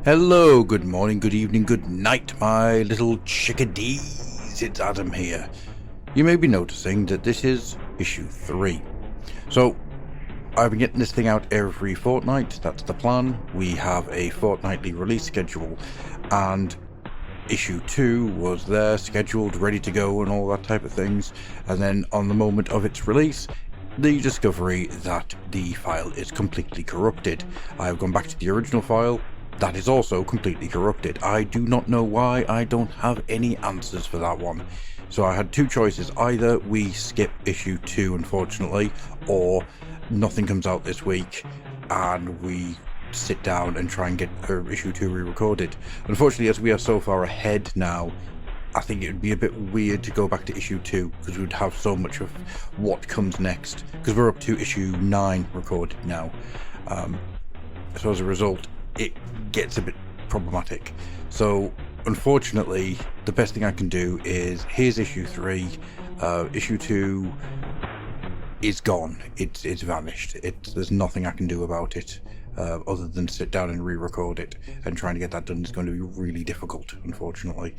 Hello, good morning, good evening, good night, my little chickadees. It's Adam here. You may be noticing that this is issue 3. So, I've been getting this thing out every fortnight. That's the plan. We have a fortnightly release schedule, and issue 2 was there, scheduled, ready to go, and all that type of things. And then, on the moment of its release, the discovery that the file is completely corrupted. I've gone back to the original file. That is also completely corrupted. I do not know why. I don't have any answers for that one. So I had two choices. Either we skip issue 2, unfortunately, or nothing comes out this week and we sit down and try and get issue 2 re-recorded. Unfortunately, as we are so far ahead now, I think it would be a bit weird to go back to issue 2 because we would have so much of what comes next. Because we're up to issue 9 recorded now. So as a result, it gets a bit problematic. So unfortunately, the best thing I can do is here's issue 3. Issue 2 is gone. It's vanished. There's nothing I can do about it other than sit down and re-record it, and trying to get that done is going to be really difficult, unfortunately.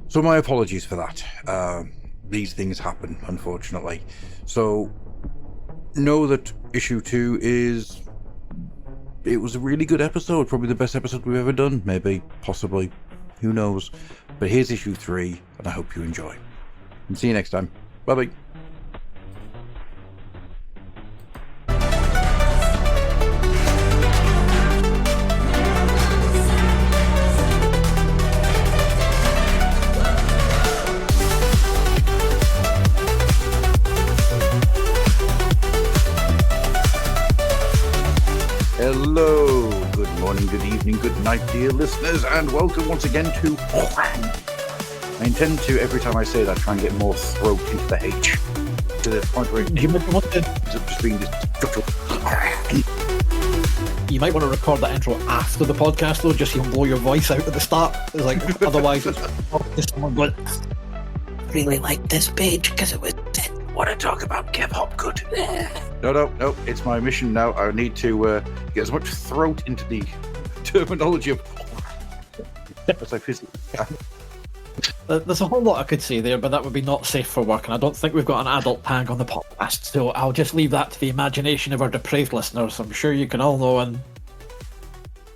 So my apologies for that. These things happen, unfortunately. So know that issue 2 it was a really good episode, probably the best episode we've ever done, maybe, possibly, who knows. But here's issue 3, and I hope you enjoy. And see you next time. Bye-bye. Hello, good morning, good evening, good night, dear listeners, and welcome once again to Wham. I intend to, every time I say that, try and get more throat into the H, to the point where you might want to just being this structural. You might want to record that intro after the podcast, though, just so you can blow your voice out at the start. It's like, otherwise, it's someone going, really like this page because it was dead. Want to talk about Kev Hopgood? No, it's my mission now. I need to get as much throat into the terminology of as I physically can. There's a whole lot I could say there, but that would be not safe for work, and I don't think we've got an adult tag on the podcast, so I'll just leave that to the imagination of our depraved listeners. I'm sure you can all know,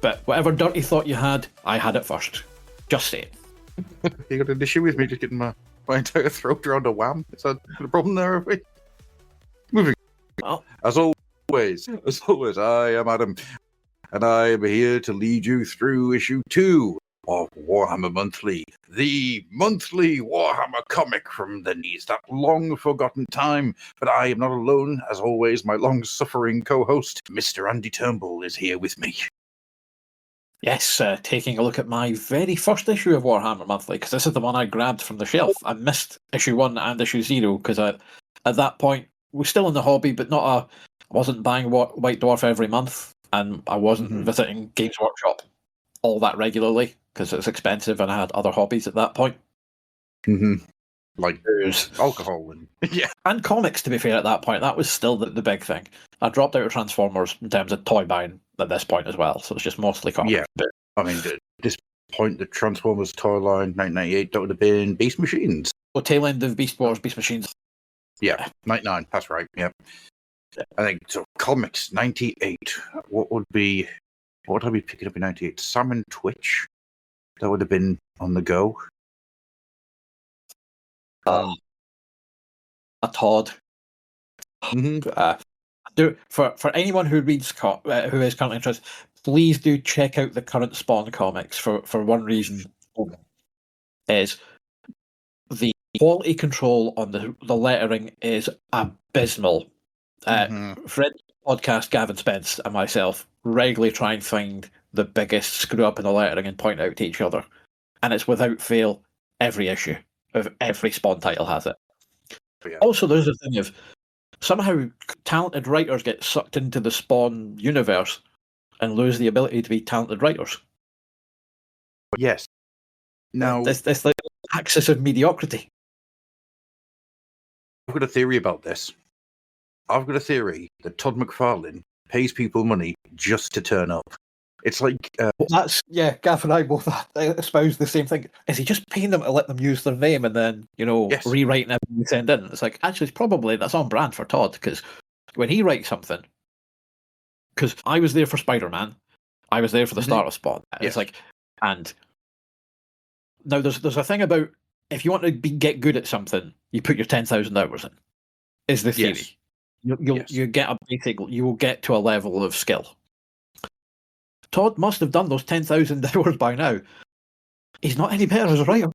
but whatever dirty thought you had, I had it first. Just say it. You got an issue with me just getting my entire throat around a Wham? Is that a problem there, have we? Moving on. As always, I am Adam, and I am here to lead you through issue 2 of Warhammer Monthly, the monthly Warhammer comic from the knees, that long-forgotten time. But I am not alone. As always, my long-suffering co-host, Mr. Andy Turnbull, is here with me. Yes, taking a look at my very first issue of Warhammer Monthly, because this is the one I grabbed from the shelf. I missed issue 1 and issue 0, because at that point, we're still in the hobby, but I wasn't buying White Dwarf every month, and I wasn't visiting Games Workshop all that regularly, because it's expensive, and I had other hobbies at that point. Like alcohol and comics, to be fair, at that point. That was still the big thing. I dropped out of Transformers in terms of toy buying at this point as well, so it's just mostly comics. Yeah, but I mean, at this point, the Transformers toy line, 1998, that would have been Beast Machines. Well, tail end of Beast Wars, Beast Machines. Yeah, 99, that's right, yeah. I think, so comics, 98, what would I be picking up in 98? Salmon Twitch, that would have been on the go. A Todd. For anyone who reads who is currently interested, please do check out the current Spawn comics for one reason. Is the quality control on the lettering is abysmal. Fred podcast, Gavin Spence and myself regularly try and find the biggest screw up in the lettering and point out to each other, and it's without fail every issue of every Spawn title has it. Yeah. Also, there's a thing of somehow talented writers get sucked into the Spawn universe and lose the ability to be talented writers. Yes. Now, this like axis of mediocrity. I've got a theory about this. I've got a theory that Todd McFarlane pays people money just to turn up. It's like Gaff and I both espouse the same thing. Is he just paying them to let them use their name and then yes, rewriting everything you send in? It's like actually, it's probably that's on brand for Todd because when he writes something, because I was there for Spider-Man, I was there for the start of Spawn. It's like, and now there's a thing about if you want to get good at something, you put your 10,000 hours in. Is the theory? Yes. You get a basic, you will get to a level of skill. Todd must have done those 10,000 hours by now. He's not any better as a writer.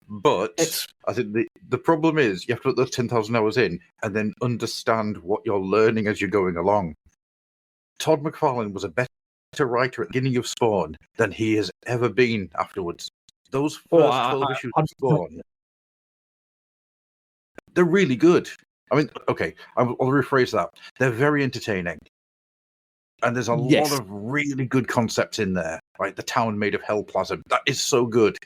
But I think the problem is you have to put those 10,000 hours in and then understand what you're learning as you're going along. Todd McFarlane was a better writer at the beginning of Spawn than he has ever been afterwards. Those first 12 issues of Spawn, they're really good. I mean, okay, I'll rephrase that. They're very entertaining. And there's a lot of really good concepts in there, like the town made of hell plasm. That is so good.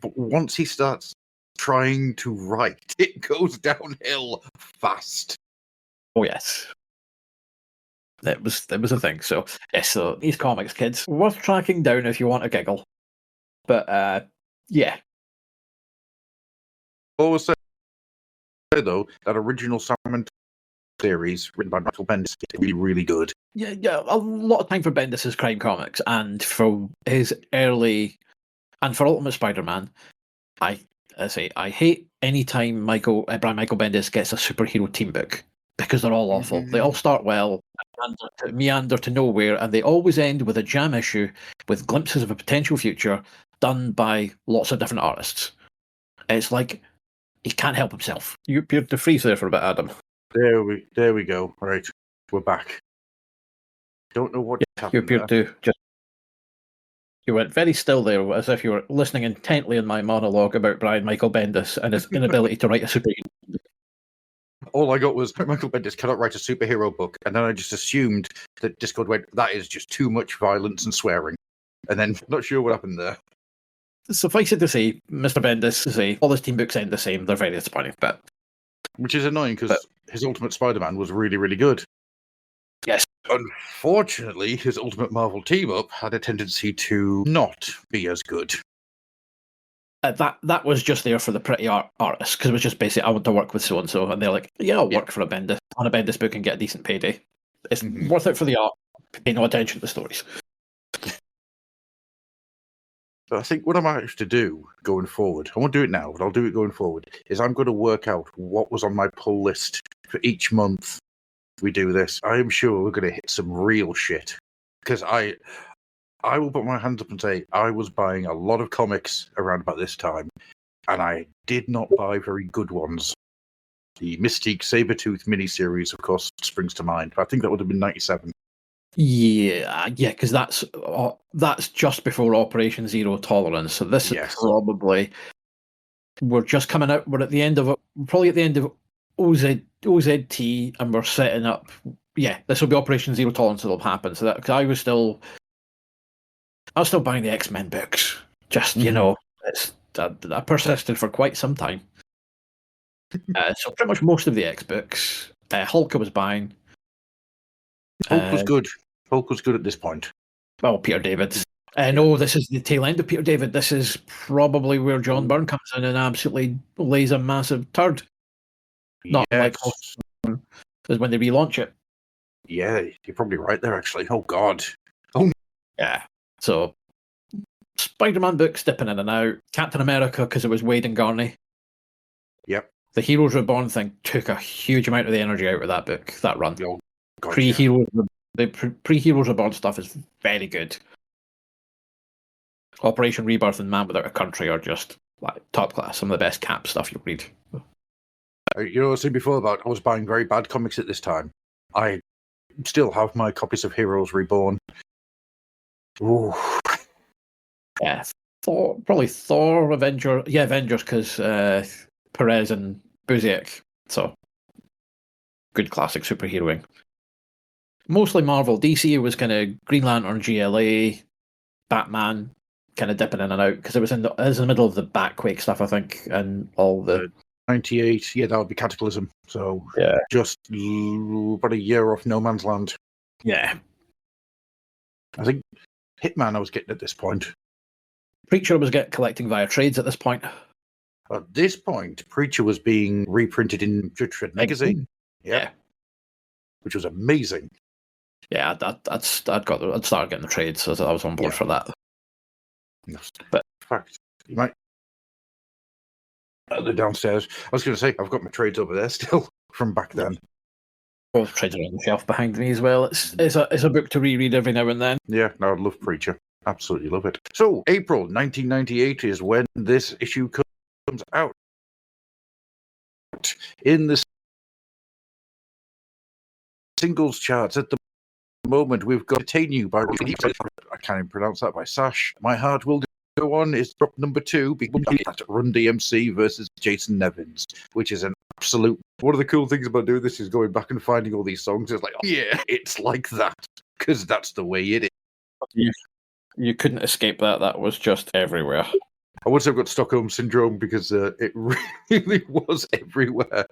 But once he starts trying to write, it goes downhill fast. Oh yes. That was a thing. So yes, so these comics, kids, worth tracking down if you want a giggle. But yeah. Always say though that original Simon series written by Michael Bendis is really, really good. Yeah, a lot of time for Bendis' Crime Comics and for his early and for Ultimate Spider-Man. I hate any time Brian Michael Bendis gets a superhero team book because they're all awful. They all start well, meander to nowhere, and they always end with a jam issue with glimpses of a potential future done by lots of different artists. It's like he can't help himself. You appeared to freeze there for a bit, Adam. There we go. Right, we're back. Don't know what happened. You appeared to just. You went very still there, as if you were listening intently in my monologue about Brian Michael Bendis and his inability to write a superhero. All I got was Michael Bendis cannot write a superhero book, and then I just assumed that Discord went, that is just too much violence and swearing. And then, not sure what happened there. Suffice it to say, Mr. Bendis, all his team books end the same. They're very disappointing, but which is annoying because his Ultimate Spider-Man was really, really good. Yes. Unfortunately, his Ultimate Marvel team-up had a tendency to not be as good. That was just there for the pretty artists, because it was just basically, I want to work with so-and-so, and they're like, yeah, I'll work for a Bendis on a Bendis book and get a decent payday. It's worth it for the art, pay no attention to the stories. But I think what I might have to do going forward, I won't do it now, but I'll do it going forward, is I'm going to work out what was on my pull list for each month we do this. I am sure we're going to hit some real shit. Because I will put my hands up and say I was buying a lot of comics around about this time, and I did not buy very good ones. The Mystique Sabretooth miniseries, of course, springs to mind. I think that would have been 97. Yeah, because that's just before Operation Zero Tolerance. So this is probably we're just coming out. We're at the end of probably at the end of OZT, and we're setting up. Yeah, this will be Operation Zero Tolerance that'll happen. So that because I was still buying the X-Men books. Just I persisted for quite some time. So pretty much most of the X books, Hulk I was buying. Hulk was good. Hulk was good at this point. Well, Peter David. No, this is the tail end of Peter David. This is probably where John Byrne comes in and absolutely lays a massive turd. Not like Hulk is when they relaunch it. Yeah, you're probably right there, actually. Oh, God. Oh, yeah. So, Spider-Man books dipping in and out. Captain America, because it was Wade and Garney. Yep. The Heroes Reborn thing took a huge amount of the energy out of that book, that run. Oh, God, the pre-Heroes Reborn stuff is very good. Operation Rebirth and Man Without a Country are just like top class. Some of the best Cap stuff you'll read. You know, I was saying before about I was buying very bad comics at this time. I still have my copies of Heroes Reborn. Ooh. Yeah, probably Thor, Avengers, because Perez and Busiek. So, good classic superheroing. Mostly Marvel. DC was kind of Green Lantern, GLA, Batman, kind of dipping in and out because it was in the middle of the Batquake stuff, I think, and all the 98. Yeah, that would be Cataclysm. So yeah, just about a year off No Man's Land. Yeah. I think Hitman I was getting at this point. Preacher was collecting via trades at this point. At this point, Preacher was being reprinted in Judge Dredd magazine. Yep. Yeah. Which was amazing. Yeah, I'd started getting the trades, so I was on board for that. But in fact, you might they're downstairs. I was going to say I've got my trades over there still from back then. Both trades are on the shelf behind me as well. It's a book to reread every now and then. Yeah, no, I love Preacher. Absolutely love it. So April 1998 is when this issue comes out. In the singles charts at the moment, we've got Detain You by I can't even pronounce that, by Sash. My Heart Will Go On is drop number 2. At Run DMC versus Jason Nevins, which is an absolute. One of the cool things about doing this is going back and finding all these songs. It's like, oh, yeah, it's like that, because that's the way it is. You couldn't escape that. That was just everywhere. I would say I've got Stockholm Syndrome because it really was everywhere.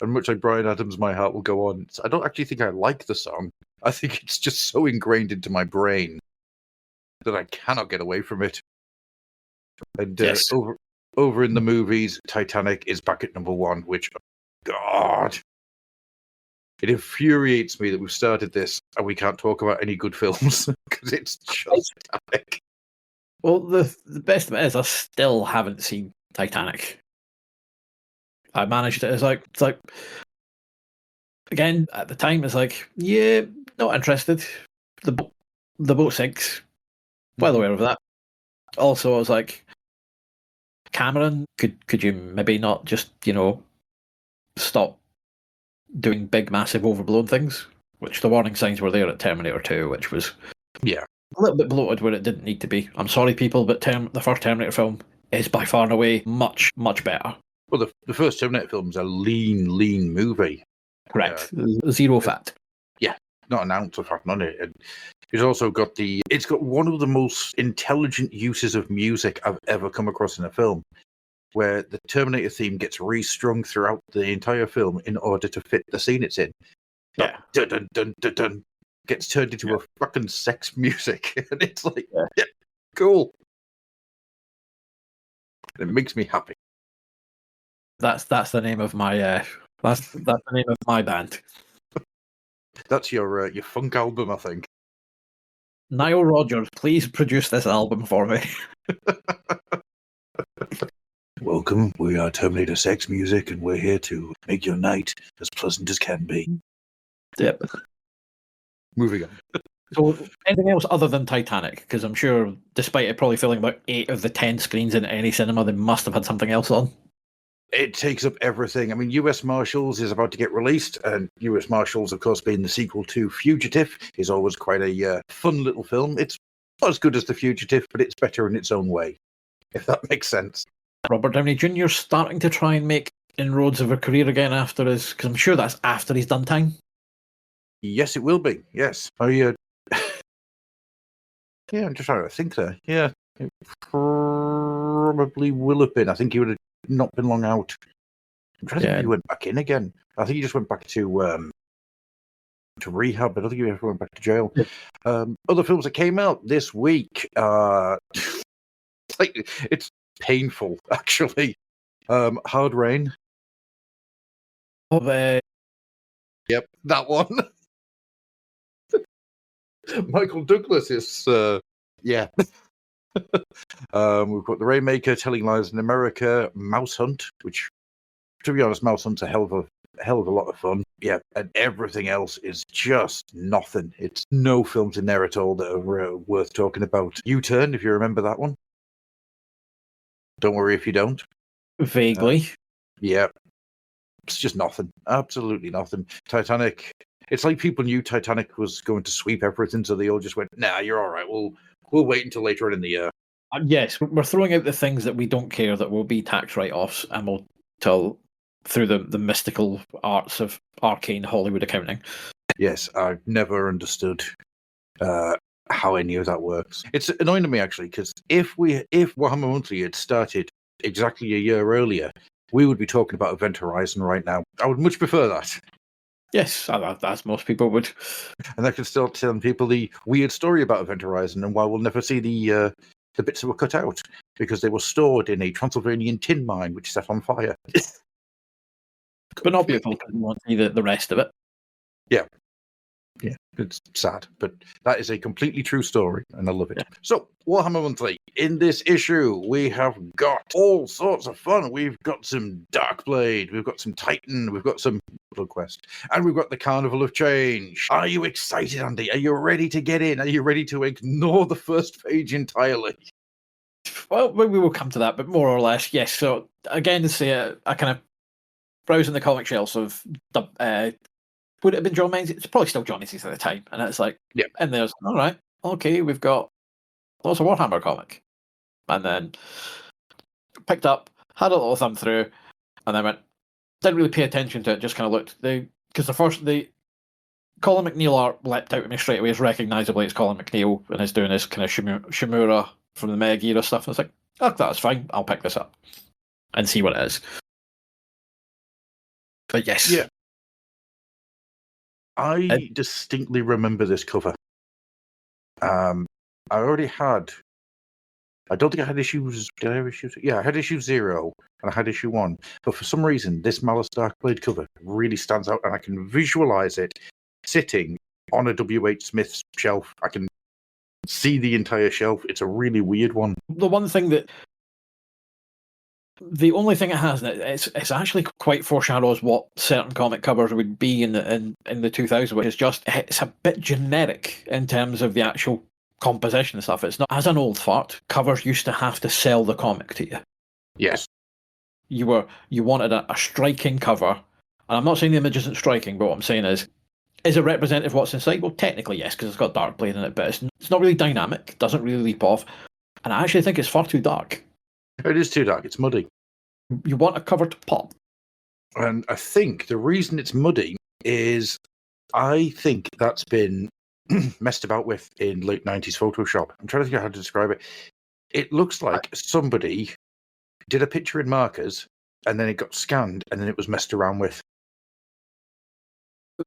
And much like Bryan Adams' My Heart Will Go On, I don't actually think I like the song. I think it's just so ingrained into my brain that I cannot get away from it. And Yes. over in the movies, Titanic is back at number 1, which, God, it infuriates me that we've started this and we can't talk about any good films because it's just Titanic. Well, the best of it is I still haven't seen Titanic. I managed it. It's like again at the time. It's like, yeah, not interested. The boat sinks. Well aware of that. Also, I was like, Cameron, could you maybe not just stop doing big, massive, overblown things? Which the warning signs were there at Terminator 2, which was a little bit bloated where it didn't need to be. I'm sorry, people, but the first Terminator film is by far and away much, much better. Well, the first Terminator film is a lean movie. Correct. Zero fat. Yeah, not an ounce of fat on it. And it's also got it's got one of the most intelligent uses of music I've ever come across in a film, where the Terminator theme gets restrung throughout the entire film in order to fit the scene it's in. Yeah. Dun, dun, dun, dun, dun, gets turned into a fucking sex music. And it's like, yeah, cool. It makes me happy. That's the name of my that's the name of my band. That's your funk album, I think. Nile Rodgers, please produce this album for me. Welcome, we are Terminator Sex Music, and we're here to make your night as pleasant as can be. Yep. Moving on. So, anything else other than Titanic? Because I'm sure, despite it probably filling about 8 of the 10 screens in any cinema, they must have had something else on. It takes up everything. I mean, U.S. Marshals is about to get released, and U.S. Marshals, of course, being the sequel to Fugitive, is always quite a fun little film. It's not as good as The Fugitive, but it's better in its own way, if that makes sense. Robert Downey Jr. starting to try and make inroads of a career again after his... Because I'm sure that's after he's done time. Yes, it will be. Yes. Yeah, I'm just trying to think there. Yeah, it probably will have been. I think he would have not been long out. I'm trying to think if he went back in again. I think he just went back to rehab. I don't think he ever went back to jail. Yeah. Other films that came out this week. It's painful, actually. Hard Rain. Oh, yep, that one. Michael Douglas is, yeah. We've got The Rainmaker, Telling Lies in America, Mouse Hunt, which, to be honest, Mouse Hunt's a hell of a lot of fun. Yeah, and everything else is just nothing. It's no films in there at all that are worth talking about. U-Turn, if you remember that one. Don't worry if you don't. Vaguely. Yeah. It's just nothing. Absolutely nothing. Titanic. It's like people knew Titanic was going to sweep everything, so they all just went, nah, you're all right. We'll wait until later on in the year. Yes, we're throwing out the things that we don't care that will be tax write-offs, and we'll tell through the mystical arts of arcane Hollywood accounting. Yes, I've never understood how any of that works. It's annoying to me, actually, because if Warhammer Monthly had started exactly a year earlier, we would be talking about Event Horizon right now. I would much prefer that. Yes, as most people would. And I can still tell people the weird story about Event Horizon and why we'll never see the bits that were cut out because they were stored in a Transylvanian tin mine which set on fire. But not beautiful because you want to see the rest of it. Yeah, it's sad, but that is a completely true story, and I love it. Yeah. So, Warhammer Monthly. In this issue, we have got all sorts of fun. We've got some Darkblade, we've got some Titan, we've got some Bloodquest, and we've got the Carnival of Change. Are you excited, Andy? Are you ready to get in? Are you ready to ignore the first page entirely? Well, we will come to that, but more or less, yes. So, again, to say I kind of browsing the comic shelves of would it have been John Menzies? It's probably still John Menzies at the time. And it's like, yeah. And there's, all right, okay, we've got lots of Warhammer comic. And then picked up, had a little thumb through, and then went, didn't really pay attention to it, just kind of looked. Because the Colin McNeil art leapt out at me straight away as recognisably it's Colin McNeil, and he's doing this kind of Shimura from the Meg era stuff. And it's like, oh, that's fine, I'll pick this up and see what it is. But yes. Yeah. I distinctly remember this cover. I already had. I don't think I had issues. Did I have issues? Yeah, I had issue 0 and I had issue 1. But for some reason, this Malice Darkblade cover really stands out, and I can visualize it sitting on a W.H. Smith's shelf. I can see the entire shelf. It's a really weird one. The only thing it has in it, it's actually quite foreshadows what certain comic covers would be in the 2000s, which is just, it's a bit generic in terms of the actual composition and stuff. It's not, as an old fart, covers used to have to sell the comic to you. Yes. You wanted a striking cover, and I'm not saying the image isn't striking, but what I'm saying is it representative of what's inside? Well, technically yes, because it's got Darkblade in it, but it's not really dynamic, doesn't really leap off, and I actually think it's far too dark. It is too dark. It's muddy. You want a cover to pop. And I think the reason it's muddy is I think that's been messed about with in late 90s Photoshop. I'm trying to think of how to describe it. It looks like somebody did a picture in markers and then it got scanned and then it was messed around with.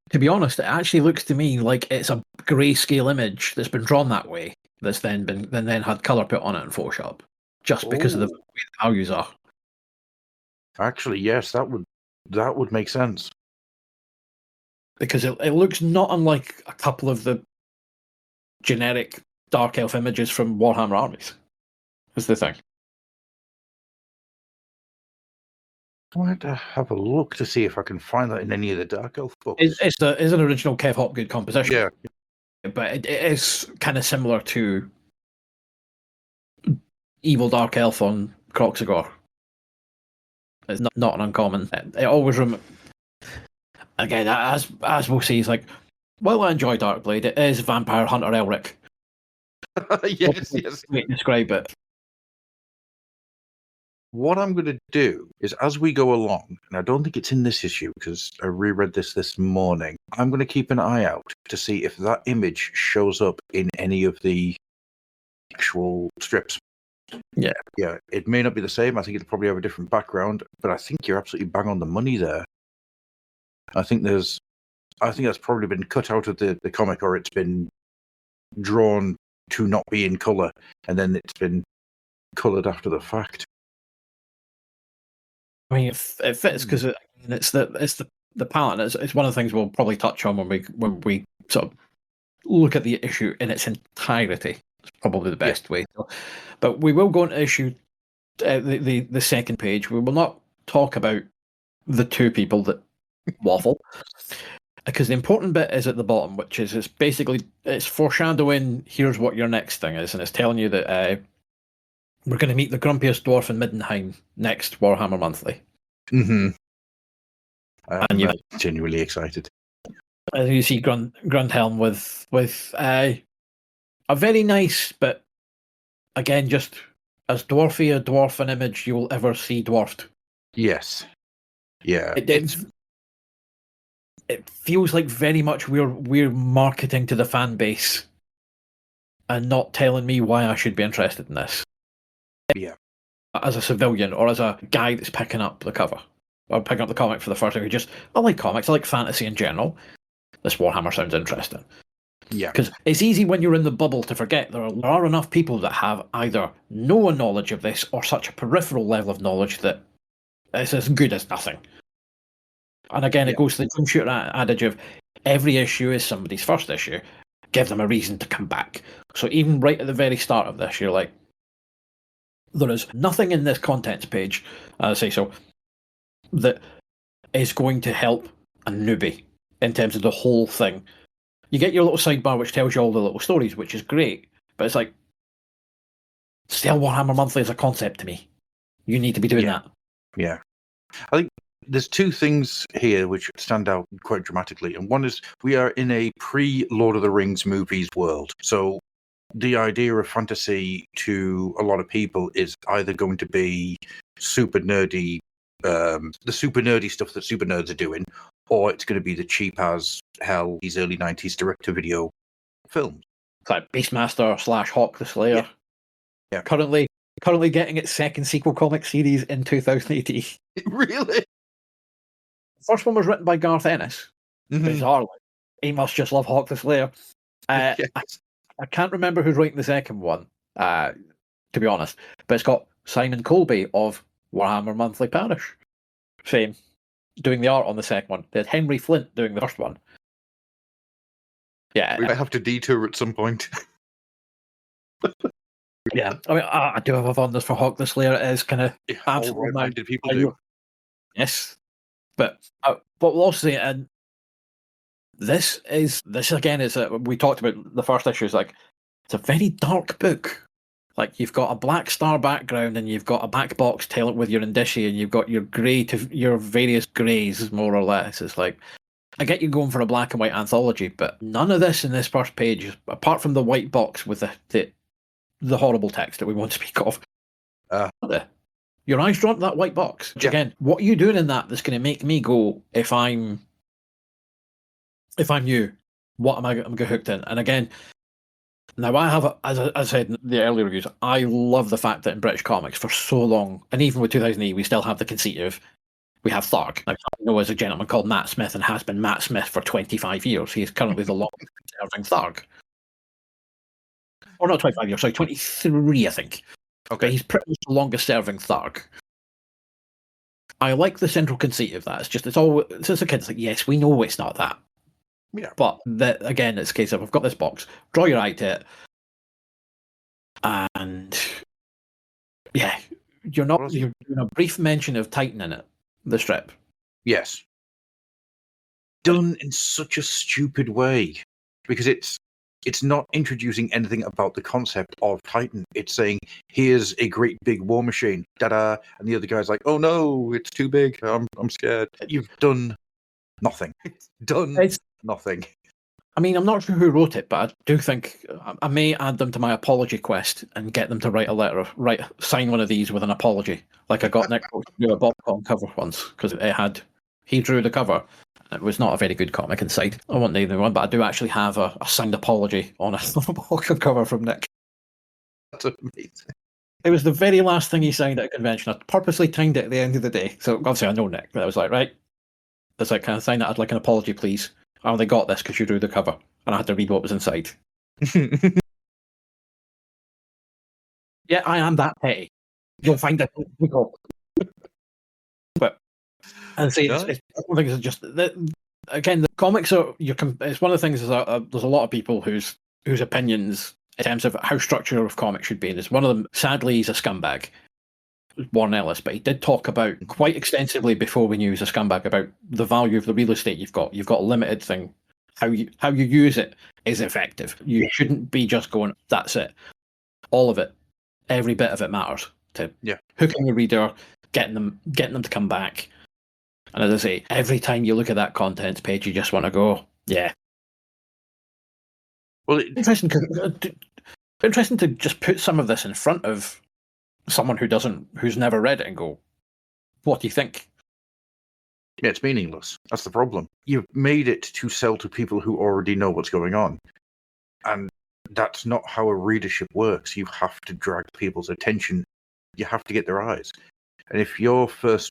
To be honest, it actually looks to me like it's a grayscale image that's been drawn that way, that's then had colour put on it in Photoshop, just because of the way the values are. Actually, yes, that would make sense. Because it looks not unlike a couple of the generic Dark Elf images from Warhammer Armies. Is the thing. I want to have a look to see if I can find that in any of the Dark Elf books. It's an original Kev Hopgood composition. Yeah. But it is kind of similar to Evil Dark Elf on Croxagore. It's not an uncommon. It always again, as we'll see, it's like, well, I enjoy Darkblade. It is Vampire Hunter Elric. yes. Way to describe it. What I'm going to do is, as we go along, and I don't think it's in this issue because I reread this morning, I'm going to keep an eye out to see if that image shows up in any of the actual strips. Yeah. It may not be the same. I think it'll probably have a different background, but I think you're absolutely bang on the money there. I think that's probably been cut out of the comic, or it's been drawn to not be in colour, and then it's been coloured after the fact. I mean, it fits because it's the palette. It's one of the things we'll probably touch on when we sort of look at the issue in its entirety. It's probably the best way. But we will go into issue the second page. We will not talk about the two people that waffle, because the important bit is at the bottom, which is it's foreshadowing. Here's what your next thing is, and it's telling you that we're going to meet the grumpiest dwarf in Middenheim next Warhammer Monthly. Mm-hmm. I'm genuinely excited. As you see Grundhelm with a very nice, but again, just as dwarfy a dwarf image you will ever see dwarfed. Yes. Yeah. It feels like very much we're marketing to the fan base and not telling me why I should be interested in this. Yeah. As a civilian or as a guy that's picking up the cover. or picking up the comic for the first time, I like comics, I like fantasy in general. This Warhammer sounds interesting. Yeah. Because it's easy when you're in the bubble to forget there are enough people that have either no knowledge of this or such a peripheral level of knowledge that it's as good as nothing. And again, it goes to the Jim Shooter adage of every issue is somebody's first issue. Give them a reason to come back. So even right at the very start of this, you're like, there is nothing in this contents page, that is going to help a newbie in terms of the whole thing. You get your little sidebar which tells you all the little stories, which is great, but it's like, still Warhammer Monthly is a concept to me. You need to be doing that. Yeah. I think there's two things here which stand out quite dramatically, and one is we are in a pre-Lord of the Rings movies world. So the idea of fantasy to a lot of people is either going to be super nerdy, the super nerdy stuff that super nerds are doing, or it's going to be the cheap as hell these early 90s direct-to-video films. It's like Beastmaster / Hawk the Slayer. Yeah. Currently getting its second sequel comic series in 2018. Really? The first one was written by Garth Ennis. Mm-hmm. Bizarrely. He must just love Hawk the Slayer. Yes. I can't remember who's writing the second one, to be honest, but it's got Simon Colby of Warhammer Monthly Parish fame doing the art on the second one. They had Henry Flint doing the first one. Yeah. We might have to detour at some point. Yeah. I mean, I do have a fondness for Hawk the Slayer. It is kind of Absolutely minded people do. Yes. But we'll also say, and this again is we talked about the first issue. Is like it's a very dark book. Like you've got a black star background and you've got a back box telling with your indicia and you've got your your various greys more or less. It's like I get you going for a black and white anthology, but none of this in this first page, apart from the white box with the horrible text that we won't speak of. Your eyes drawn to that white box. Which again, what are you doing in that's going to make me go, if I'm you, what am I going to get hooked in? And again, now I have, as I said in the earlier reviews, I love the fact that in British comics for so long, and even with 2008, we still have the conceit of, we have Tharg. Now, I know as a gentleman called Matt Smith and has been Matt Smith for 25 years. He is currently the longest serving Tharg. Or not 25 years, sorry, 23, I think. Okay. But he's pretty much the longest serving Tharg. I like the central conceit of that. It's a kid. It's like, yes, we know it's not that. Yeah. But again, it's a case of I've got this box, draw your eye to it, and yeah, you're doing a brief mention of Titan in it, the strip. Yes. Done in such a stupid way, because it's not introducing anything about the concept of Titan. It's saying, here's a great big war machine, da-da, and the other guy's like, oh no, it's too big, I'm scared. You've done nothing. Nothing. I mean, I'm not sure who wrote it, but I do think I may add them to my apology quest and get them to write a letter, sign one of these with an apology, like I got Nick to do a Bobcon cover once, because he drew the cover. It was not a very good comic inside. I won't name the one, but I do actually have a signed apology on a Bobcon cover from Nick. That's amazing. It was the very last thing he signed at a convention. I purposely timed it at the end of the day. So obviously I know Nick, but I was like, right, it's like, can I sign that? I'd like an apology, please. I only got this because you drew the cover, and I had to read what was inside. Yeah, I am that petty. You'll find it. But and say it's one thing is just again, the comics are it's one of the things is there's a lot of people whose opinions in terms of how structure of comics should be, and it's one of them. Sadly, he's a scumbag. Warren Ellis, but he did talk about quite extensively before we knew he was a scumbag about the value of the real estate you've got. You've got a limited thing. How you use it is effective. You shouldn't be just going, that's it. All of it, every bit of it matters to hooking the reader, getting them to come back. And as I say, every time you look at that contents page, you just want to go, yeah. Well, interesting to just put some of this in front of someone who's never read it and go, what do you think? Yeah, it's meaningless. That's the problem. You've made it to sell to people who already know what's going on. And that's not how a readership works. You have to drag people's attention. You have to get their eyes. And if your first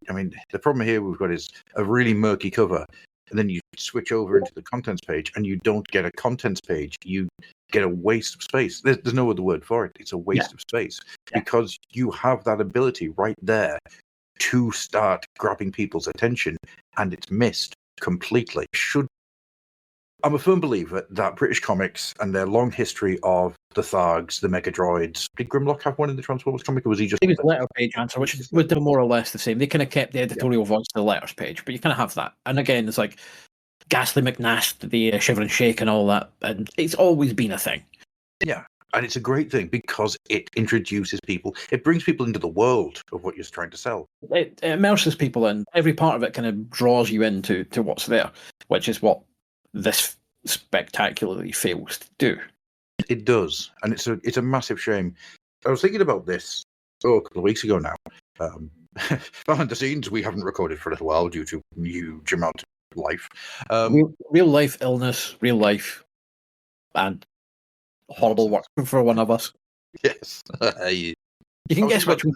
I mean, the problem here we've got is a really murky cover, and then you switch over into the contents page, and you don't get a contents page. You get a waste of space. There's no other word for it. It's a waste of space because you have that ability right there to start grabbing people's attention, and it's missed completely. I'm a firm believer that British comics and their long history of the Thargs, the Megadroids. Did Grimlock have one in the Transformers comic, or was he just? He was letter page answer, which was more or less the same. They kind of kept the editorial voice to the letters page, but you kind of have that. And again, it's like Ghastly McNast, the Shiver and Shake, and all that, and it's always been a thing. Yeah, and it's a great thing because it introduces people. It brings people into the world of what you're trying to sell. It immerses people in. Every part of it kind of draws you into what's there, which is what this spectacularly fails to do. It does, and it's a massive shame. I was thinking about this a couple of weeks ago now. Behind the scenes, we haven't recorded for a little while due to huge amount of life. Real life illness, real life, and horrible work for one of us. Yes. You can guess which one.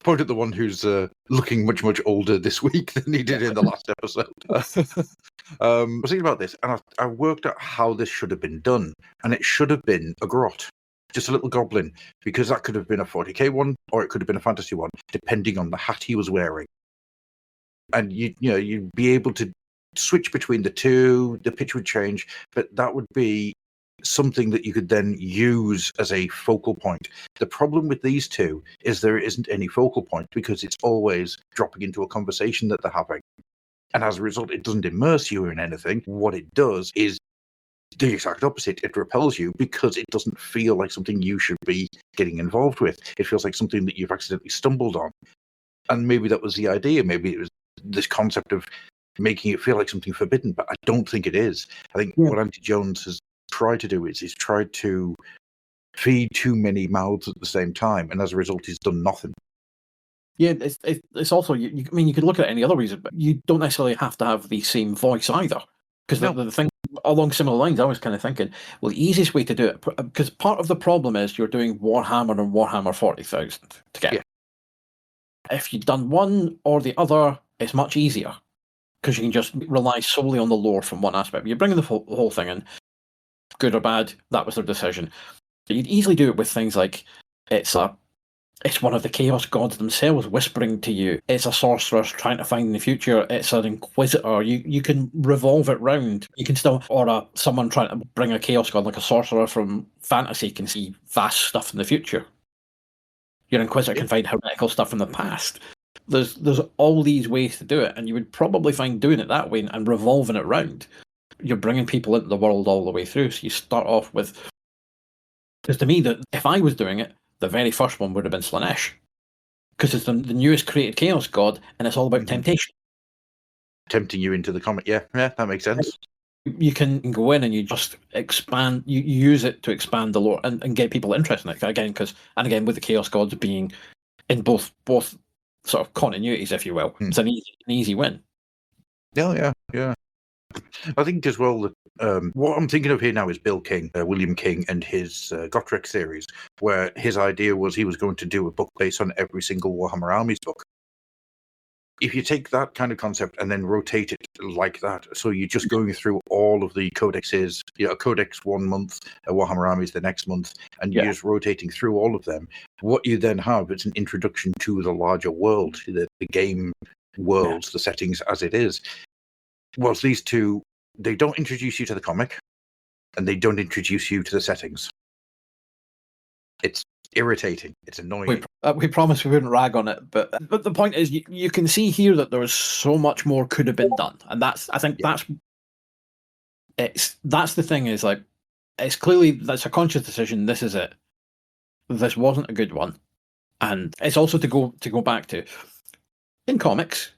Point at the one who's looking much, much older this week than he did in the last episode. I was thinking about this, and I worked out how this should have been done, and it should have been a grot, just a little goblin, because that could have been a 40k one, or it could have been a fantasy one, depending on the hat he was wearing. And you'd be able to switch between the two. The pitch would change, but that would be something that you could then use as a focal point. The problem with these two is there isn't any focal point because it's always dropping into a conversation that they're having. And as a result, it doesn't immerse you in anything. What it does is the exact opposite. It repels you because it doesn't feel like something you should be getting involved with. It feels like something that you've accidentally stumbled on. And maybe that was the idea. Maybe it was this concept of making it feel like something forbidden, but I don't think it is. I think what Andy Jones has tried to do is he's tried to feed too many mouths at the same time, and as a result, he's done nothing. Yeah, it's also, I mean, you could look at it any other reason, but you don't necessarily have to have the same voice either. Because the thing, along similar lines, I was kind of thinking, well, the easiest way to do it, because part of the problem is you're doing Warhammer and Warhammer 40,000 together. Yeah. If you've done one or the other, it's much easier, because you can just rely solely on the lore from one aspect. You're bringing the whole thing in, good or bad, that was their decision. But you'd easily do it with things like it's one of the Chaos Gods themselves whispering to you. It's a sorceress trying to find the future. It's an Inquisitor. You can revolve it round. You can still, or someone trying to bring a Chaos God like a sorcerer from fantasy can see vast stuff in the future. Your Inquisitor can find heretical stuff from the past. There's all these ways to do it, and you would probably find doing it that way and revolving it round, you're bringing people into the world all the way through. So you start off with, because to me, that if I was doing it, the very first one would have been Slaanesh, because it's the newest created Chaos God, and it's all about temptation. Tempting you into the comic, yeah, that makes sense. You can go in and you just expand, you use it to expand the lore and get people interested in it again, again with the Chaos Gods being in both sort of continuities, if you will, it's an easy win. Yeah. I think as well that what I'm thinking of here now is Bill King, William King, and his Gotrek series, where his idea was he was going to do a book based on every single Warhammer Armies book. If you take that kind of concept and then rotate it like that, so you're just going through all of the codexes, a codex 1 month, a Warhammer Armies the next month, and you're just rotating through all of them, what you then have is an introduction to the larger world, the game worlds, the settings as it is. Whilst these two, they don't introduce you to the comic, and they don't introduce you to the settings. It's irritating. It's annoying. We promised we wouldn't rag on it, but the point is, you can see here that there was so much more could have been done, and that's the thing is, like, it's clearly that's a conscious decision. This is it. This wasn't a good one, and it's also to go back to in comics.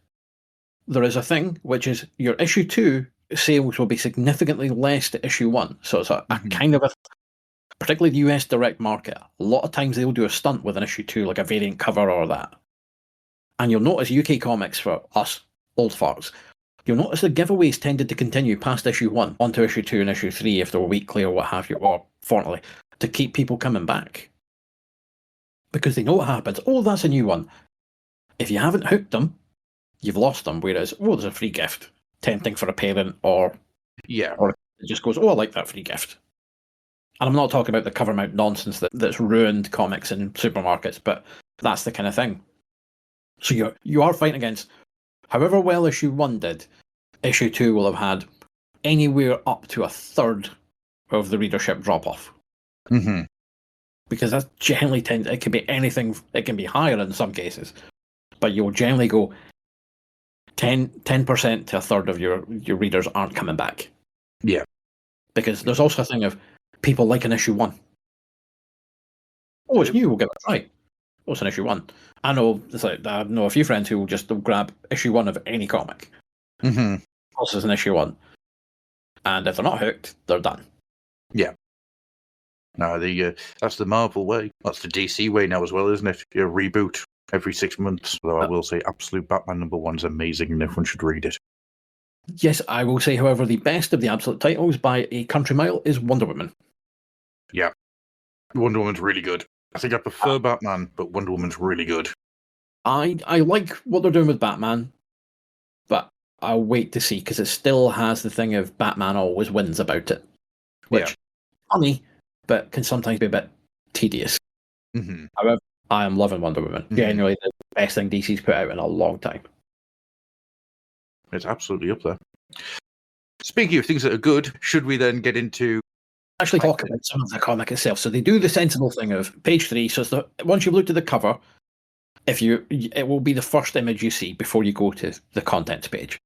There is a thing which is your issue 2 sales will be significantly less to issue 1. So it's a kind of particularly the US direct market. A lot of times they'll do a stunt with an issue 2, like a variant cover or that. And you'll notice UK comics, for us old farts, you'll notice the giveaways tended to continue past issue 1 onto issue 2 and issue 3 if they were weekly or what have you, or fortnightly, to keep people coming back. Because they know what happens. Oh, that's a new one. If you haven't hooked them, you've lost them. Whereas, there's a free gift, tempting for a parent, or it just goes, I like that free gift. And I'm not talking about the cover mount nonsense that's ruined comics in supermarkets, but that's the kind of thing. So you are fighting against, however well issue 1 did, issue 2 will have had anywhere up to a third of the readership drop off. Mm-hmm. Because that generally tends, it can be anything, it can be higher in some cases, but you'll generally go 10% to a third of your readers aren't coming back. Yeah. Because there's also a thing of people like an issue 1. It's new, we'll give it a try. It's an issue 1. I know a few friends who will just grab issue 1 of any comic. Mm-hmm. Also, it's an issue 1. And if they're not hooked, they're done. Yeah. No, that's the Marvel way. That's the DC way now as well, isn't it? You reboot every 6 months. Though I will say, Absolute Batman #1 is amazing, and everyone should read it. Yes, I will say, however, the best of the Absolute titles by a country mile is Wonder Woman. Yeah, Wonder Woman's really good. I think I prefer Batman, but Wonder Woman's really good. I like what they're doing with Batman, but I'll wait to see, because it still has the thing of Batman always wins about it, which funny, but can sometimes be a bit tedious. Mm-hmm. However, I am loving Wonder Woman. Mm-hmm. Genuinely the best thing DC's put out in a long time. It's absolutely up there. Speaking of things that are good, should we then get into actually talk about some of the comic itself? So they do the sensible thing of page 3. So it's once you've looked at the cover, it will be the first image you see before you go to the contents page.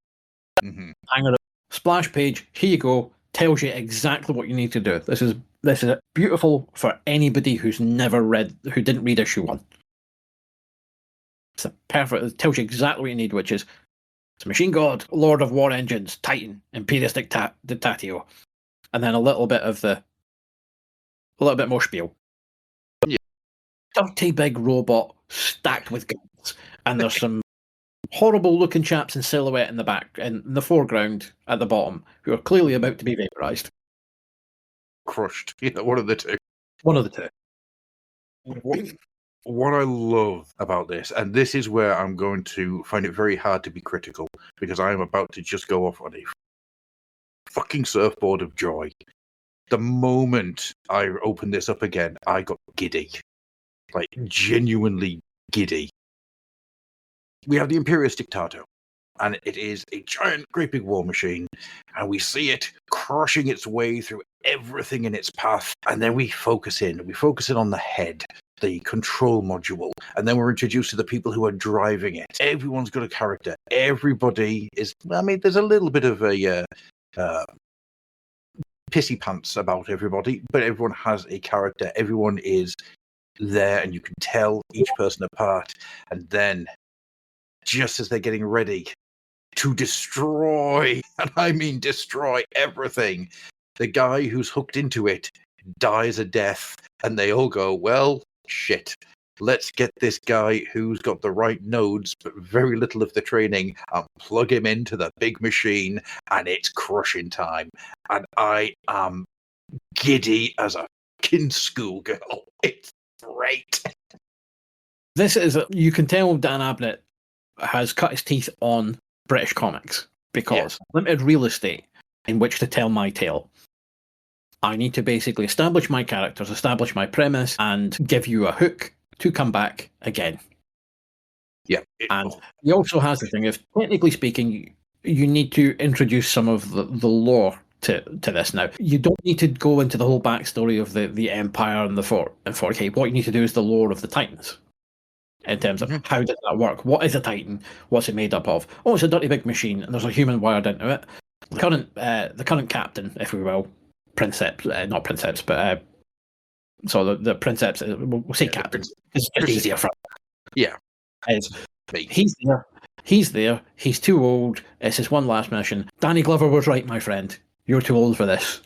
Mm-hmm. Hanger, splash page. Here you go. Tells you exactly what you need to do. This is beautiful for anybody who didn't read issue 1. It's perfect. It tells you exactly what you need, which is it's Machine God, Lord of War Engines, Titan, Imperius Dictatio, and then a little bit more spiel. Yeah. Dirty big robot stacked with guns, and there's some horrible looking chaps in silhouette in the back, in the foreground at the bottom, who are clearly about to be vaporized. Crushed. Yeah, one of the two. One of the two. What I love about this, and this is where I'm going to find it very hard to be critical, because I am about to just go off on a fucking surfboard of joy. The moment I opened this up again, I got giddy. Like, genuinely giddy. We have the Imperius Dictato, and it is a giant, great big war machine, and we see it crushing its way through everything in its path, and then we focus in on the head, the control module, and then we're introduced to the people who are driving it. Everyone's got a character. Everybody is, there's a little bit of a pissy pants about everybody, but everyone has a character. Everyone is there, and you can tell each person apart. And then, just as they're getting ready to destroy, and I mean destroy everything, the guy who's hooked into it dies a death, and they all go, well, shit. Let's get this guy who's got the right nodes but very little of the training and plug him into the big machine, and it's crushing time. And I am giddy as a fucking schoolgirl. It's great. You can tell Dan Abnett has cut his teeth on British comics, because limited real estate in which to tell my tale. I need to basically establish my characters, establish my premise, and give you a hook to come back again. Yeah. And he also has the thing of, technically speaking, you need to introduce some of the lore to this now. You don't need to go into the whole backstory of the Empire and the 40K. What you need to do is the lore of the Titans. In terms of how does that work? What is a Titan? What's it made up of? It's a dirty big machine, and there's a human wired into it. The current captain, if we will, not Princeps, but so the Princeps, we'll say captain. It's just easier for us. Yeah. He's there. He's too old. It's his one last mission. Danny Glover was right, my friend. You're too old for this.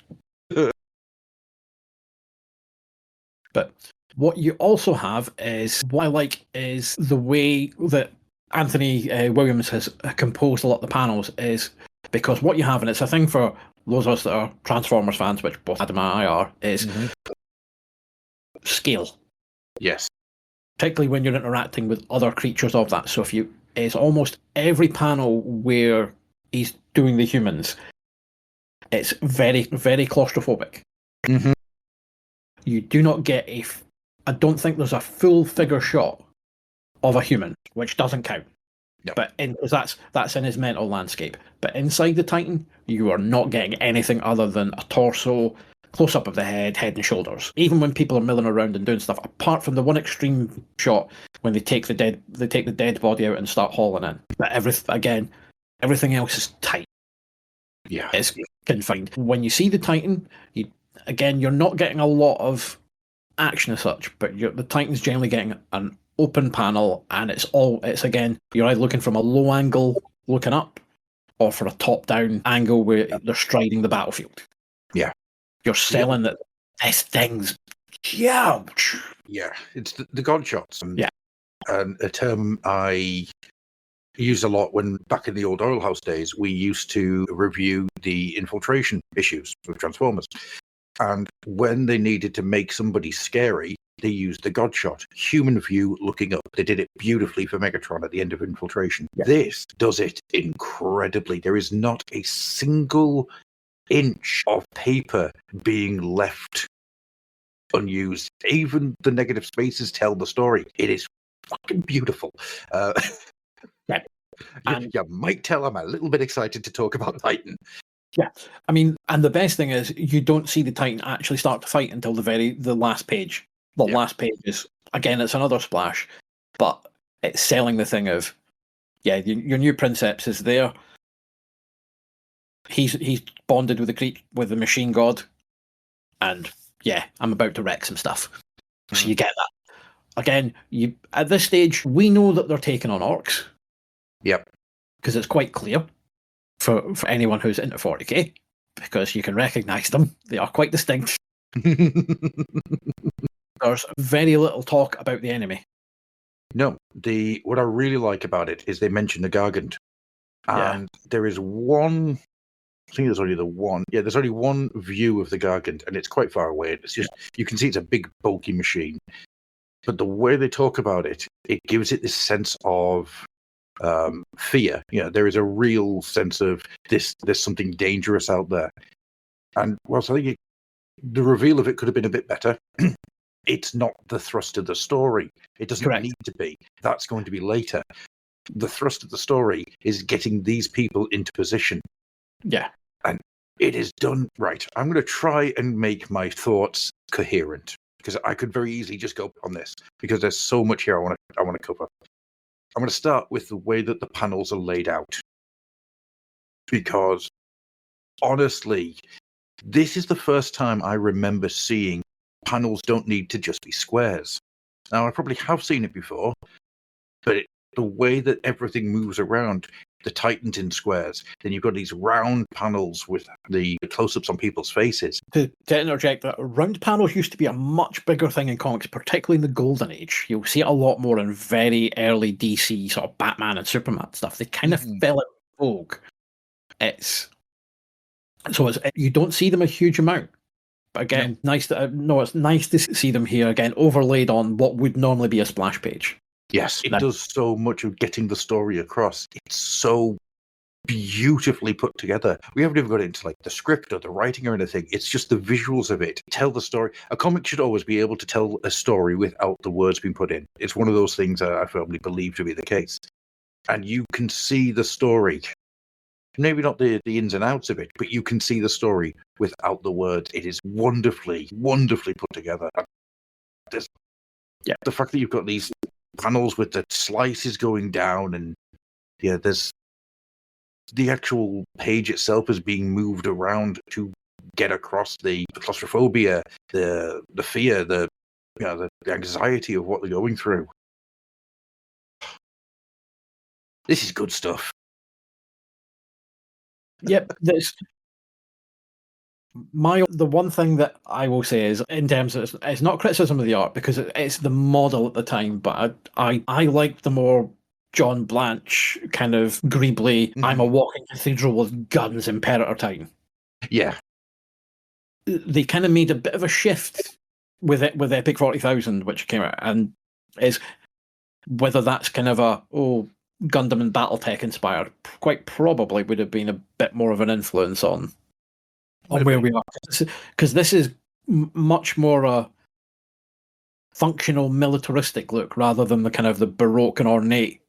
But what you also have is, what I like is the way that Anthony Williams has composed a lot of the panels, is because what you have, and it's a thing for those of us that are Transformers fans, which both Adam and I are, is scale. Yes. particularly when you're interacting with other creatures of that. So it's almost every panel where he's doing the humans, it's very, very claustrophobic. Mm-hmm. You do not get I don't think there's a full figure shot of a human, which doesn't count. Yep. But that's in his mental landscape. But inside the Titan, you are not getting anything other than a torso, close up of the head and shoulders. Even when people are milling around and doing stuff, apart from the one extreme shot when they take the dead body out and start hauling in. But everything else is tight. Yeah. It's confined. When you see the Titan, you're not getting a lot of action as such, but the Titan's generally getting an open panel, and it's again, you're either looking from a low angle looking up, or for a top down angle where they're striding the battlefield. Yeah. You're selling that this thing's huge. Yeah, it's the god shots. Yeah. And a term I used a lot when back in the old Oil House days, we used to review the infiltration issues with Transformers. And when they needed to make somebody scary, they used the god shot, human view looking up. They did it beautifully for Megatron at the end of Infiltration. Yeah. This does it incredibly. There is not a single inch of paper being left unused. Even the negative spaces tell the story. It is fucking beautiful. Yeah. You might tell I'm a little bit excited to talk about Titan. Yeah, I mean, and the best thing is you don't see the Titan actually start to fight until the last page. The last page is, again, it's another splash, but it's selling the thing of, your new Princeps is there. He's bonded with the machine god, and I'm about to wreck some stuff. So you get that. Again, at this stage, we know that they're taking on orcs. Yep. Because it's quite clear for anyone who's into 40k, because you can recognise them. They are quite distinct. There's very little talk about the enemy. No, what I really like about it is they mention the Gargant. And there is one, I think there's only the one. Yeah, there's only one view of the Gargant, and it's quite far away. It's just, you can see it's a big, bulky machine. But the way they talk about it, it gives it this sense of fear. There is a real sense of there's something dangerous out there. And whilst I think the reveal of it could have been a bit better, it's not the thrust of the story. It doesn't need to be. That's going to be later. The thrust of the story is getting these people into position. Yeah. And it is done right. I'm going to try and make my thoughts coherent, because I could very easily just go on this, because there's so much here I want to cover. I'm going to start with the way that the panels are laid out, because honestly, this is the first time I remember seeing panels don't need to just be squares. Now, I probably have seen it before, but the way that everything moves around, the Titans in squares, then you've got these round panels with the close-ups on people's faces. To interject, that round panels used to be a much bigger thing in comics, particularly in the Golden Age. You'll see it a lot more in very early DC sort of Batman and Superman stuff. They kind of fell out of vogue. You don't see them a huge amount. But again, it's nice to see them here again, overlaid on what would normally be a splash page. Yes, it does so much of getting the story across. It's so beautifully put together. We haven't even got into like the script or the writing or anything. It's just the visuals of it. Tell the story. A comic should always be able to tell a story without the words being put in. It's one of those things that I firmly believe to be the case. And you can see the story. Maybe not the ins and outs of it, but you can see the story without the words. It is wonderfully, wonderfully put together. The fact that you've got these panels with the slices going down, and there's the actual page itself is being moved around to get across the claustrophobia, the fear, the anxiety of what they're going through. This is good stuff. Yep, the one thing that I will say is, in terms of, it's not criticism of the art, because it's the model at the time, but I like the more John Blanche kind of greebly, I'm a walking cathedral with guns Imperator Titan. Yeah. They kind of made a bit of a shift with Epic 40,000, which came out, and is whether that's kind of Gundam and BattleTech inspired. Quite probably would have been a bit more of an influence on where we are, because this is much more a functional militaristic look rather than the kind of the Baroque and ornate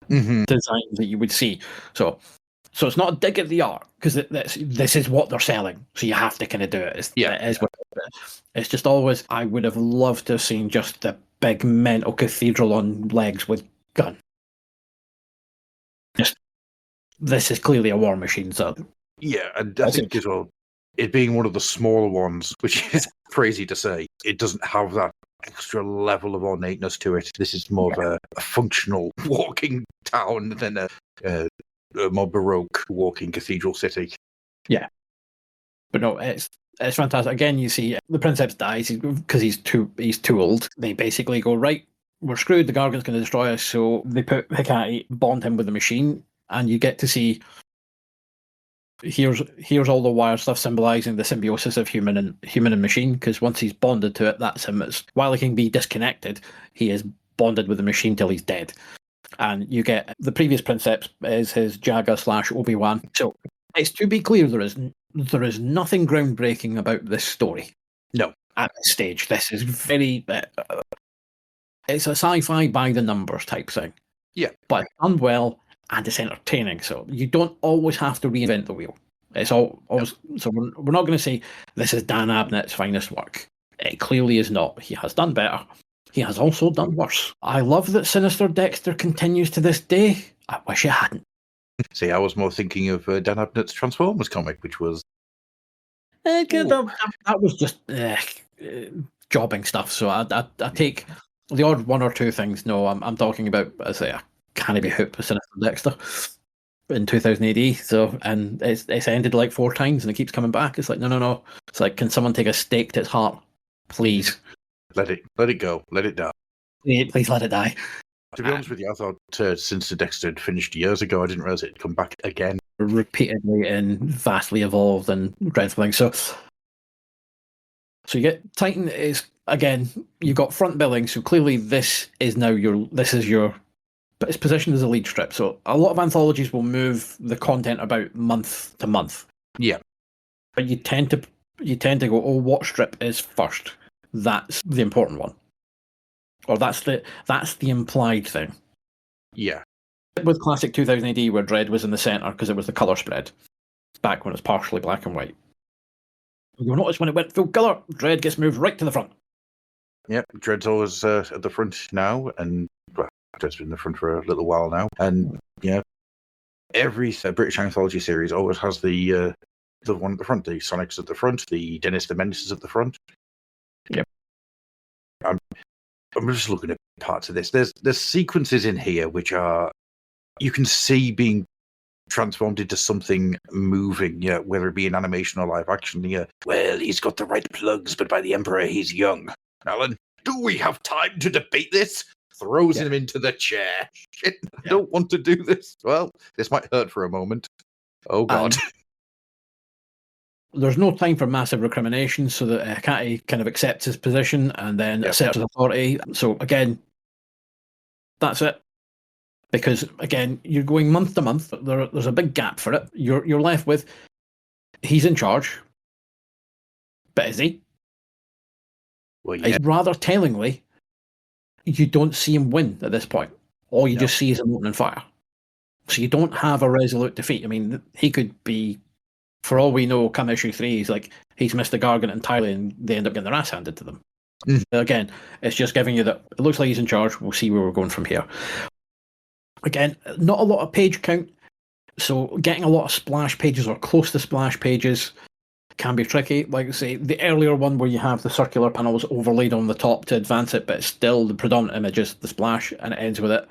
design that you would see. So it's not a dig at the art, because this is what they're selling, so you have to kind of do it. It's just always, I would have loved to have seen just the big mental cathedral on legs with gun. Just, this is clearly a war machine, so... Yeah, and I think as well, it being one of the smaller ones, which is crazy to say, it doesn't have that extra level of ornateness to it. This is more of a functional walking town than a more Baroque walking cathedral city. Yeah. But no, it's fantastic. Again, you see the Princeps dies because he's too old. They basically go, right, we're screwed, the Gargan's going to destroy us, so they put Hecate, bond him with the machine, and you get to see here's all the wire stuff symbolizing the symbiosis of human and machine, because once he's bonded to it, that's him. While he can be disconnected, he is bonded with the machine till he's dead. And you get the previous Princeps is his Jaga / Obi-Wan. So it's to be clear, there is nothing groundbreaking about this story. No. At this stage, this is very it's a sci-fi by the numbers type thing. Yeah. But it's done well and it's entertaining. So you don't always have to reinvent the wheel. It's always so we're not going to say this is Dan Abnett's finest work. It clearly is not. He has done better. He has also done worse. I love that Sinister Dexter continues to this day. I wish it hadn't. See, I was more thinking of Dan Abnett's Transformers comic, which was... that was just jobbing stuff. So I take the odd one or two things. No, I'm talking about, I say, I can't be hooked with Sinister Dexter in 2000 AD. So, and it's ended like 4 times and it keeps coming back. It's like, no. It's like, can someone take a stake to its heart? Please. Let it go. Let it die. Please let it die. To be honest with you, I thought Sinister Dexter had finished years ago. I didn't realize it'd come back again. Repeatedly and vastly evolved and dreadful things. So you get Titan is, again, you've got front billing, so clearly this is your but it's positioned as a lead strip. So a lot of anthologies will move the content about month to month. Yeah. But you tend to go, what strip is first? That's the important one. Or that's the implied thing. Yeah. With classic 2000 AD, where Dredd was in the centre because it was the colour spread, back when it was partially black and white. You'll notice when it went full colour, Dredd gets moved right to the front. Yep, Dredd's always at the front now, and Dredd's been in the front for a little while now. And yeah, every British anthology series always has the one at the front. The Sonics at the front, the Dennis the Menace at the front. Yep. I'm just looking at parts of this. There's sequences in here which are, you can see being transformed into something moving, whether it be in animation or live action. Well, he's got the right plugs, but by the Emperor, he's young. Alan, do we have time to debate this? Throws him into the chair. Shit, I don't want to do this. Well, this might hurt for a moment. Oh, God. There's no time for massive recrimination, so that Hecate kind of accepts his position and then asserts his authority. So, again, that's it. Because, again, you're going month to month. There's a big gap for it. You're left with, he's in charge. But is he? Well, yeah. Rather tellingly, you don't see him win at this point. All you just see is him opening fire. So you don't have a resolute defeat. I mean, he could be, for all we know, come issue 3, he's missed the Gargant entirely and they end up getting their ass handed to them. Again, it's just giving you that it looks like he's in charge. We'll see where we're going from here. Again, not a lot of page count, so getting a lot of splash pages or close to splash pages can be tricky. Like I say, the earlier one where you have the circular panels overlaid on the top to advance it, but it's still the predominant image is the splash, and it ends with it.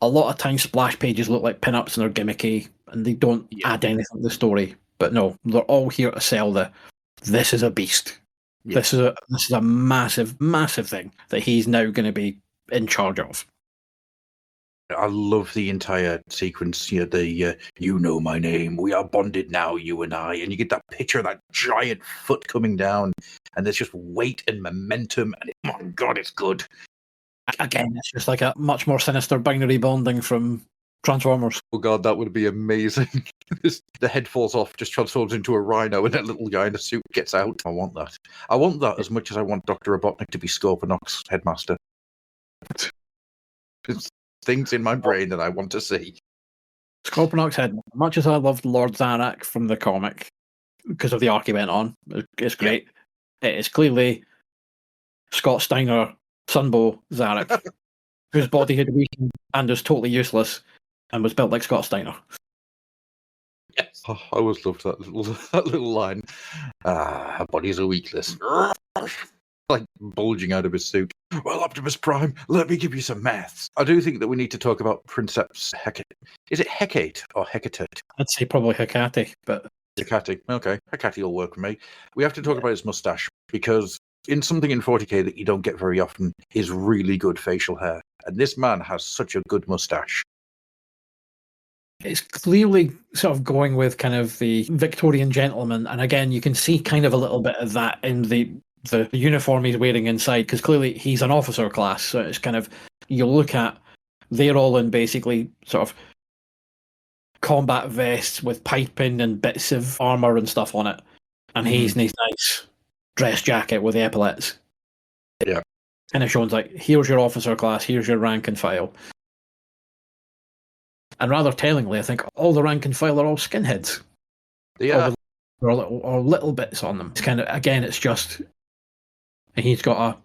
A lot of times splash pages look like pin-ups and they're gimmicky, and they don't add anything to the story. But no, they're all here to sell this is a beast. Yeah. This is a massive, massive thing that he's now going to be in charge of. I love the entire sequence. You know my name. We are bonded now, you and I. And you get that picture of that giant foot coming down, and there's just weight and momentum. And my God, it's good. Again, it's just like a much more sinister binary bonding from Transformers. Oh God, that would be amazing. The head falls off, just transforms into a rhino, and that little guy in a suit gets out. I want that. I want that as much as I want Dr. Robotnik to be Scorponok's headmaster. There's things in my brain that I want to see. Scorponok's head, much as I loved Lord Zarak from the comic, because of the arc he went on, it's great. It is clearly Scott Steiner, Sunbow Zarak, whose body had weakened and was totally useless and was built like Scott Steiner. Yes. Oh, I always loved that little line. Her body's a weakness. Like bulging out of his suit. Well, Optimus Prime, let me give you some maths. I do think that we need to talk about Princeps Hecate. Is it Hecate or Hecate? I'd say probably Hecate, but... Hecate. Okay, Hecate will work for me. We have to talk about his mustache, because in something in 40k that you don't get very often is really good facial hair. And this man has such a good mustache. It's clearly sort of going with kind of the Victorian gentleman. And again, you can see kind of a little bit of that in the uniform he's wearing inside, because clearly he's an officer class. So it's kind of, you look at, they're all in basically sort of combat vests with piping and bits of armor and stuff on it. And he's in his nice dress jacket with the epaulets. Yeah. And it shows like, here's your officer class, here's your rank and file. And rather tellingly, I think all the rank and file are all skinheads. Yeah. Or little bits on them. It's kind of, again, it's just, and he's got a,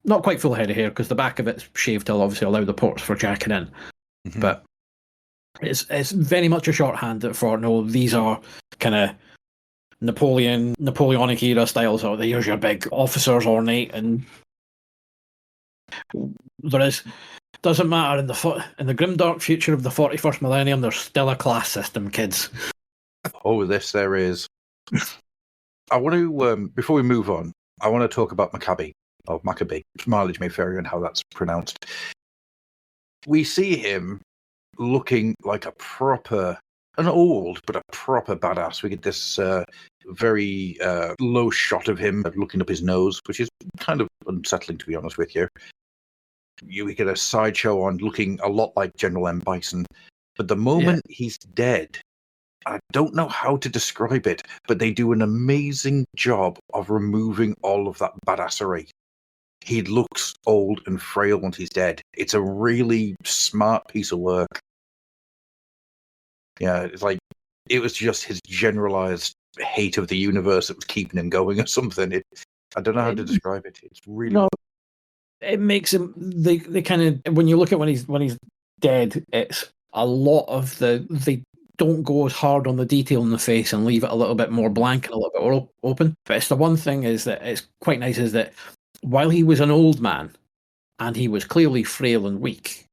not quite full head of hair, because the back of it's shaved to obviously allow the ports for jacking in. But it's very much a shorthand for, no, these are kind of Napoleonic era styles. So here's your big officers ornate, and there is, doesn't matter in the grimdark future of the 41st millennium, there's still a class system, kids. Oh, there is. I want to, before we move on, I want to talk about Maccabee, Mileage Mayfair, and how that's pronounced. We see him looking like an old, but a proper badass. We get this very low shot of him looking up his nose, which is kind of unsettling, to be honest with you. We get a sideshow on looking a lot like General M. Bison. But the moment he's dead, I don't know how to describe it, but they do an amazing job of removing all of that badassery. He looks old and frail once he's dead. It's a really smart piece of work. Yeah, it's like, it was just his generalized hate of the universe that was keeping him going or something. I don't know how to describe it. It's really... No, it makes him, they kind of, when you look at when he's dead, it's a lot of they don't go as hard on the detail in the face and leave it a little bit more blank and a little bit more open. But it's the one thing is that it's quite nice is that while he was an old man and he was clearly frail and weak,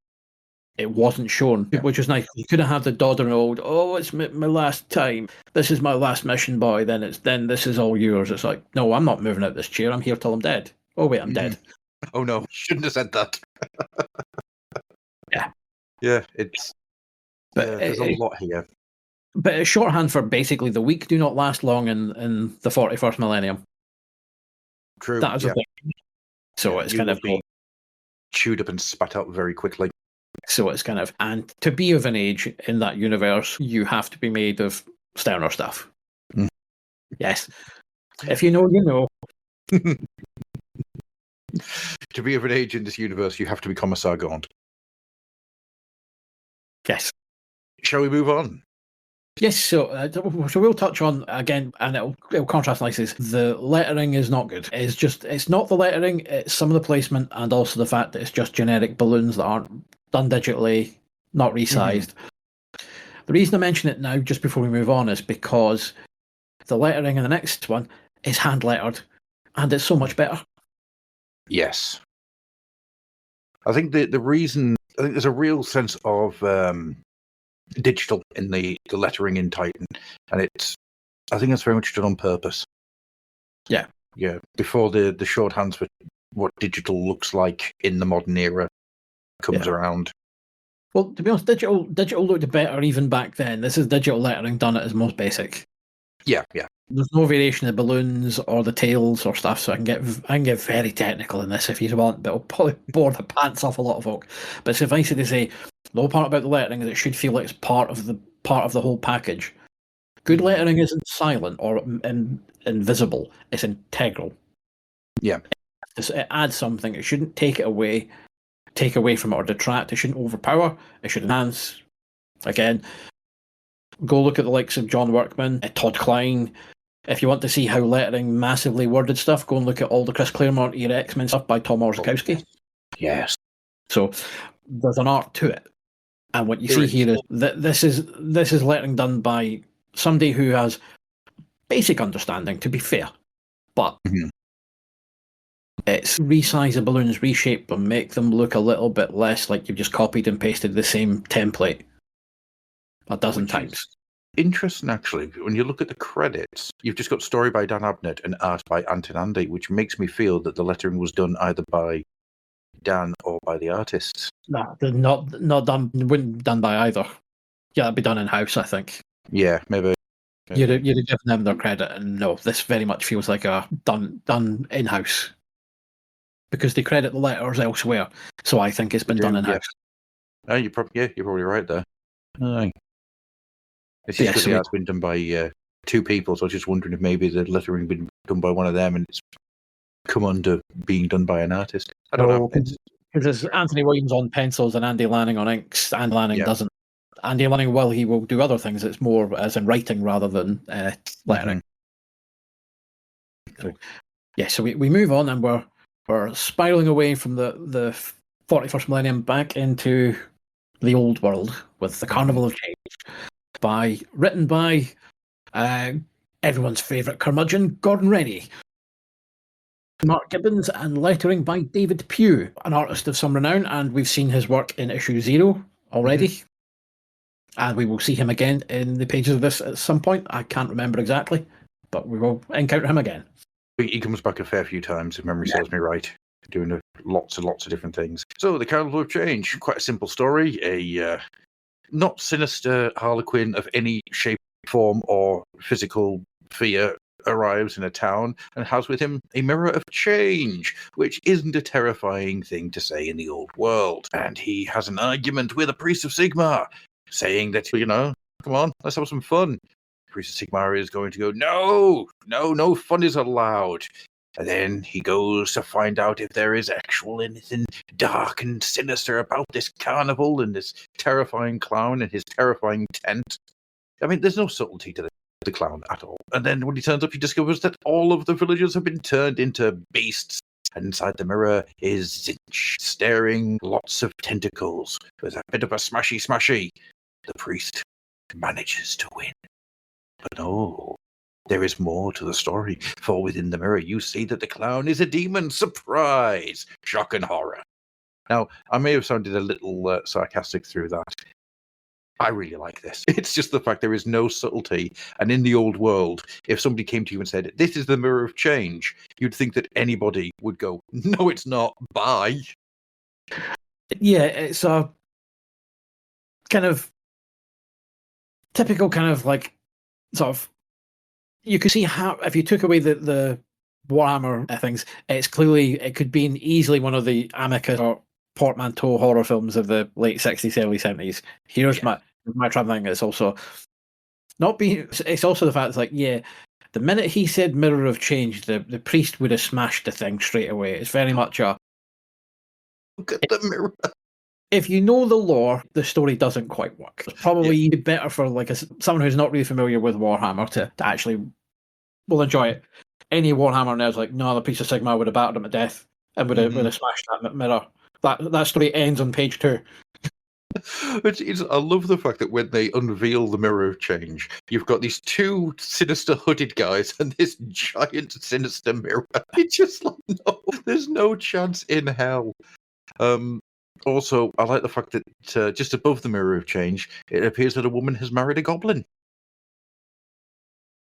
it wasn't shown, which was nice. You could have had the doddering old, oh, it's my last time. This is my last mission, boy. Then this is all yours. It's like, no, I'm not moving out this chair. I'm here till I'm dead. Oh wait, I'm dead. Oh no, shouldn't have said that. Yeah, it's. But there's a lot here. But it's shorthand for basically the weak do not last long in the 41st millennium. True. That is a thing. So it's kind of be chewed up and spat out very quickly. So it's kind of, and to be of an age in that universe, you have to be made of sterner stuff. Yes. If you know, you know. To be of an age in this universe, you have to be Commissar Gaunt. Yes. Shall we move on? Yes, so we'll touch on, again, and it'll contrast nicely, the lettering is not good. It's not the lettering, it's some of the placement, and also the fact that it's just generic balloons that aren't done digitally, not resized. The reason I mention it now, just before we move on, is because the lettering in the next one is hand lettered, and it's so much better. Yes. I think the reason, I think there's a real sense of digital in the lettering in Titan, and I think that's very much done on purpose. Yeah. Before the shorthands for what digital looks like in the modern era comes around, Well, to be honest, digital looked better even back then. This is digital lettering done at its most basic. Yeah. There's no variation of balloons or the tails or stuff, so I can get very technical in this if you want, but it'll probably bore the pants off a lot of folk. But suffice it to say, the whole part about the lettering is it should feel like it's part of the whole package. Good lettering isn't silent or invisible; it's integral. Yeah. It adds something. It shouldn't take away from it or detract. It shouldn't overpower. It should enhance. Again, go look at the likes of John Workman, Todd Klein. If you want to see how lettering massively worded stuff, go and look at all the Chris Claremont era X-Men stuff by Tom Orzechowski. Yes. So there's an art to it. And what you see here is that this is lettering done by somebody who has basic understanding, to be fair. But it's resize the balloons, reshape them, make them look a little bit less like you've just copied and pasted the same template a dozen times. Interesting, actually. When you look at the credits, you've just got story by Dan Abnett and art by Ant and Andy, which makes me feel that the lettering was done either by Dan or by the artists. No, not done. Wouldn't be done by either. Yeah, that'd be done in house, I think. Yeah, maybe. You'd have given them their credit, and no, this very much feels like a done in house because they credit the letters elsewhere. So I think it's been done in house. Oh, you're probably right there. Aye. It's just because the art's been done by two people, so I was just wondering if maybe the lettering been done by one of them and it's come under being done by an artist. I don't know. Because there's Anthony Williams on pencils and Andy Lanning on inks. Andy Lanning doesn't. Andy Lanning, while he will do other things, it's more as in writing rather than lettering. So, so we move on and we're spiraling away from the 41st millennium back into the old world with the Carnival of Change, written by everyone's favourite curmudgeon, Gordon Rennie. Mark Gibbons, and lettering by David Pugh, an artist of some renown, and we've seen his work in issue 0 already. And we will see him again in the pages of this at some point. I can't remember exactly, but we will encounter him again. He comes back a fair few times, if memory serves me right, doing lots and lots of different things. So, the Carnival of Change, quite a simple story. A not sinister harlequin of any shape, form, or physical fear arrives in a town and has with him a mirror of change, which isn't a terrifying thing to say in the old world. And he has an argument with a priest of Sigmar, saying that, come on, let's have some fun. The priest of Sigmar is going to go, no fun is allowed. And then he goes to find out if there is actual anything dark and sinister about this carnival and this terrifying clown and his terrifying tent. I mean, there's no subtlety to the clown at all. And then when he turns up, he discovers that all of the villagers have been turned into beasts. And inside the mirror is Zinch, staring lots of tentacles. With a bit of a smashy. The priest manages to win. But no, there is more to the story. For within the mirror, you see that the clown is a demon. Surprise! Shock and horror. Now, I may have sounded a little sarcastic through that. I really like this. It's just the fact there is no subtlety. And in the old world, if somebody came to you and said, this is the mirror of change, you'd think that anybody would go, no, it's not. Bye. Yeah, it's a kind of typical kind of like sort of, you could see how, if you took away the Warhammer things, it could be easily one of the Amicus or portmanteau horror films of the late 60s, early 70s. Here's my traveling. It's also it's also the fact it's like, the minute he said mirror of change, the priest would have smashed the thing straight away. It's very much a look at the mirror. If you know the lore, the story doesn't quite work. It's probably better for like someone who's not really familiar with Warhammer to actually will enjoy it. Any Warhammer nerd's like, no, the priest of Sigmar would have battered him to death and would have smashed that mirror. That story ends on page 2. I love the fact that when they unveil the mirror of change, you've got these two sinister hooded guys and this giant sinister mirror. It's just like, no, there's no chance in hell. Also, I like the fact that just above the mirror of change, it appears that a woman has married a goblin.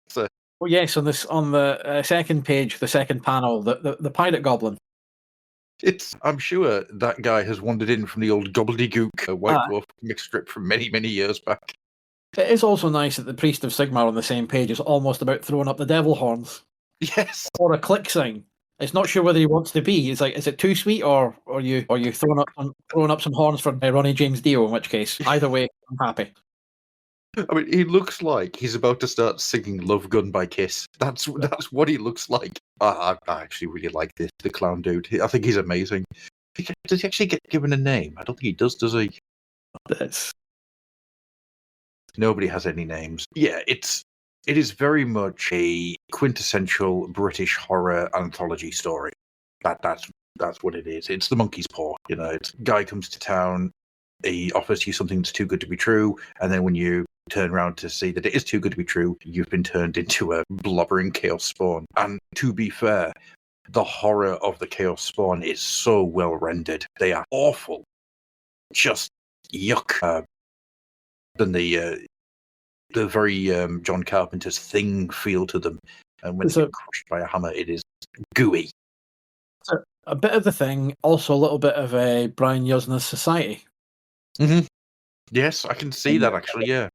So, well, yes, on the second page, the second panel, the pirate goblin. I'm sure that guy has wandered in from the old gobbledygook White Dwarf comic strip from many, many years back. It is also nice that the Priest of Sigmar on the same page is almost about throwing up the devil horns. Yes. Or a click sign. It's not sure whether he wants to be. It's like, is it too sweet, or are you throwing up some horns for Ronnie James Dio? In which case, either way, I'm happy. I mean, he looks like he's about to start singing "Love Gun" by Kiss. That's what he looks like. I actually really like the clown dude. I think he's amazing. Does he actually get given a name? I don't think he does he? Nobody has any names. Yeah, it is very much a quintessential British horror anthology story. That's what it is. It's the monkey's paw. It's guy comes to town, he offers you something that's too good to be true, and then when you turn around to see that it is too good to be true, you've been turned into a blubbering chaos spawn. And to be fair, the horror of the chaos spawn is so well rendered. They are awful. Just yuck. Than the very John Carpenter's Thing feel to them. And when it's crushed by a hammer, it is gooey. So a bit of the Thing, also a little bit of a Brian Yuzna's Society. Mm-hmm. Yes, I can see that actually. Yeah,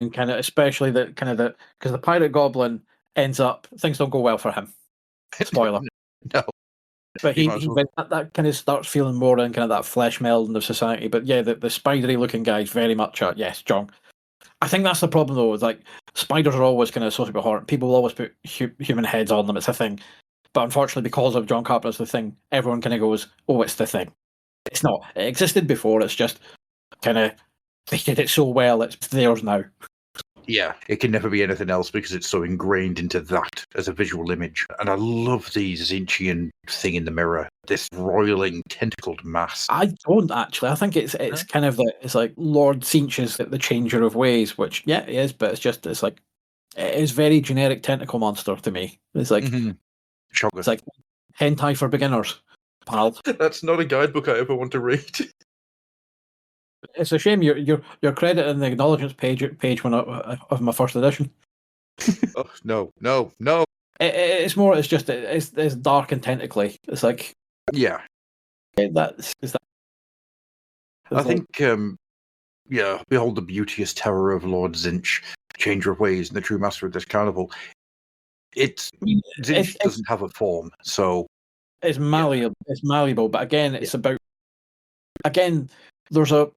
and kind of especially because the pirate goblin ends up, things don't go well for him. Spoiler. No. But that kind of starts feeling more in kind of that flesh melding of society. But yeah, the spidery looking guy is very much yes, John. I think that's the problem though. Is like spiders are always kind of associated with horror. People will always put human heads on them. It's a thing. But unfortunately, because of John Carpenter's The Thing, everyone kind of goes, "Oh, it's the Thing." It's not. It existed before. It's just kind of they did it so well. It's theirs now. Yeah, it can never be anything else because it's so ingrained into that as a visual image. And I love the Zinchian thing in the mirror, this roiling, tentacled mass. I don't actually. I think it's kind of it's like Lord Zinch's the changer of ways, which yeah, it is, but it's like it is very generic tentacle monster to me. It's like it's like hentai for beginners, pal. That's not a guidebook I ever want to read. It's a shame you're crediting the acknowledgements page when of my first edition. Oh no! It's dark and tentacly. It's like yeah. I think behold the beauteous terror of Lord Zinch, changer of ways, and the true master of this carnival. Zinch doesn't have a form, so it's malleable. Yeah. It's malleable, but again, it's about there's a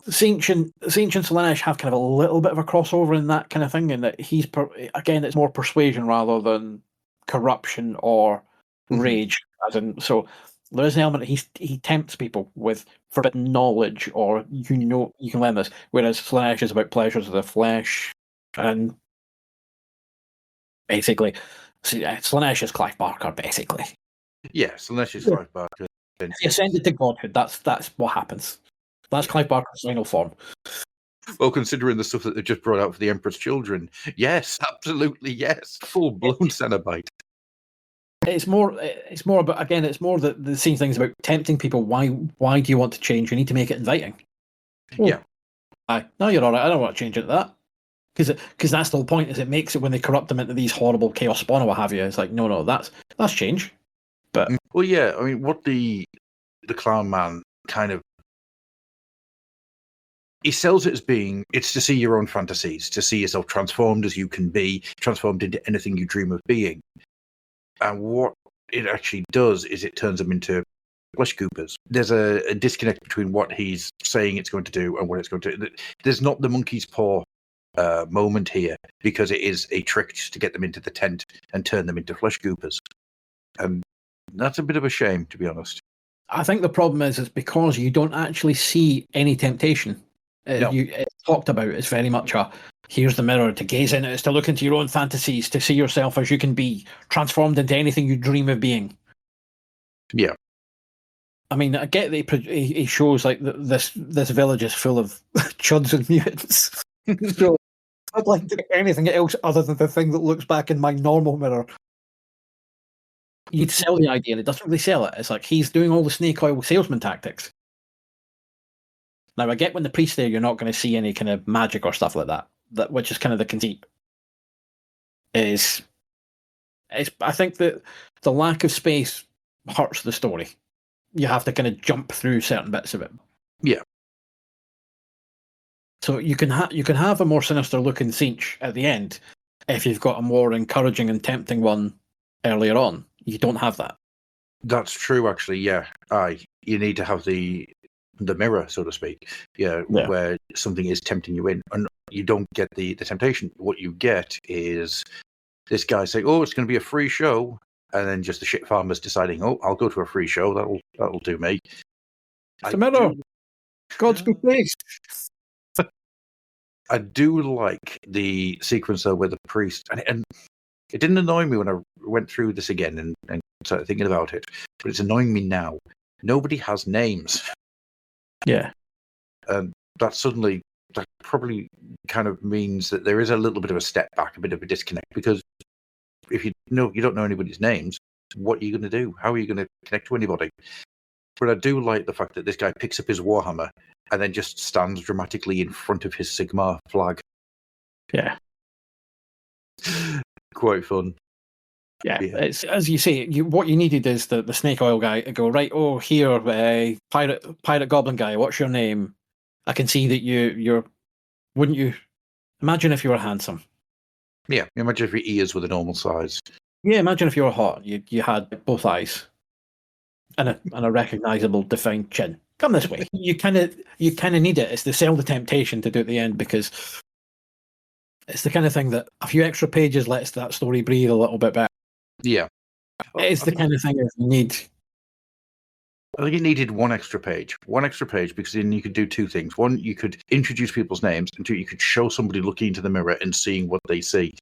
Zinch and Slaanesh have kind of a little bit of a crossover in that kind of thing, in that it's more persuasion rather than corruption or rage. So there is an element he tempts people with forbidden knowledge, or you can learn this. Whereas Slaanesh is about pleasures of the flesh, and basically, Slaanesh is Clive Barker, basically. Yeah, Slaanesh is Clive Barker. He ascended to godhood. That's what happens. That's Clive Barker's final form. Well, considering the stuff that they just brought out for the Emperor's Children, yes, absolutely, yes, full-blown Cenobite. It's more about, again, it's more the same things about tempting people. Why do you want to change? You need to make it inviting. Yeah. No, you're all right. I don't want to change it to that. Because that's the whole point, is it makes it when they corrupt them into these horrible chaos spawn or what have you. It's like, no, that's change. But well, yeah, I mean, what the clown man kind of, he sells it as being, it's to see your own fantasies, to see yourself transformed as you can be, transformed into anything you dream of being. And what it actually does is it turns them into flesh goopers. There's a disconnect between what he's saying it's going to do and what it's going to. There's not the monkey's paw moment here, because it is a trick just to get them into the tent and turn them into flesh goopers. And that's a bit of a shame, to be honest. I think the problem is because you don't actually see any temptation. It's talked about. It's very much here's the mirror to gaze in it. It's to look into your own fantasies, to see yourself as you can be, transformed into anything you dream of being. Yeah. I mean, I get that he shows like this village is full of chuds and mutants. So I'd like to get anything else other than the thing that looks back in my normal mirror. You'd sell the idea, and it doesn't really sell it. It's like he's doing all the snake oil salesman tactics. Now, I get when the priest's there, you're not going to see any kind of magic or stuff like that, which is kind of the conceit. I think that the lack of space hurts the story. You have to kind of jump through certain bits of it. Yeah. So you can have a more sinister looking Siege at the end if you've got a more encouraging and tempting one earlier on. You don't have that. That's true, actually. Yeah, you need to have the mirror, so to speak. Yeah, where something is tempting you in, and you don't get the temptation. What you get is this guy saying, "Oh, it's going to be a free show," and then just the shit farmers deciding, "Oh, I'll go to a free show. That'll do me." It's a mirror. God's be praised. I do like the sequence though with the priest, and it didn't annoy me when I went through this again and started thinking about it, but it's annoying me now. Nobody has names. Yeah. That probably kind of means that there is a little bit of a step back, a bit of a disconnect, because if you don't know anybody's names, what are you going to do? How are you going to connect to anybody? But I do like the fact that this guy picks up his Warhammer and then just stands dramatically in front of his Sigmar flag. Yeah. Quite fun. Yeah, it's as you say. What you needed is the snake oil guy to go, right. Oh, here, pirate goblin guy. What's your name? I can see that you're. Wouldn't you imagine if you were handsome? Yeah, imagine if your ears were the normal size. Yeah, imagine if you were hot. You had both eyes, and a recognizable, defined chin. Come this way. You kind of need it. It's to sell the temptation to do at the end, because it's the kind of thing that a few extra pages lets that story breathe a little bit better. Yeah. It's the kind of thing that you need. I think it needed one extra page because then you could do two things. One, you could introduce people's names, and two, you could show somebody looking into the mirror and seeing what they see.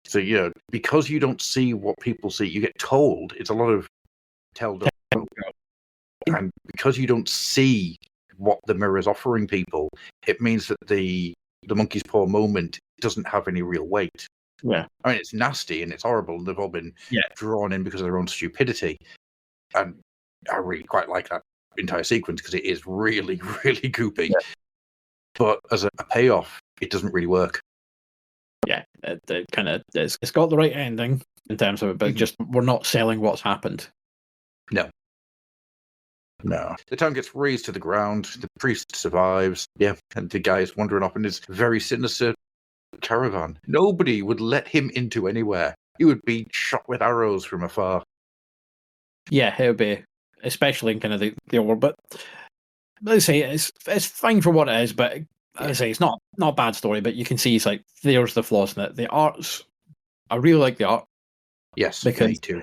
So, because you don't see what people see, you get told. It's a lot of tell. And because you don't see what the mirror is offering people, it means that the monkey's paw moment doesn't have any real weight. Yeah. I mean, it's nasty and it's horrible, and they've all been drawn in because of their own stupidity. And I really quite like that entire sequence because it is really, really goopy. Yeah. But as a payoff, it doesn't really work. Yeah, it kind of it's got the right ending in terms of it, but just we're not selling what's happened. No. The town gets razed to the ground. The priest survives. Yeah, and the guy is wandering off in his very sinister caravan. Nobody would let him into anywhere. He would be shot with arrows from afar. Yeah, it would be, especially in kind of the orbit. Let's say it's fine for what it is, but I say it's not a bad story. But you can see it's like there's the flaws in it. The art's, I really like the art. Yes, me too.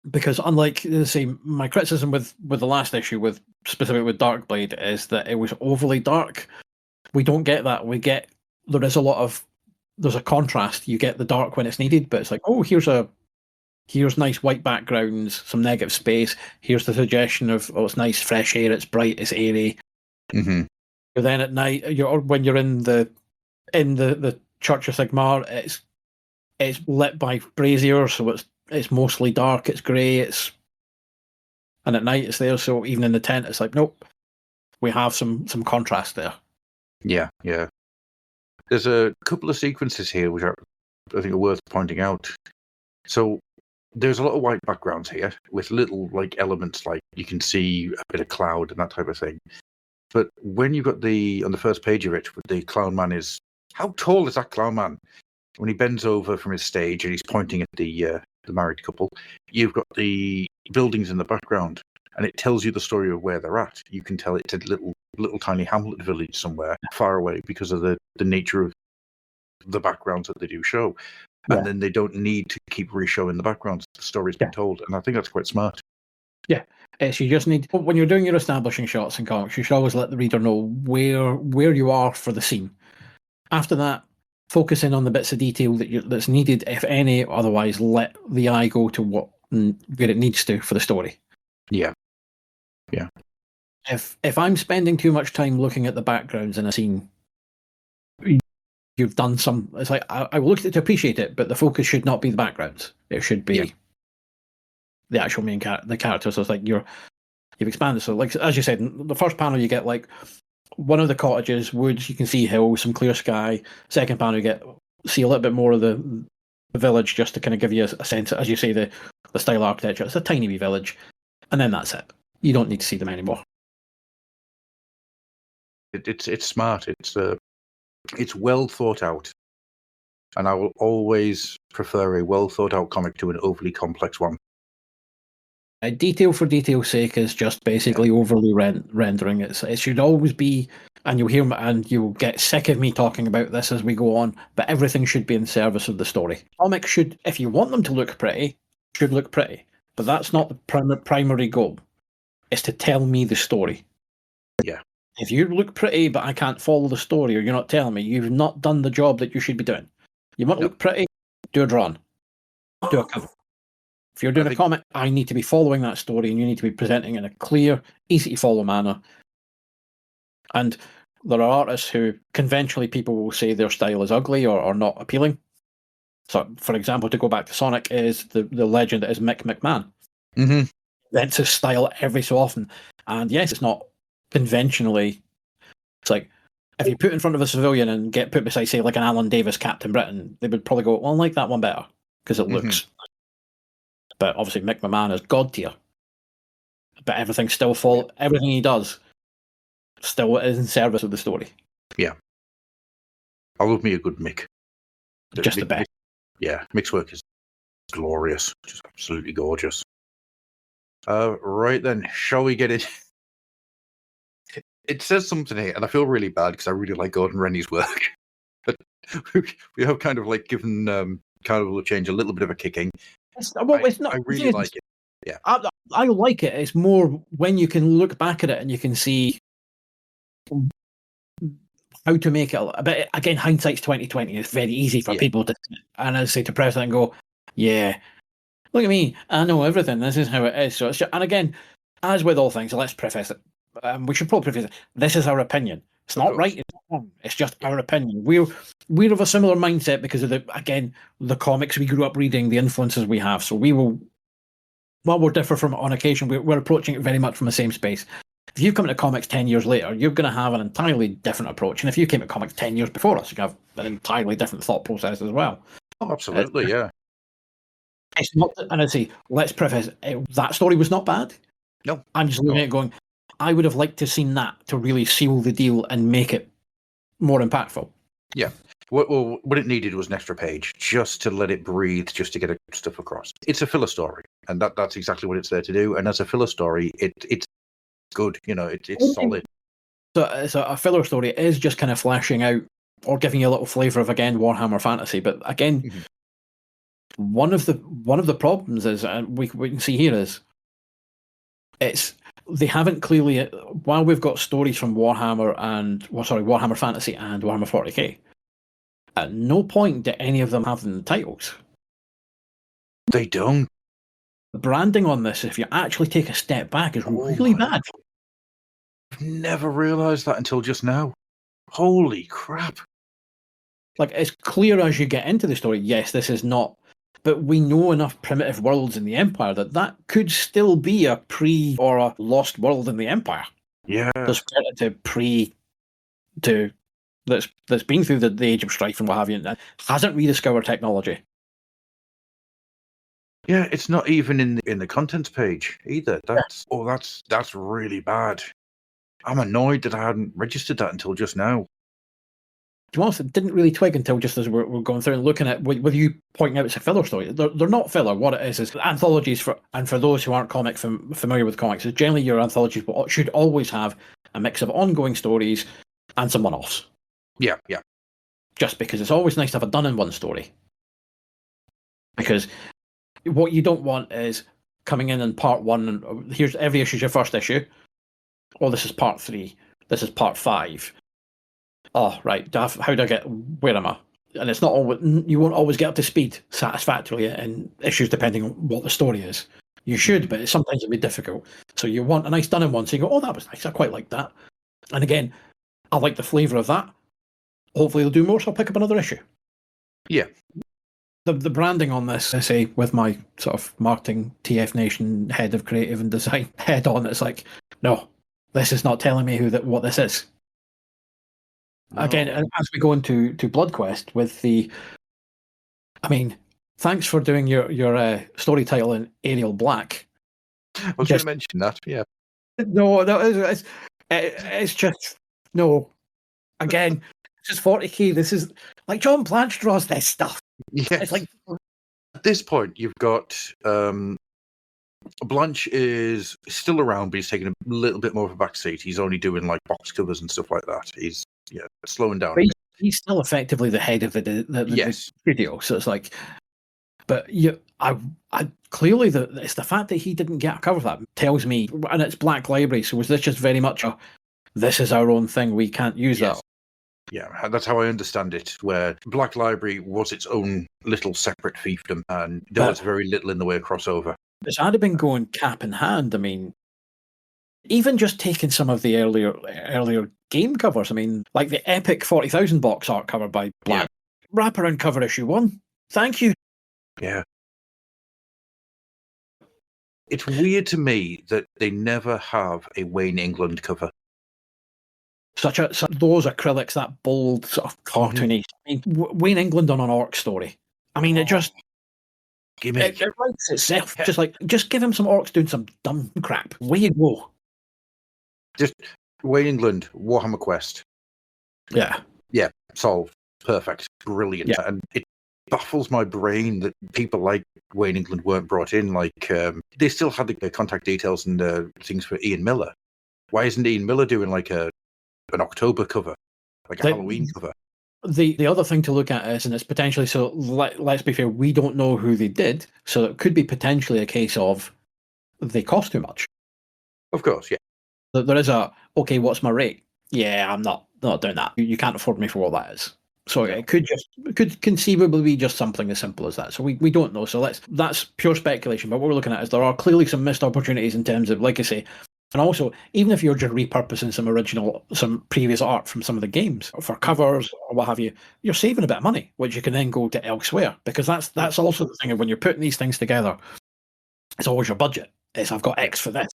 Because unlike, say, my criticism with the last issue, specifically with Darkblade, is that it was overly dark. We don't get that. There's a contrast. You get the dark when it's needed, but it's like, oh, here's nice white backgrounds, some negative space. Here's the suggestion of, oh, it's nice fresh air, it's bright, it's airy. Mm-hmm. But then at night, when you're in the Church of Sigmar, it's lit by braziers, so it's mostly dark, it's grey, and at night it's there. So even in the tent, it's like, nope, we have some contrast there. Yeah. There's a couple of sequences here which I think are worth pointing out. So there's a lot of white backgrounds here with little elements, like you can see a bit of cloud and that type of thing. But when you've got on the first page of it, the clown man is, how tall is that clown man? When he bends over from his stage and he's pointing at the married couple, you've got the buildings in the background, and it tells you the story of where they're at. You can tell it's a little tiny hamlet village somewhere far away because of the nature of the backgrounds that they do show. And then they don't need to keep re-showing the backgrounds. The story's been told, and I think that's quite smart. Yeah. So you just need, when you're doing your establishing shots in comics, you should always let the reader know where you are for the scene. After that, focus in on the bits of detail that's needed, if any. Otherwise, let the eye go to where it needs to for the story. Yeah. If I'm spending too much time looking at the backgrounds in a scene, you've done some. It's like I will look at it to appreciate it, but the focus should not be the backgrounds. It should be the actual main the character. So it's like you've expanded. So like as you said, in the first panel you get like one of the cottages, woods. You can see hills, some clear sky. Second panel you see a little bit more of the village, just to kind of give you a sense. As you say, the the style architecture. It's a tiny wee village, and then that's it. You don't need to see them anymore. It's smart. It's well thought out, and I will always prefer a well thought out comic to an overly complex one. Detail for detail's sake is just basically overly rendering. It should always be, and you'll hear and you'll get sick of me talking about this as we go on, but everything should be in service of the story. Comics should, if you want them to look pretty, should look pretty, but that's not the primary goal. It's to tell me the story. Yeah. If you look pretty, but I can't follow the story, or you're not telling me, you've not done the job that you should be doing. You want to look pretty? Do a drawing. Do a cover. If you're doing a comic, I need to be following that story, and you need to be presenting in a clear, easy to follow manner. And there are artists who conventionally people will say their style is ugly or not appealing. So, for example, to go back to Sonic, is the legend that is Mick McMahon. Mm-hmm. That's his style every so often. And yes, it's not conventionally. It's like, if you put in front of a civilian and get put beside, say, like an Alan Davis Captain Britain, they would probably go, well, I like that one better, because it looks. But obviously, Mick McMahon is god tier. But everything he does still is in service of the story. Yeah. I love me a good Mick. Just the best. Yeah, Mick's work is glorious. Just absolutely gorgeous. Right then, shall we get it? It says something here, and I feel really bad because I really like Gordon Rennie's work. But we have kind of like given Carnival of Change a little bit of a kicking. It's not. I really like it. Yeah, I like it. It's more when you can look back at it and you can see how to make it. But again, hindsight's 2020. It's very easy for people to, and I say to press it and go, yeah, look at me. I know everything. This is how it is. So it's just, and again, as with all things, let's preface it. We should probably preface it. This is our opinion. It's not right. It's not wrong. It's just our opinion. We're of a similar mindset because of the comics we grew up reading, the influences we have. So we will, while we'll differ from it on occasion, we're approaching it very much from the same space. If you come into comics 10 years later, you're going to have an entirely different approach. And if you came to comics 10 years before us, you have an entirely different thought process as well. Oh, absolutely, yeah. It's not, and I say, let's preface, that story was not bad. No. I'm just looking at it going, I would have liked to have seen that to really seal the deal and make it more impactful. Yeah. What it needed was an extra page, just to let it breathe, just to get stuff across. It's a filler story, and that's exactly what it's there to do. And as a filler story, it's good. You know, it's solid. So a filler story is just kind of fleshing out or giving you a little flavour of, again, Warhammer Fantasy. But again, one of the problems is, and we can see here is, they haven't clearly, while we've got stories from Warhammer Fantasy and Warhammer 40k, at no point do any of them have them in the titles. They don't. The branding on this, if you actually take a step back, is really bad. I've never realised that until just now. Holy crap. Like, it's clear as you get into the story, yes, this is not, but we know enough primitive worlds in the Empire that could still be a pre or a lost world in the Empire. Yeah. There's that's been through the age of strife and what have you, and hasn't rediscovered technology. Yeah, it's not even in the contents page either. That's really bad. I'm annoyed that I hadn't registered that until just now. To be honest, it didn't really twig until just as we're going through and looking at, with you pointing out it's a filler story. They're not filler. What it is anthologies for those who aren't familiar with comics, is generally your anthologies should always have a mix of ongoing stories and some one-offs. Yeah. Just because it's always nice to have a done-in-one story. Because what you don't want is coming in part one, and here's every issue's your first issue. Oh, this is part 3. This is part 5. Oh, right. How do I get? Where am I? And it's not always, you won't always get up to speed satisfactorily in issues depending on what the story is. You should, but sometimes it'll be difficult. So you want a nice done-in-one. So you go, oh, that was nice. I quite like that. And again, I like the flavour of that. Hopefully they'll do more, so I'll pick up another issue. Yeah. The branding on this, I say, with my sort of marketing TF Nation head of creative and design head on, it's like, no, this is not telling me what this is. No. Again, as we go into Bloodquest with thanks for doing your story title in Arial Black. I was going to mention that, yeah. No, it's just no. Again, this is 40k. This is like John Blanche draws this stuff. Yes. It's like at this point, you've got Blanche is still around, but he's taking a little bit more of a backseat. He's only doing like box covers and stuff like that. He's slowing down. He's still effectively the head of the studio. So it's like, but I clearly it's the fact that he didn't get a cover that tells me, and it's Black Library. So was this just very much this is our own thing? We can't use that. Yeah, that's how I understand it, where Black Library was its own little separate fiefdom, and there was very little in the way of crossover. It's had been going cap in hand. I mean, even just taking some of the earlier game covers, I mean, like the epic 40,000 box art cover by Black, wraparound cover issue 1. Thank you. Yeah. It's weird to me that they never have a Wayne England cover. Those acrylics, that bold sort of cartoony. I mean, Wayne England on an orc story. I mean, it writes itself. Yeah. Just give him some orcs doing some dumb crap. Way you go. Just Wayne England, Warhammer Quest. Yeah. Yeah, solved. Perfect. Brilliant. Yeah. And it baffles my brain that people like Wayne England weren't brought in. Like, they still had the contact details and things for Ian Miller. Why isn't Ian Miller doing like an October cover, like a Halloween cover? The other thing to look at is, and it's potentially, so let's be fair, we don't know who they did, so it could be potentially a case of they cost too much. Of course, yeah. There is okay, what's my rate? Yeah, I'm not doing that. You can't afford me for what that is. So it could conceivably be just something as simple as that. So we don't know. So that's pure speculation. But what we're looking at is there are clearly some missed opportunities in terms of, like I say, and also, even if you're just repurposing some previous art from some of the games for covers or what have you, you're saving a bit of money, which you can then go to elsewhere. Because that's also the thing of when you're putting these things together, it's always your budget. It's I've got X for this,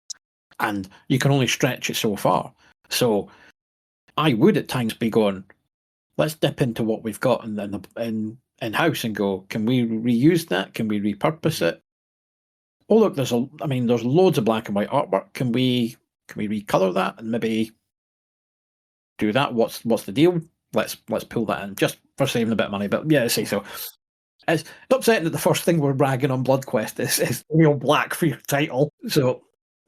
and you can only stretch it so far. So I would at times be going, let's dip into what we've got in house and go, can we reuse that? Can we repurpose it? Oh look, there's loads of black and white artwork. Can we recolor that and maybe do that? What's the deal? Let's pull that in just for saving a bit of money. But yeah, see, so it's upsetting that the first thing we're bragging on Bloodquest is real black for your title. So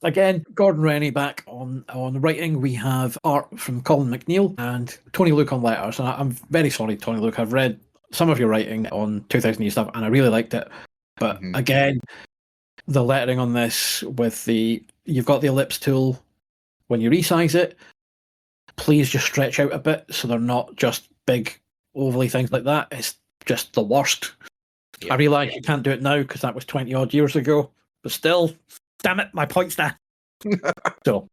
again, Gordon Rennie back on writing. We have art from Colin McNeil and Tony Luke on letters. And I'm very sorry, Tony Luke. I've read some of your writing on 2000 year stuff, and I really liked it. But again, the lettering on this you've got the ellipse tool. When you resize it, please just stretch out a bit so they're not just big ovally things like that. It's just the worst. Yeah. I realise you can't do it now because that was 20 odd years ago, but still, damn it, my point's there. So,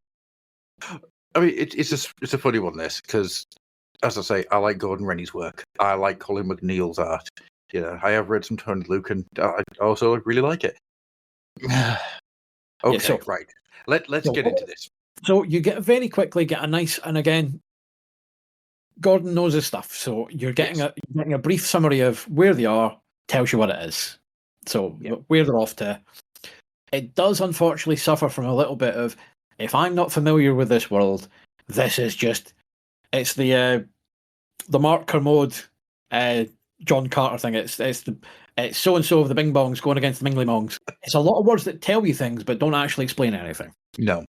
I mean, it's a funny one, this, because as I say, I like Gordon Rennie's work. I like Colin McNeil's art. I have read some Tony Luke, and I also really like it. Okay, right. Let's get into this. So you very quickly get a nice, and again, Gordon knows his stuff. So you're getting a brief summary of where they are, tells you what it is. So where they're off to. It does unfortunately suffer from a little bit of, if I'm not familiar with this world, this is just, it's the Mark Kermode, John Carter thing. It's so and so of the Bing Bongs going against the Mingly Mongs. It's a lot of words that tell you things but don't actually explain anything. No.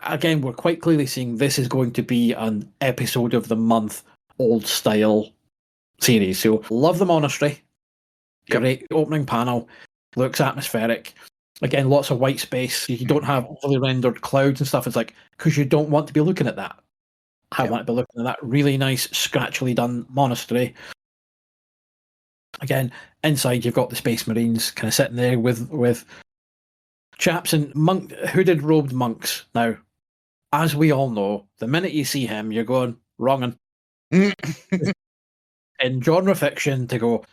Again, we're quite clearly seeing this is going to be an episode of the month, old style series. So love the monastery. Great opening panel. Looks atmospheric. Again, lots of white space. You don't have overly rendered clouds and stuff. It's like, because you don't want to be looking at that. I want to be looking at that really nice, scratchily done monastery. Again, inside you've got the Space Marines kind of sitting there with chaps and hooded robed monks. Now, as we all know, the minute you see him, you're going, wrongin'. In genre fiction, to go,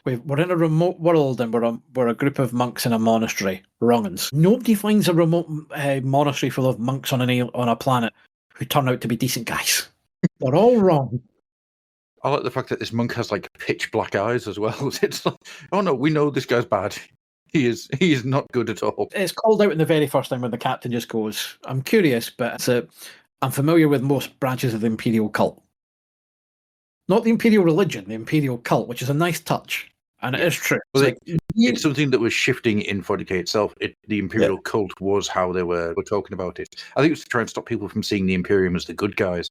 we're in a remote world and we're a group of monks in a monastery. Wrongins. Nobody finds a remote monastery full of monks on a planet who turn out to be decent guys. They're all wrong. I like the fact that this monk has like pitch black eyes as well. It's like, oh no, we know this guy's bad. He is not good at all. It's called out in the very first time when the captain just goes, "I'm curious, but I'm familiar with most branches of the Imperial cult. Not the Imperial religion, the Imperial cult," which is a nice touch. And it is true. Well, it's something that was shifting in 40k itself. The Imperial cult was how they were talking about it. I think it was to try and stop people from seeing the Imperium as the good guys.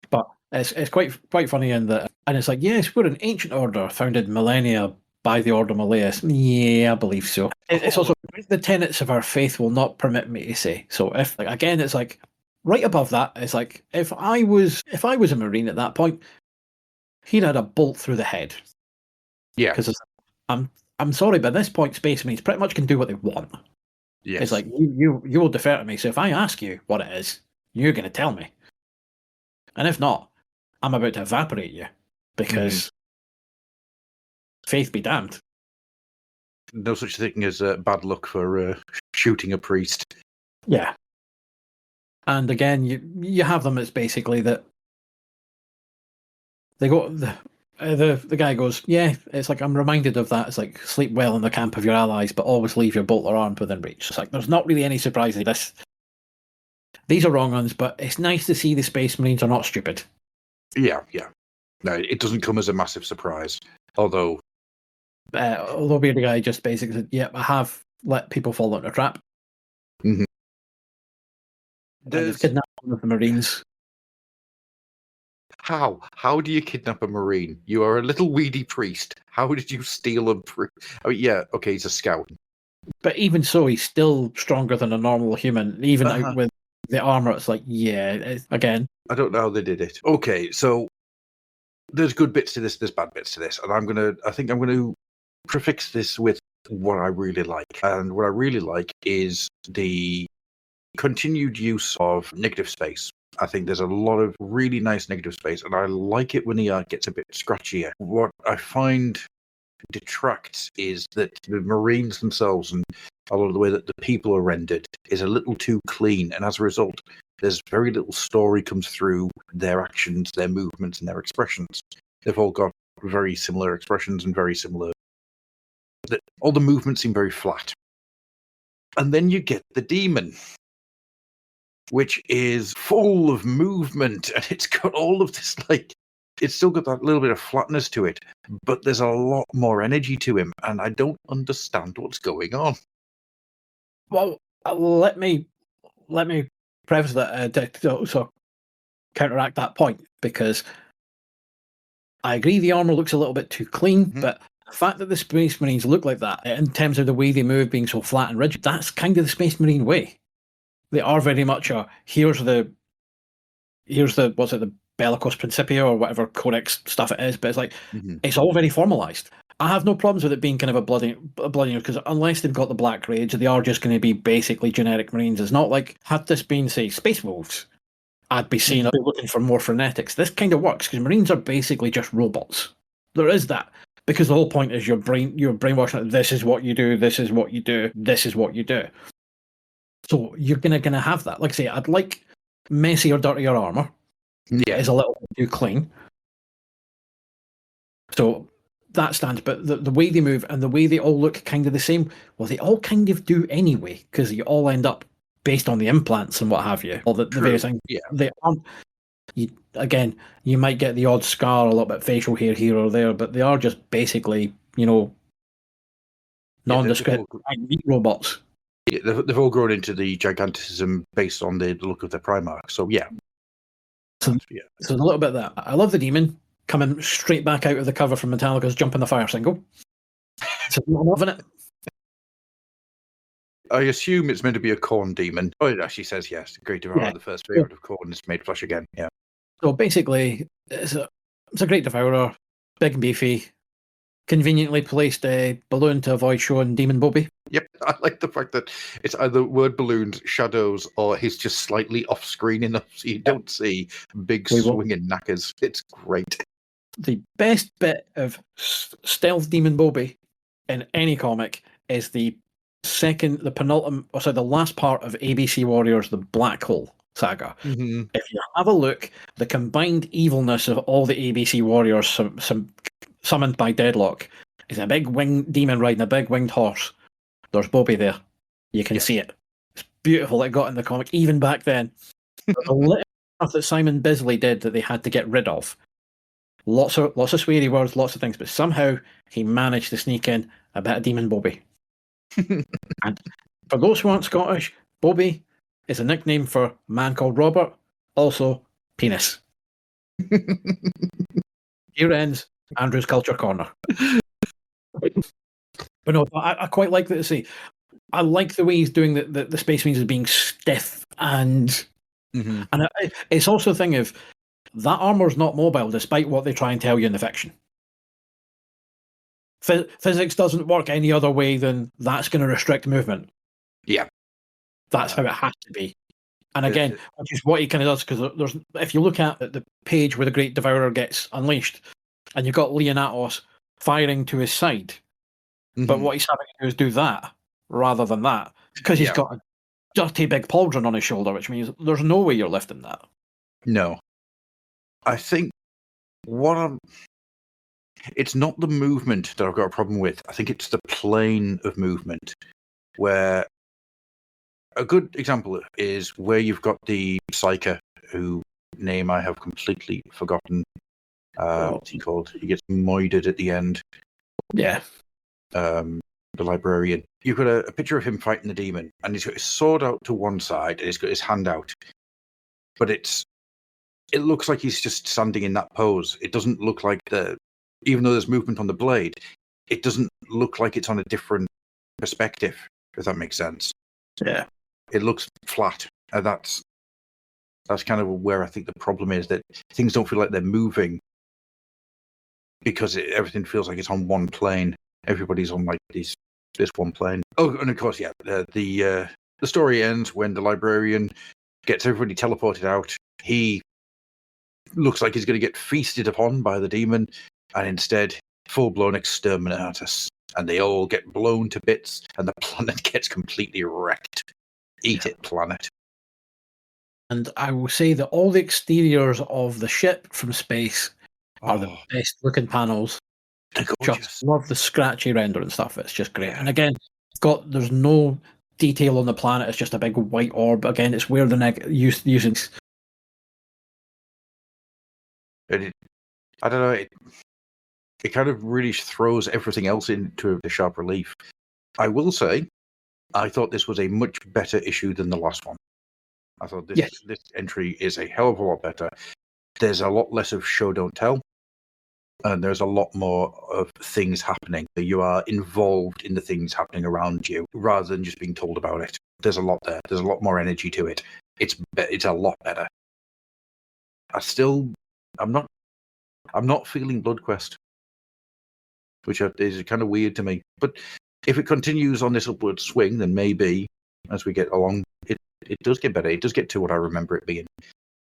But it's quite funny in that, and it's like, yes, we're an ancient order founded millennia by the Order Malleus. Yeah, I believe so. It's also the tenets of our faith will not permit me to say. So if again, it's like right above that. It's like if I was a Marine at that point, he'd had a bolt through the head. Yeah, because I'm sorry, but at this point, Space Marines pretty much can do what they want. Yes. It's like you will defer to me. So if I ask you what it is, you're going to tell me. And if not, I'm about to evaporate you because faith be damned. No such thing as bad luck for shooting a priest. Yeah. And again, you have them. It's basically that they go. The guy goes, yeah. It's like I'm reminded of that. It's like sleep well in the camp of your allies, but always leave your bolt or armed within reach. It's like there's not really any surprise in this. These are wrong ones, but it's nice to see the Space Marines are not stupid. Yeah. No, it doesn't come as a massive surprise. Although being the guy just basically said, "Yep, I have let people fall into a trap." Mm-hmm. There's kidnapped one of the Marines. How? How do you kidnap a Marine? You are a little weedy priest. How did you steal a priest? I mean, yeah, okay, he's a scout. But even so, he's still stronger than a normal human. Even out with the armor, it's like, again. I don't know how they did it. Okay, so there's good bits to this, there's bad bits to this, and I think I'm going to prefix this with what I really like. And what I really like is the continued use of negative space. I think there's a lot of really nice negative space, and I like it when the art gets a bit scratchier. What I find detracts is that the Marines themselves and a lot of the way that the people are rendered is a little too clean, and as a result, there's very little story comes through their actions, their movements, and their expressions. They've all got very similar expressions and very similar. All the movements seem very flat. And then you get the demon, which is full of movement, and it's got all of this, like, it's still got that little bit of flatness to it, but there's a lot more energy to him, and I don't understand what's going on. Well, let me preface that so counteract that point, because I agree the armor looks a little bit too clean, but the fact that the Space Marines look like that, in terms of the way they move being so flat and rigid, that's kind of the Space Marine way. They are very much here's the Bellicose Principia or whatever codex stuff it is, but it's like it's all very formalized. I have no problems with it being kind of a bloody because unless they've got the Black Rage, they are just going to be basically generic Marines. It's not like, had this been, say, Space Wolves, I'd be seeing I'd be looking for more frenetics. This kind of works because Marines are basically just robots. There is that. Because the whole point is you're brainwashing. This is what you do. This is what you do. This is what you do. So you're gonna have that. Like I say, I'd like messy or dirtier armor. Yeah, is a little too clean. So that stands. But the way they move and the way they all look kind of the same. Well, they all kind of do anyway, because you all end up based on the implants and what have you. All the various things. Yeah, they aren't. You might get the odd scar, a little bit facial hair here or there, but they are just basically, nondescript meat robots. Yeah, they've all grown into the giganticism based on the look of their Primarch. So yeah. So a little bit of that. I love the demon coming straight back out of the cover from Metallica's "Jump in the Fire" single. So I'm loving it. I assume it's meant to be a Khorne demon. Oh, it actually says yes. Great devourer, the first favorite of Khorne is made flesh again. Yeah. So basically, it's a great devourer, big and beefy, conveniently placed a balloon to avoid showing Demon Bobby. Yep, I like the fact that it's either word balloons, shadows, or he's just slightly off screen enough so you don't see big swinging knackers. It's great. The best bit of stealth Demon Bobby in any comic is the last part of ABC Warriors, the Black Hole. saga. Mm-hmm. If you have a look, the combined evilness of all the ABC warriors summoned by Deadlock is a big winged demon riding a big winged horse. There's Bobby there. You can see it. It's beautiful. It got in the comic even back then. There's a little stuff that Simon Bisley did that they had to get rid of. Lots of sweary words, lots of things, but somehow he managed to sneak in a bit of Demon Bobby. And for those who aren't Scottish, Bobby is a nickname for a man called Robert, also penis. Here ends Andrew's Culture Corner. But no, I quite like that to see. I like the way he's doing the Space Marines as being stiff and it's also a thing of that armor's not mobile despite what they try and tell you in the fiction. Physics doesn't work any other way than that's going to restrict movement. Yeah. That's how it has to be. And again, which is what he kind of does, because there's, if you look at the page where the Great Devourer gets unleashed, and you've got Leonatos firing to his side, but what he's having to do is do that rather than that, because he's got a dirty big pauldron on his shoulder, which means there's no way you're lifting that. No. I think it's not the movement that I've got a problem with. I think it's the plane of movement, where a good example is where you've got the Psyker, whose name I have completely forgotten. What's he called? He gets moided at the end. Yeah. The librarian. You've got a picture of him fighting the demon, and he's got his sword out to one side, and he's got his hand out. But it looks like he's just standing in that pose. It doesn't look like even though there's movement on the blade, it doesn't look like it's on a different perspective, if that makes sense. Yeah. It looks flat. And that's kind of where I think the problem is, that things don't feel like they're moving because everything feels like it's on one plane. Everybody's on like this one plane. Oh, and of course, the story ends when the librarian gets everybody teleported out. He looks like he's going to get feasted upon by the demon, and instead, full-blown exterminatus. And they all get blown to bits, and the planet gets completely wrecked. Eat it, planet. And I will say that all the exteriors of the ship from space are the best-looking panels. They're gorgeous. Just love the scratchy render and stuff. It's just great. Yeah. And again, there's no detail on the planet. It's just a big white orb. Again, it's where the using. I don't know. It kind of really throws everything else into a sharp relief. I will say, I thought this was a much better issue than the last one. I thought this entry is a hell of a lot better. There's a lot less of show don't tell, and there's a lot more of things happening. You are involved in the things happening around you rather than just being told about it. There's a lot there. There's a lot more energy to it. It's a lot better. I'm not feeling Bloodquest, which is kind of weird to me. But if it continues on this upward swing, then maybe as we get along, it does get better. It does get to what I remember it being.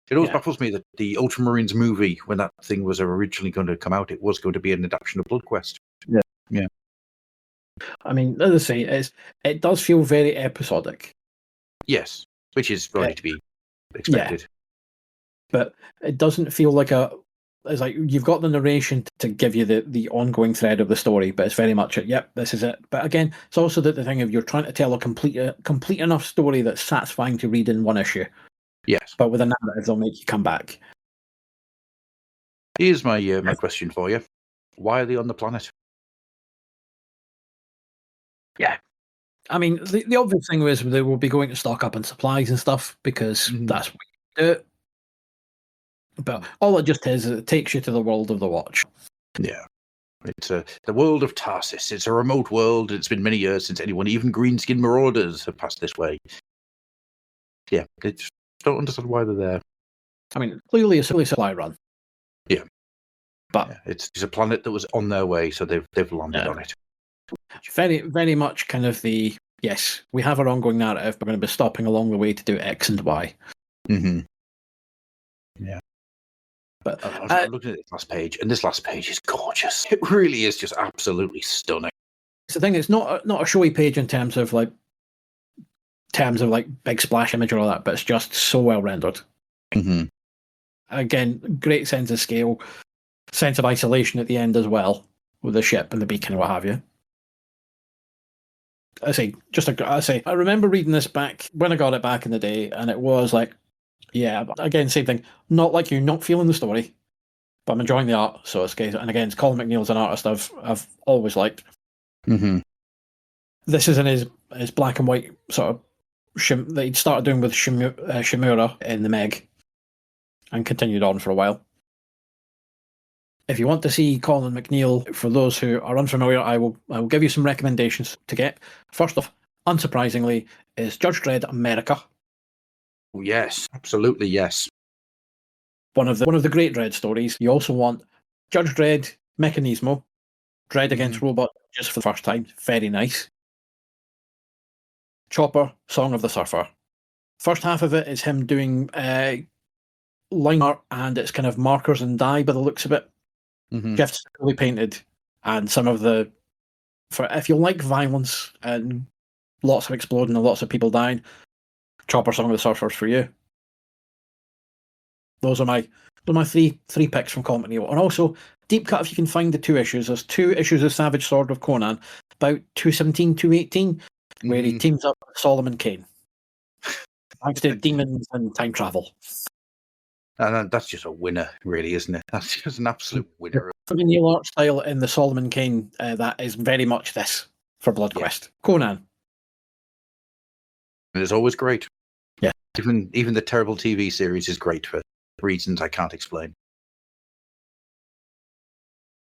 It always baffles me that the Ultramarines movie, when that thing was originally going to come out, it was going to be an adaptation of Bloodquest. Yeah. I mean, as I say, it does feel very episodic. Yes, which is right to be expected. Yeah. But it doesn't feel like it's like you've got the narration to give you the ongoing thread of the story, but it's very much this is it. But again, it's also the thing of you're trying to tell a complete enough story that's satisfying to read in one issue. Yes. But with a narrative, they'll make you come back. Here's my question for you. Why are they on the planet? Yeah. I mean, the obvious thing is they will be going to stock up on supplies and stuff, because that's what you do. But all it just is it takes you to the world of the Watch. Yeah. It's the world of Tarsis. It's a remote world. It's been many years since anyone, even greenskin marauders, have passed this way. Yeah, they just don't understand why they're there. I mean, clearly a supply run. Yeah. But it's a planet that was on their way, so they've landed on it. Very, very much kind of we have our ongoing narrative, but we're going to be stopping along the way to do X and Y. Mm-hmm. Yeah. But I'm looking at this last page, and this last page is gorgeous. It really is just absolutely stunning. It's the thing; it's not a showy page in terms of like terms of like big splash image or all that, but it's just so well rendered. Mm-hmm. Again, great sense of scale, sense of isolation at the end as well, with the ship and the beacon and what have you. I remember reading this back when I got it back in the day, and it was like, yeah, again, same thing. Not like you, not feeling the story, but I'm enjoying the art. So it's good. And again, Colin McNeil's an artist I've always liked. Mm-hmm. This is in his black and white sort of that he'd started doing with Shimura in the Meg, and continued on for a while. If you want to see Colin McNeil, for those who are unfamiliar, I will give you some recommendations to get. First off, unsurprisingly, is Judge Dredd America. Yes, absolutely, yes. One of the great Dredd stories. You also want Judge Dredd Mechanismo, Dredd against Robot, just for the first time. Very nice. Chopper, Song of the Surfer. First half of it is him doing line art, and it's kind of markers and dye by the looks of it. Mm-hmm. Jeff's fully painted, and some of the, for if you like violence and lots of exploding and lots of people dying, Chopper, Song of the Surfer is for you. Those are my three picks from Colin McNeil. And also, deep cut if you can find the 2 issues. There's 2 issues of Savage Sword of Conan, about 217, 218, where he teams up with Solomon Kane. Thanks to demons and time travel. And that's just a winner, really, isn't it? That's just an absolute winner. For the new art style in the Solomon Kane, that is very much this for Bloodquest. Yeah. Conan. And it's always great. Yeah. Even the terrible TV series is great for reasons I can't explain.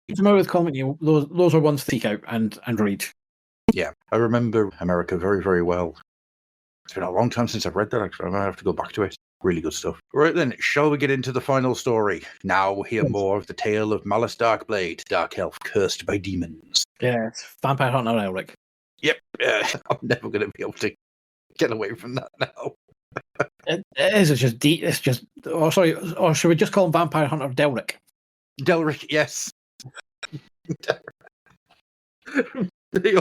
If you're familiar with Colin McNeil, those are ones to seek out and read. Yeah, I remember America very, very well. It's been a long time since I've read that, actually. I might have to go back to it. Really good stuff. Right then, shall we get into the final story? Now we'll hear more of the tale of Malice Darkblade, Dark Elf cursed by demons. Yes, Vampire Hunter Elric. Yep, I'm never going to be able to get away from that now. It is. It's just. Oh, sorry. Or should we just call him Vampire Hunter Delric? Delric, yes.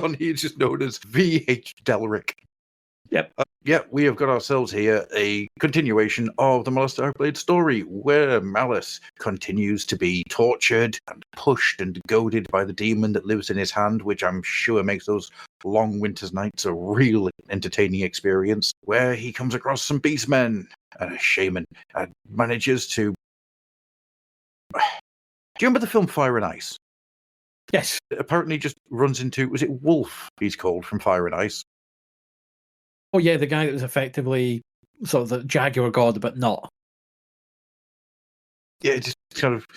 On he's just known as VH Delric. Yep. We have got ourselves here a continuation of the Malice Darkblade story, where Malice continues to be tortured and pushed and goaded by the demon that lives in his hand, which I'm sure makes those long winter's nights a real entertaining experience, where he comes across some beastmen and a shaman and manages to... Do you remember the film Fire and Ice? Yes. Apparently just runs into... Was it Wolf, he's called, from Fire and Ice? Oh, yeah, the guy that was effectively sort of the Jaguar god, but not. Yeah, just kind of...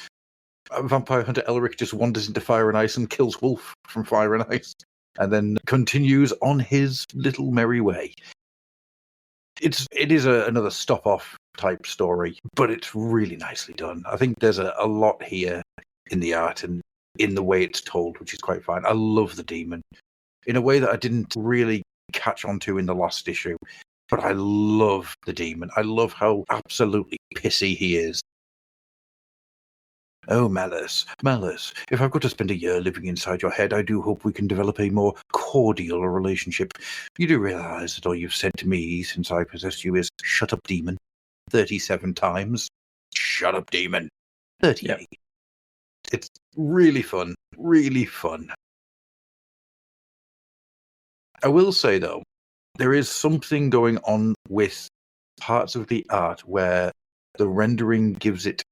Vampire Hunter Elric just wanders into Fire and Ice and kills Wolf from Fire and Ice, and then continues on his little merry way. It is another stop-off type story, but it's really nicely done. I think there's a lot here in the art and in the way it's told, which is quite fine. I love the demon in a way that I didn't really catch on to in the last issue, but I love the demon. I love how absolutely pissy he is. Oh, Malice, if I've got to spend a year living inside your head, I do hope we can develop a more cordial relationship. You do realize that all you've said to me since I possessed you is, shut up, demon, 37 times. Shut up, demon, 38. Yep. It's really fun, really fun. I will say, though, there is something going on with parts of the art where the rendering gives it...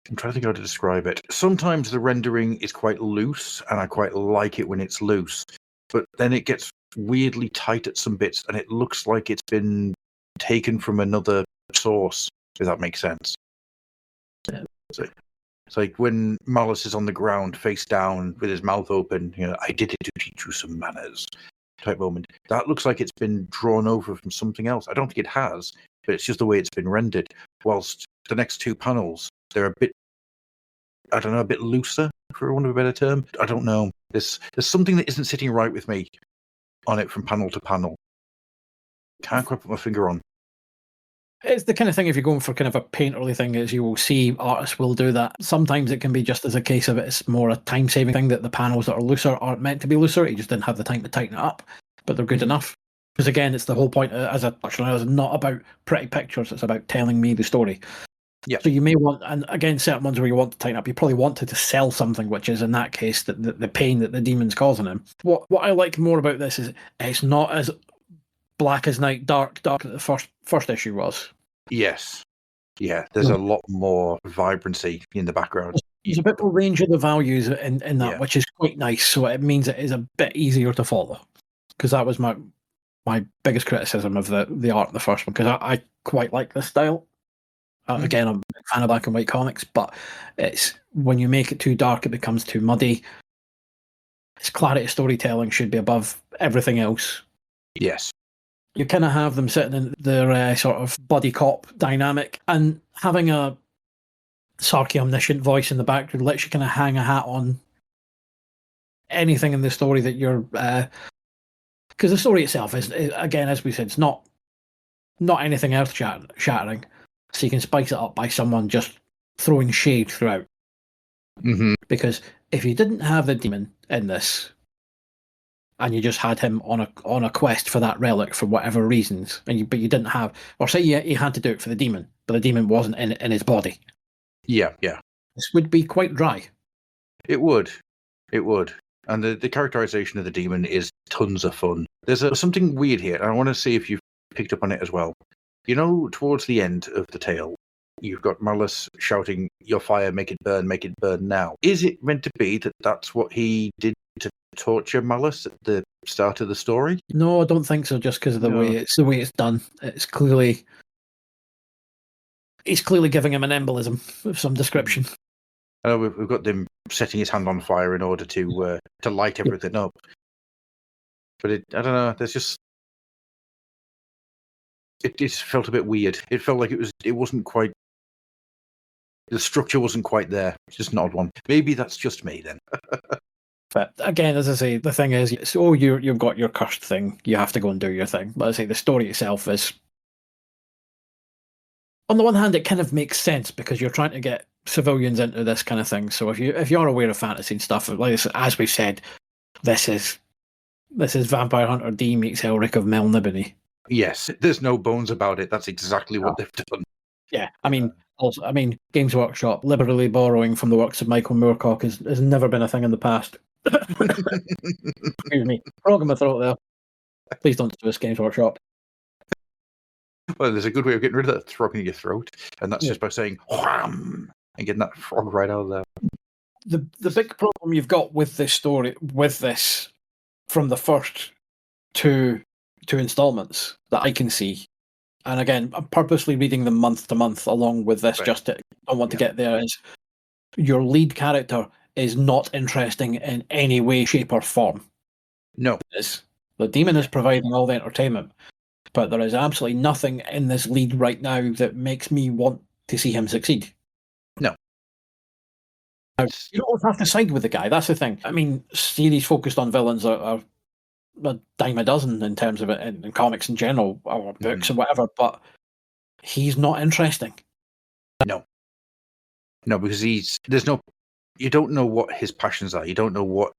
I'm trying to think how to describe it. Sometimes the rendering is quite loose, and I quite like it when it's loose. But then it gets weirdly tight at some bits, and it looks like it's been taken from another source, if that makes sense. Yeah. So, it's like when Malice is on the ground, face down, with his mouth open, I did it to teach you some manners, type moment. That looks like it's been drawn over from something else. I don't think it has, but it's just the way it's been rendered. Whilst the next 2 panels, they're a bit, I don't know, a bit looser, for want of a better term. I don't know. There's something that isn't sitting right with me on it from panel to panel. Can't quite put my finger on. It's the kind of thing, if you're going for kind of a painterly thing, as you will see, artists will do that. Sometimes it can be just as a case of it's more a time-saving thing, that the panels that are looser aren't meant to be looser. You just didn't have the time to tighten it up, but they're good enough. Because again, it's the whole point, as I touched on, it's not about pretty pictures, it's about telling me the story. Yeah. So you may want, and again, certain ones where you want to tighten up, you probably wanted to sell something, which is in that case the pain that the demon's causing him. What I like more about this is it's not as black as night, dark that the first issue was. Yes. Yeah, there's a lot more vibrancy in the background. There's a bit more range of the values in that, Yeah. which is quite nice. So it means it is a bit easier to follow. Because that was my biggest criticism of the art in the first one. Because I quite like this style. Again, I'm a fan of black and white comics, but it's when you make it too dark, it becomes too muddy. Its clarity of storytelling should be above everything else. Yes. You kind of have them sitting in their sort of buddy cop dynamic, and having a sarky, omniscient voice in the background lets you kind of hang a hat on anything in the story that you're. Because the story itself is, again, as we said, it's not anything earth shattering. So you can spice it up by someone just throwing shade throughout. Mm-hmm. Because if you didn't have the demon in this, and you just had him on a quest for that relic for whatever reasons, but you didn't have, or say you had to do it for the demon, but the demon wasn't in his body. Yeah. This would be quite dry. It would. And the characterization of the demon is tons of fun. There's something weird here, and I want to see if you've picked up on it as well. You know, towards the end of the tale, you've got Malice shouting, "Your fire, make it burn now." Is it meant to be that that's what he did to torture Malice at the start of the story? No, I don't think so. Just because of the way it's done, he's clearly giving him an embolism of some description. I know we've got them setting his hand on fire in order to light everything up, but I don't know. There's just it just felt a bit weird. It felt like it wasn't quite. The structure wasn't quite there. It's just an odd one. Maybe that's just me then. But again, as I say, the thing is, you've got your cursed thing. You have to go and do your thing. But I say the story itself is, on the one hand, it kind of makes sense because you're trying to get civilians into this kind of thing. So if you're aware of fantasy and stuff, like as we've said, this is Vampire Hunter D meets Elric of Melniboné. Yes, there's no bones about it. That's exactly what they've done. Yeah, Games Workshop liberally borrowing from the works of Michael Moorcock has never been a thing in the past. Excuse me, frog in my throat there. Please don't do this, Games Workshop. Well, there's a good way of getting rid of that frog in your throat, and that's just by saying "Wham" and getting that frog right out of there. The big problem you've got with this story, from the first two installments that I can see, and again, I'm purposely reading them month to month along with this, just to, I want to get there, is your lead character is not interesting in any way, shape, or form. No. The demon is providing all the entertainment, but there is absolutely nothing in this lead right now that makes me want to see him succeed. No. Now, you don't have to side with the guy, that's the thing. I mean, series focused on villains are a dime a dozen in terms of it, in comics in general, or books and whatever, but he's not interesting. No, because you don't know what his passions are. You don't know what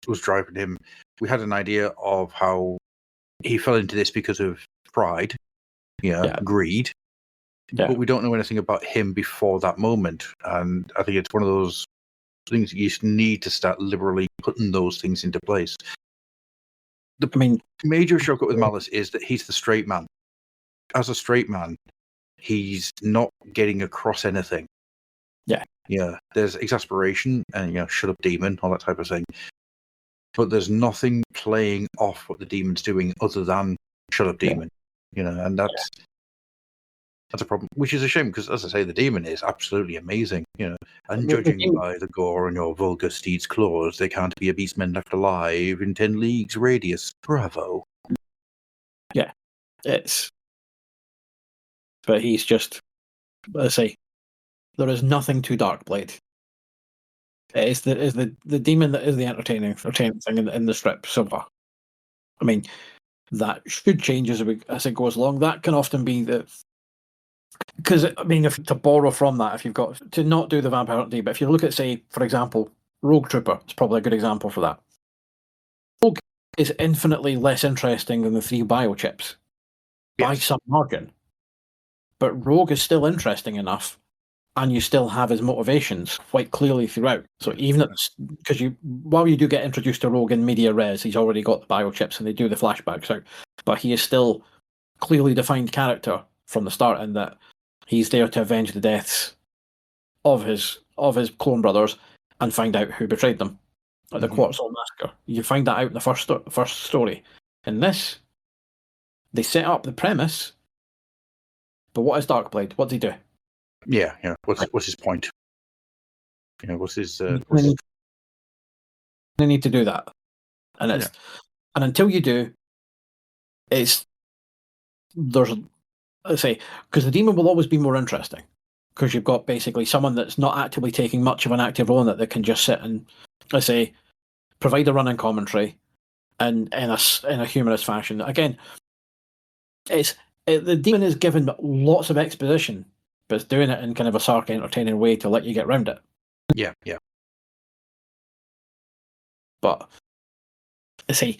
was driving him. We had an idea of how he fell into this because of pride, greed, but we don't know anything about him before that moment. And I think it's one of those things you just need to start liberally putting those things into place. The major shortcut with Malice is that he's the straight man. As a straight man, he's not getting across anything. Yeah. There's exasperation and shut up, demon, all that type of thing. But there's nothing playing off what the demon's doing other than shut up, demon. And that's a problem, which is a shame because, as I say, the demon is absolutely amazing. And judging by the gore on your vulgar steed's claws, there can't be a beastman left alive in 10 leagues radius. Bravo. Yeah, but he's just, let's say, there is nothing to Darkblade. It is the demon that is the entertaining thing in the strip so far. I mean, that should change as it goes along. That can often be because if to borrow from that, if you've got to not do the Vampire Hunter D, but if you look at, say, for example, Rogue Trooper, it's probably a good example for that. Rogue is infinitely less interesting than the 3 biochips by Yes. some margin. But Rogue is still interesting enough, and you still have his motivations quite clearly throughout. So even because while you do get introduced to Rogue in media res, he's already got the biochips and they do the flashbacks out. But he is still clearly defined character from the start, in that he's there to avenge the deaths of his clone brothers and find out who betrayed them at the Quartz Hall Massacre. You find that out in the first story. In this, they set up the premise, but what is Darkblade? What does he do? Yeah. What's his point? What's his? You need to do that, and and until you do, there's let's say, because the demon will always be more interesting, because you've got basically someone that's not actively taking much of an active role in it, that can just sit and, let's say, provide a running commentary and in a humorous fashion. Again, the demon is given lots of exposition, but it's doing it in kind of a sark, entertaining way to let you get round it. Yeah. But I say,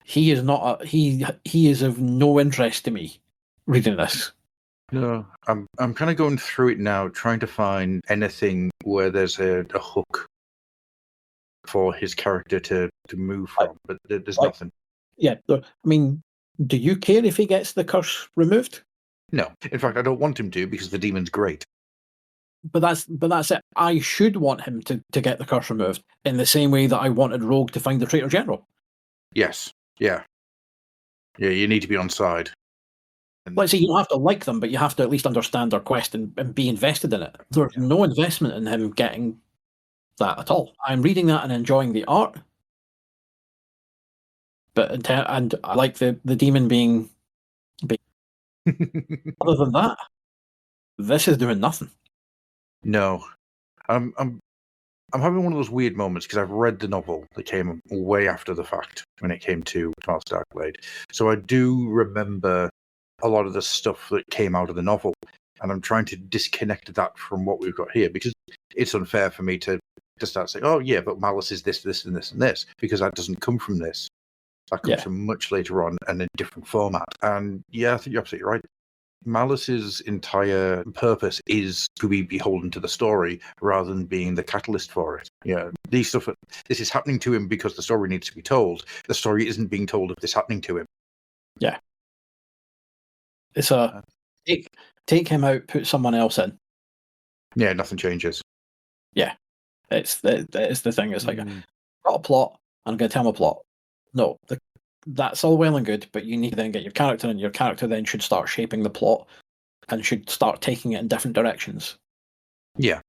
he is not he is of no interest to me reading this. No, I'm kind of going through it now, trying to find anything where there's a hook for his character to move from, but there's nothing. Yeah, I mean, do you care if he gets the curse removed? No, in fact, I don't want him to, because the demon's great. But that's it. I should want him to get the curse removed, in the same way that I wanted Rogue to find the traitor general. Yes, yeah. You need to be on side. Let's say you don't have to like them, but you have to at least understand their quest and be invested in it. There's no investment in him getting that at all. I'm reading that and enjoying the art, but and I like the demon being. Other than that, this is doing nothing. No, I'm having one of those weird moments, because I've read the novel that came way after the fact when it came to Twilight Darkblade. So I do remember a lot of the stuff that came out of the novel, and I'm trying to disconnect that from what we've got here, because it's unfair for me to start saying, oh yeah, but Malice is this, this, and this, and this, because that doesn't come from this. That comes from much later on and in a different format. And yeah, I think you're absolutely right. Malice's entire purpose is to be beholden to the story rather than being the catalyst for it. Yeah, this is happening to him because the story needs to be told. The story isn't being told of this happening to him. Yeah. It's take him out, put someone else in. Yeah, nothing changes. Yeah. It's the thing. It's like, got a plot, I'm going to tell him a plot. No, that's all well and good, but you need to then get your character, and your character then should start shaping the plot and should start taking it in different directions. Yeah.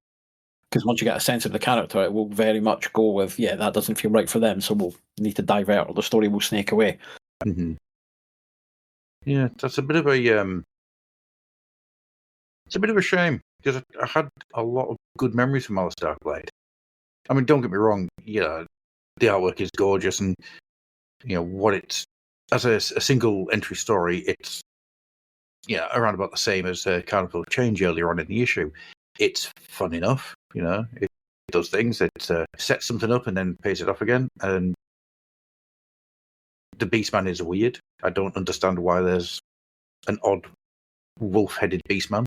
Because once you get a sense of the character, it will very much go with, yeah, that doesn't feel right for them, so we'll need to divert, or the story will snake away. Mm-hmm. Yeah, that's a bit of a it's a bit of a shame, because I had a lot of good memories from Alice Darkblade. I mean, don't get me wrong, the artwork is gorgeous, and what it's, as a single entry story, it's around about the same as Carnival of Change earlier on in the issue. It's fun enough, it does things, it sets something up and then pays it off again. And the Beastman is weird. I don't understand why there's an odd wolf-headed Beastman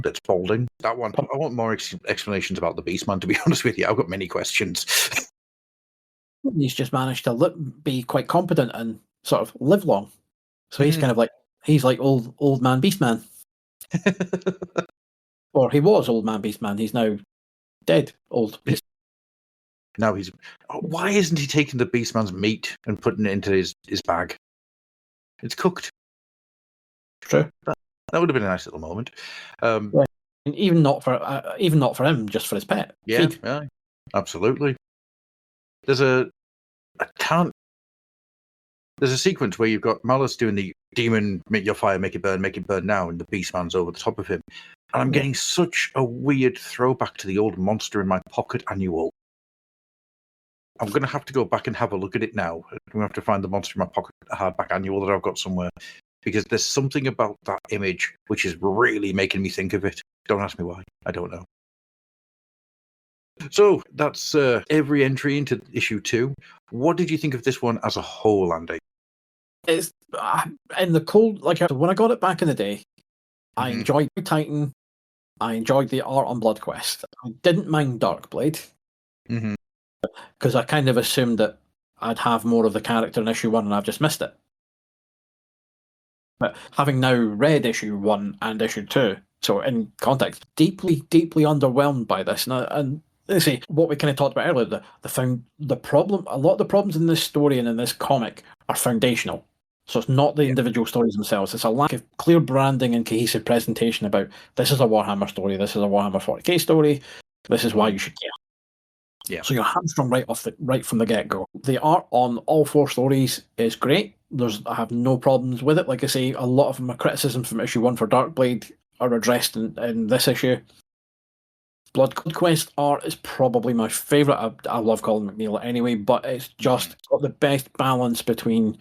that's balding. That one, I want more explanations about the Beastman, to be honest with you. I've got many questions. He's just managed to be quite competent and sort of live long. So he's kind of like, he's like old man Beastman. Or he was old man Beastman. He's now dead old Beastman. Now he's... why isn't he taking the Beastman's meat and putting it into his bag? It's cooked. True. That would have been a nice little moment. Yeah. Even not for him, just for his pet. Yeah, yeah, absolutely. There's a sequence where you've got Malice doing the demon, make your fire, make it burn now, and the Beastman's over the top of him. And I'm getting such a weird throwback to the old Monster in My Pocket annual. I'm going to have to go back and have a look at it now. I'm going to have to find the Monster in My Pocket hardback annual that I've got somewhere, because there's something about that image which is really making me think of it. Don't ask me why. I don't know. So that's every entry into issue 2. What did you think of this one as a whole, Andy? It's in the cold, like when I got it back in the day, I Mhm. enjoyed Titan. I enjoyed the art on Bloodquest. I didn't mind Darkblade Mhm. because I kind of assumed that I'd have more of the character in issue 1 and I've just missed it. But having now read issue 1 and issue 2, so in context, deeply, deeply underwhelmed by this. And let's see what we kind of talked about earlier. The problem, a lot of the problems in this story and in this comic are foundational. So it's not the individual stories themselves. It's a lack of clear branding and cohesive presentation about this is a Warhammer story, this is a Warhammer 40k story, this is why you should care. Yeah. So you're hamstrung right from the get go. The art on all 4 stories is great. I have no problems with it. Like I say, a lot of my criticisms from issue 1 for Darkblade are addressed in this issue. Bloodquest art is probably my favourite. I love Colin McNeil anyway, but it's just got the best balance between,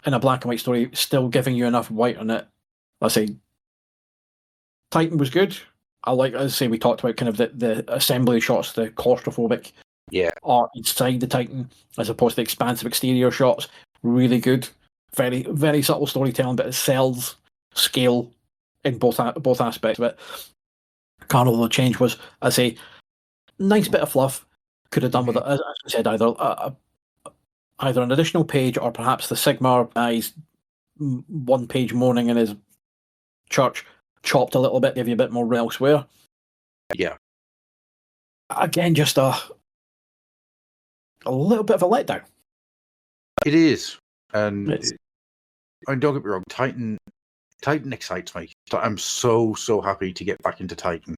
in a black and white story, still giving you enough white on it. Let's say Titan was good. As I say, we talked about kind of the assembly shots, the claustrophobic art inside the Titan, as opposed to the expansive exterior shots. Really good. Very, very subtle storytelling, but it sells scale in both aspects of it. Carnival of Change was, I say, nice bit of fluff. Could have done with it, as I said, either an additional page or perhaps the Sigmar guy's 1 page mourning in his church chopped a little bit, give you a bit more elsewhere. Yeah. Again, just a little bit of a letdown. It is. And don't get me wrong, Titan excites me. I'm so happy to get back into Titan.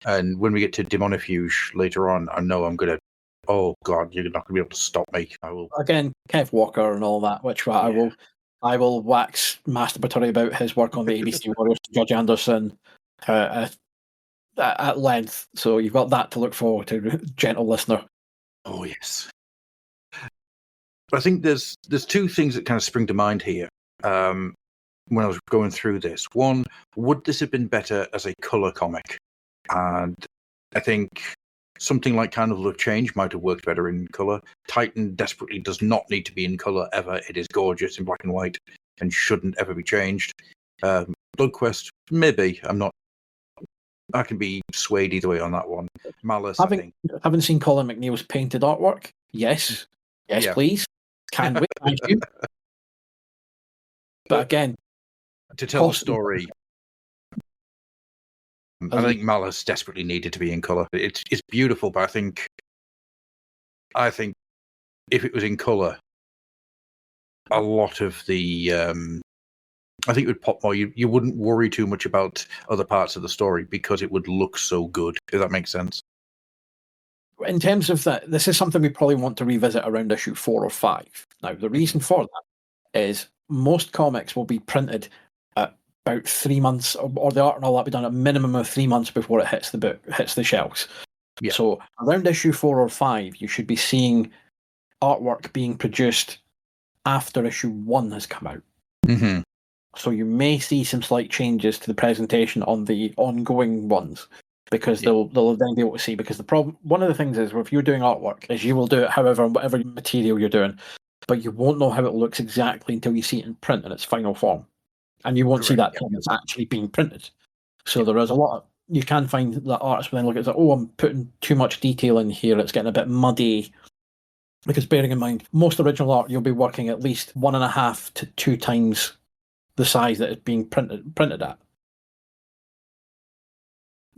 And when we get to Demonifuge later on, I know I'm gonna. Oh God, you're not gonna be able to stop me. I will. Again, Kev Walker and all that, which I will wax masturbatory about his work on the ABC Warriors to Judge Anderson at length. So you've got that to look forward to, gentle listener. Oh yes. I think there's 2 things that kind of spring to mind here. When I was going through this, one, would this have been better as a color comic? And I think something like Carnival of Change might have worked better in color. Titan desperately does not need to be in color ever. It is gorgeous in black and white and shouldn't ever be changed. Bloodquest, maybe. I can be swayed either way on that one. Malice, I think. Haven't seen Colin McNeil's painted artwork? Yes, please. Can we? Thank you. But again, to tell the story, I think Malice desperately needed to be in color. It's beautiful, but I think if it was in color, a lot of the I think it would pop more. You wouldn't worry too much about other parts of the story because it would look so good. Does that make sense? In terms of that, this is something we probably want to revisit around issue 4 or 5. Now, the reason for that is most comics will be printed at about 3 months, or the art and all that be done at a minimum of 3 months before it hits the shelves. Yeah. So around issue 4 or 5, you should be seeing artwork being produced after issue 1 has come out. Mm-hmm. So you may see some slight changes to the presentation on the ongoing ones, because they'll then be able to see. Because the problem, one of the things is, if you're doing artwork, is you will do it however, whatever material you're doing, but you won't know how it looks exactly until you see it in print in its final form, and you won't see that until it's actually being printed. So there is a lot of, you can find that artists will then look at it and say, oh, I'm putting too much detail in here, it's getting a bit muddy. Because bearing in mind, most original art, you'll be working at least 1.5 to 2 times the size that it's being printed at.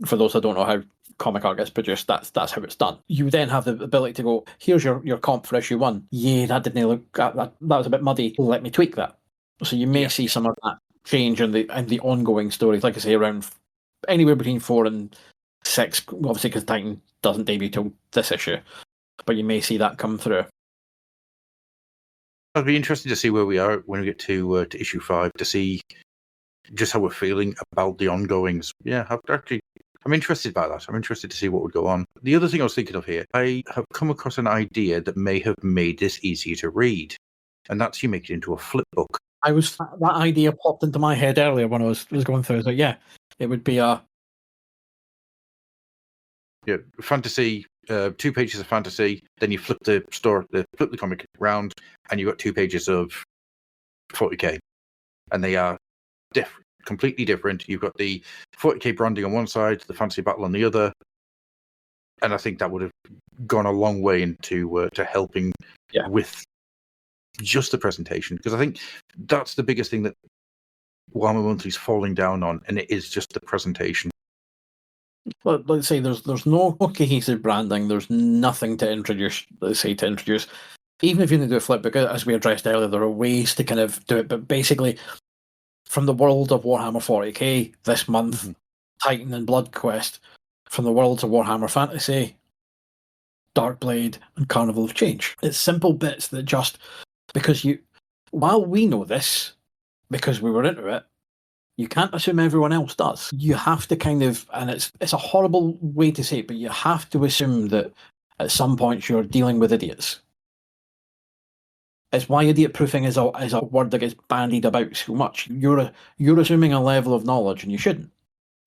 For those that don't know how comic art gets produced, that's how it's done. You then have the ability to go, here's your comp for issue 1. Yeah, that didn't look, that was a bit muddy. Let me tweak that. So you may see some of that change in the ongoing stories. Like I say, around anywhere between 4 and 6, obviously because Titan doesn't debut till this issue. But you may see that come through. I'd be interested to see where we are when we get to issue 5, to see just how we're feeling about the ongoings. Yeah, I'm interested by that. I'm interested to see what would go on. The other thing I was thinking of here, I have come across an idea that may have made this easier to read, and that's you make it into a flip book. That idea popped into my head earlier when I was going through it. So yeah, it would be fantasy, 2 pages of fantasy, then you flip the comic around, and you've got 2 pages of 40k, and they are different, completely different. You've got the 40k branding on one side, the fantasy battle on the other, and I think that would have gone a long way into to helping with just the presentation, because I think that's the biggest thing that Warhammer Monthly's falling down on, and it is just the presentation. Well, let's say there's no cohesive branding. There's nothing to introduce. Even if you're going to do a flip book, as we addressed earlier, there are ways to kind of do it. But basically, from the world of Warhammer 40k this month, Titan and Bloodquest. From the worlds of Warhammer Fantasy, Darkblade, and Carnival of Change. It's simple bits that just because while we know this because we were into it, you can't assume everyone else does. You have to kind of, and it's a horrible way to say it, but you have to assume that at some point you're dealing with idiots. It's why idiot proofing is a word that gets bandied about so much. You're assuming a level of knowledge, and you shouldn't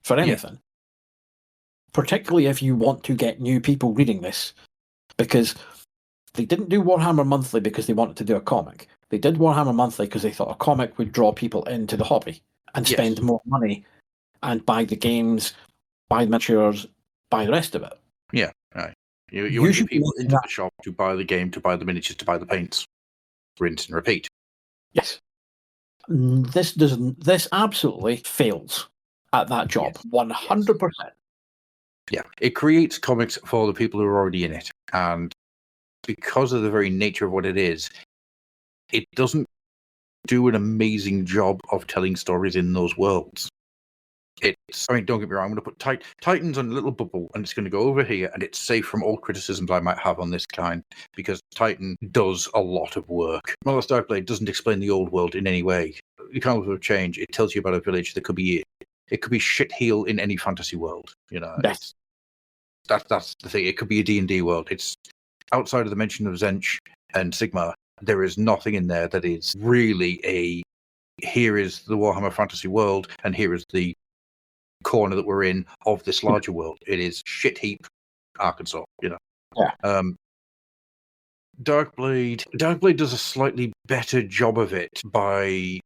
for anything. Particularly if you want to get new people reading this, because they didn't do Warhammer Monthly because they wanted to do a comic. They did Warhammer Monthly because they thought a comic would draw people into the hobby and spend more money and buy the games, buy the miniatures, buy the rest of it. Yeah, right. You want to get people into the shop to buy the game, to buy the miniatures, to buy the paints. Rinse and repeat. Yes. This absolutely fails at that job. 100%. Yeah, it creates comics for the people who are already in it, and because of the very nature of what it is, it doesn't do an amazing job of telling stories in those worlds. Don't get me wrong, I'm going to put Titans on a little bubble, and it's going to go over here, and it's safe from all criticisms I might have on this kind, because Titan does a lot of work. Marvelous Darkblade doesn't explain the old world in any way. You can't have change. It tells you about a village that could be shitheel in any fantasy world. That's the thing. It could be a D&D world. It's outside of the mention of Zench and Sigmar. There is nothing in there that is really here is the Warhammer fantasy world, and here is the corner that we're in of this larger world. It is shit heap Arkansas. Darkblade does a slightly better job of it by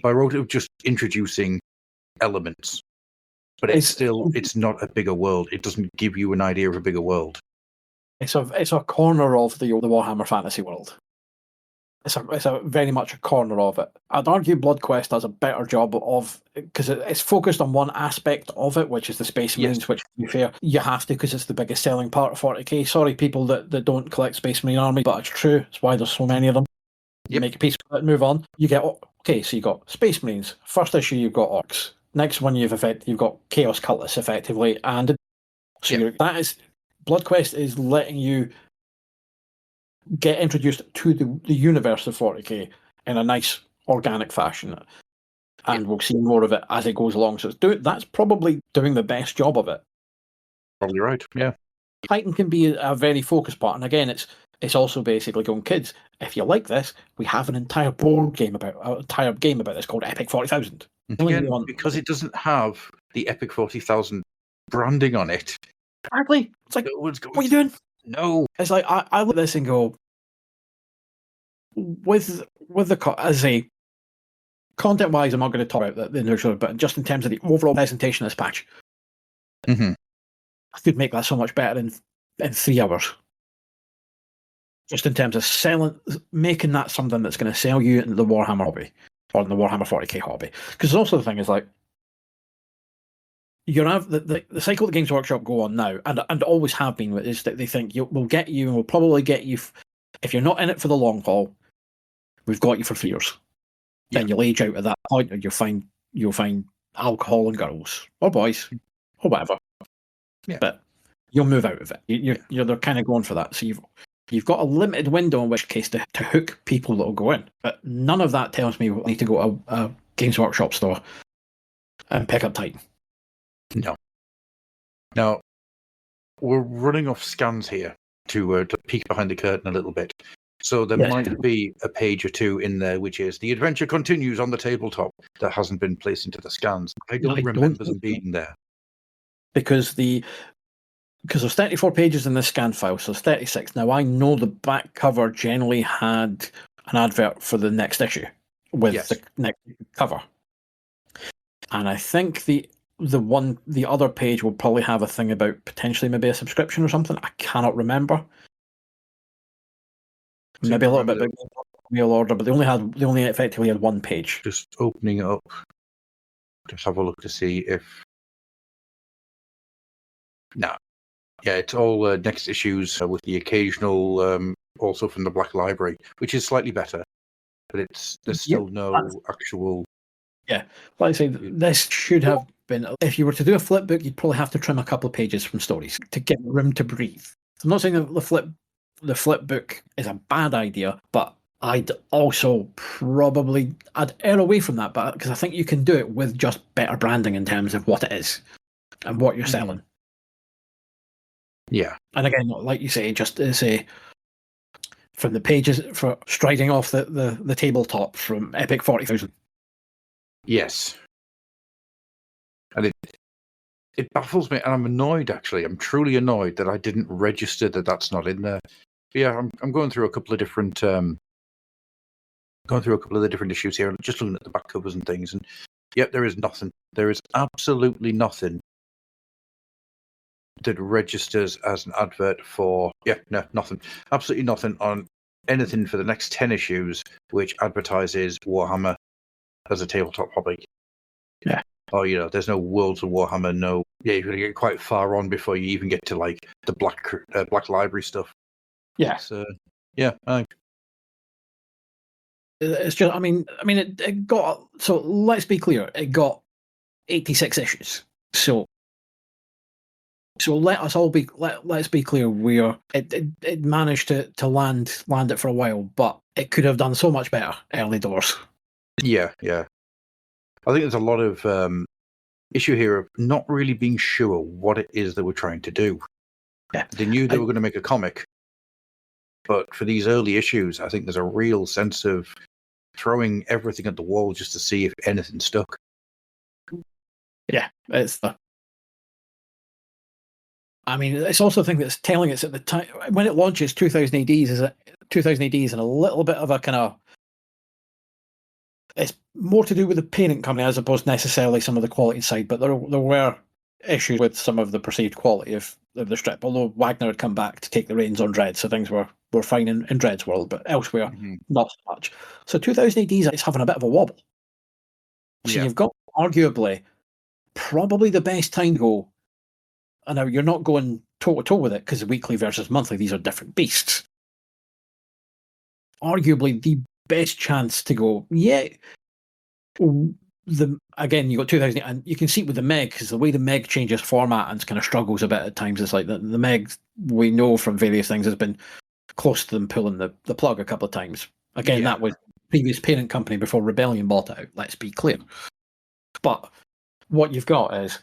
rote of just introducing elements, but it's not a bigger world. It doesn't give you an idea of a bigger world. It's a corner of the Warhammer fantasy world. It's a very much a corner of it. I'd argue Bloodquest does a better job of, because it's focused on one aspect of it, which is the Space Marines, which, to be fair, you have to, because it's the biggest selling part of 40k. Sorry, people that don't collect Space Marine Army, but it's true. It's why there's so many of them. You make a piece of it and move on. You get, so you got Space Marines. First issue, you've got Orcs. Next one, you've got Chaos Cultists, effectively. And so Bloodquest is letting you get introduced to the universe of 40k in a nice organic fashion, and we'll see more of it as it goes along. So that's probably doing the best job of it. Probably right. Yeah. Titan can be a very focused part, and again, it's also basically going, kids, if you like this, we have an entire game about this called Epic 40,000. Again, because it doesn't have the Epic 40,000 branding on it. Exactly. It's like, what are you doing? No, it's like I look at this and go, with as a content wise, I'm not going to talk about the initial, but just in terms of the overall presentation of this patch, I could make that so much better in 3 hours. Just in terms of making that something that's going to sell you into the Warhammer hobby or the Warhammer 40k hobby. Because also the thing is, like, you have the cycle that Games Workshop go on now, and always have been, is that they think we'll get you, and we'll probably get you, if you're not in it for the long haul, we've got you for 3 years. Then you'll age out at that point, and you'll find alcohol and girls or boys or whatever. Yeah. But you'll move out of it. They're kind of going for that. So you've got a limited window in which case to hook people that will go in. But none of that tells me we need to go to a Games Workshop store and pick up Titan. No. Now, we're running off scans here to peek behind the curtain a little bit. So there might be a page or two in there which is the adventure continues on the tabletop that hasn't been placed into the scans. I don't remember them being there. because there's 34 pages in this scan file, so it's 36. Now I know the back cover generally had an advert for the next issue with the next cover, and I think the other page will probably have a thing about potentially maybe a subscription or something. I cannot remember. Maybe a little bit about mail order, but they only effectively had one page. Just opening it up. Just have a look to see if. No. Yeah, it's all next issues with the occasional, also from the Black Library, which is slightly better, but there's still no actual. Yeah, like I say, this should have been. If you were to do a flip book, you'd probably have to trim a couple of pages from stories to get room to breathe. I'm not saying that the flip book is a bad idea, but I'd also I'd err away from that, but because I think you can do it with just better branding in terms of what it is and what you're selling. Yeah. And again, like you say, just to say from the pages for striding off the tabletop from Epic 40,000. Yes. And it baffles me, and I'm annoyed actually. I'm truly annoyed that I didn't register that's not in there. But yeah, I'm going through a couple of different the different issues here and just looking at the back covers and things, and yep, there is nothing. There is absolutely nothing that registers as an advert for nothing. Absolutely nothing on anything for the next 10 issues which advertises Warhammer as a tabletop hobby. Yeah. Or, there's no Worlds of Warhammer, you're going to get quite far on before you even get to, like, the Black Library stuff. Yeah. So, it's just, I mean, it got, so let's be clear, it got 86 issues. So let's be clear, where it managed to land it for a while, but it could have done so much better early doors. Yeah. I think there's a lot of issue here of not really being sure what it is they were trying to do. Yeah. They knew they were going to make a comic, but for these early issues, I think there's a real sense of throwing everything at the wall just to see if anything stuck. Yeah, it's also a thing that's telling us at the time when it launches 2000 ADs is and a little bit of a kind of. It's more to do with the parent company as opposed to necessarily some of the quality side, but there were issues with some of the perceived quality of the strip. Although Wagner had come back to take the reins on Dread, so things were fine in Dread's world, but elsewhere not so much. So 2000 ADs is having a bit of a wobble. So you've got arguably probably the best time to go. And now you're not going toe to toe with it because weekly versus monthly, these are different beasts. Arguably the best chance to go, again, you got 2000, and you can see it with the Meg, because the way the Meg changes format and kind of struggles a bit at times. It's like the Meg, we know from various things, has been close to them pulling the plug a couple of times. Again, that was previous parent company before Rebellion bought it out, let's be clear. But what you've got is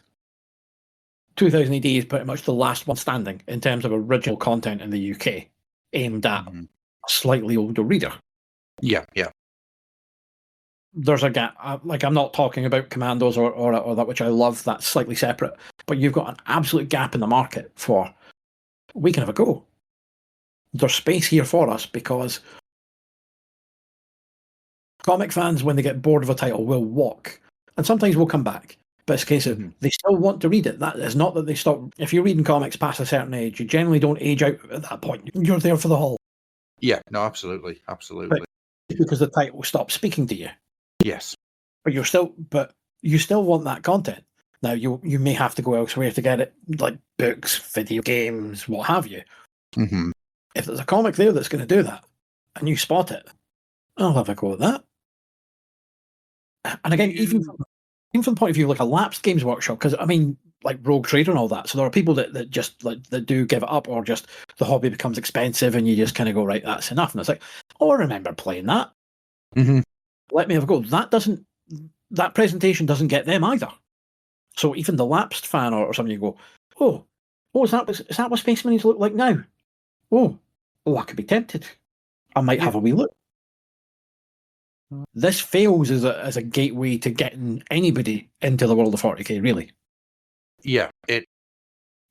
2000 AD is pretty much the last one standing in terms of original content in the UK, aimed at a slightly older reader. Yeah. There's a gap. Like, I'm not talking about Commandos or that, which I love. That's slightly separate. But you've got an absolute gap in the market for we can have a go. There's space here for us because comic fans, when they get bored of a title, will walk, and sometimes will come back. But it's a case of they still want to read it. That is not that they stop. If you're reading comics past a certain age, you generally don't age out at that point. You're there for the haul. Yeah, no, absolutely. But because the title stops speaking to you. Yes. But you still want that content. Now you may have to go elsewhere to get it, like books, video games, what have you. Mm-hmm. If there's a comic there that's going to do that, and you spot it, I'll have a go at that. And again, even from the point of view, like a lapsed Games Workshop, because like Rogue Trader and all that. So there are people that just that do give it up, or just the hobby becomes expensive, and you just kind of go, right, that's enough. And it's like, oh, I remember playing that. Mm-hmm. Let me have a go. That presentation doesn't get them either. So even the lapsed fan or something, you go, is that what Space Marines look like now? Oh, I could be tempted. I might have a wee look. This fails as a gateway to getting anybody into the world of 40k, really. Yeah, it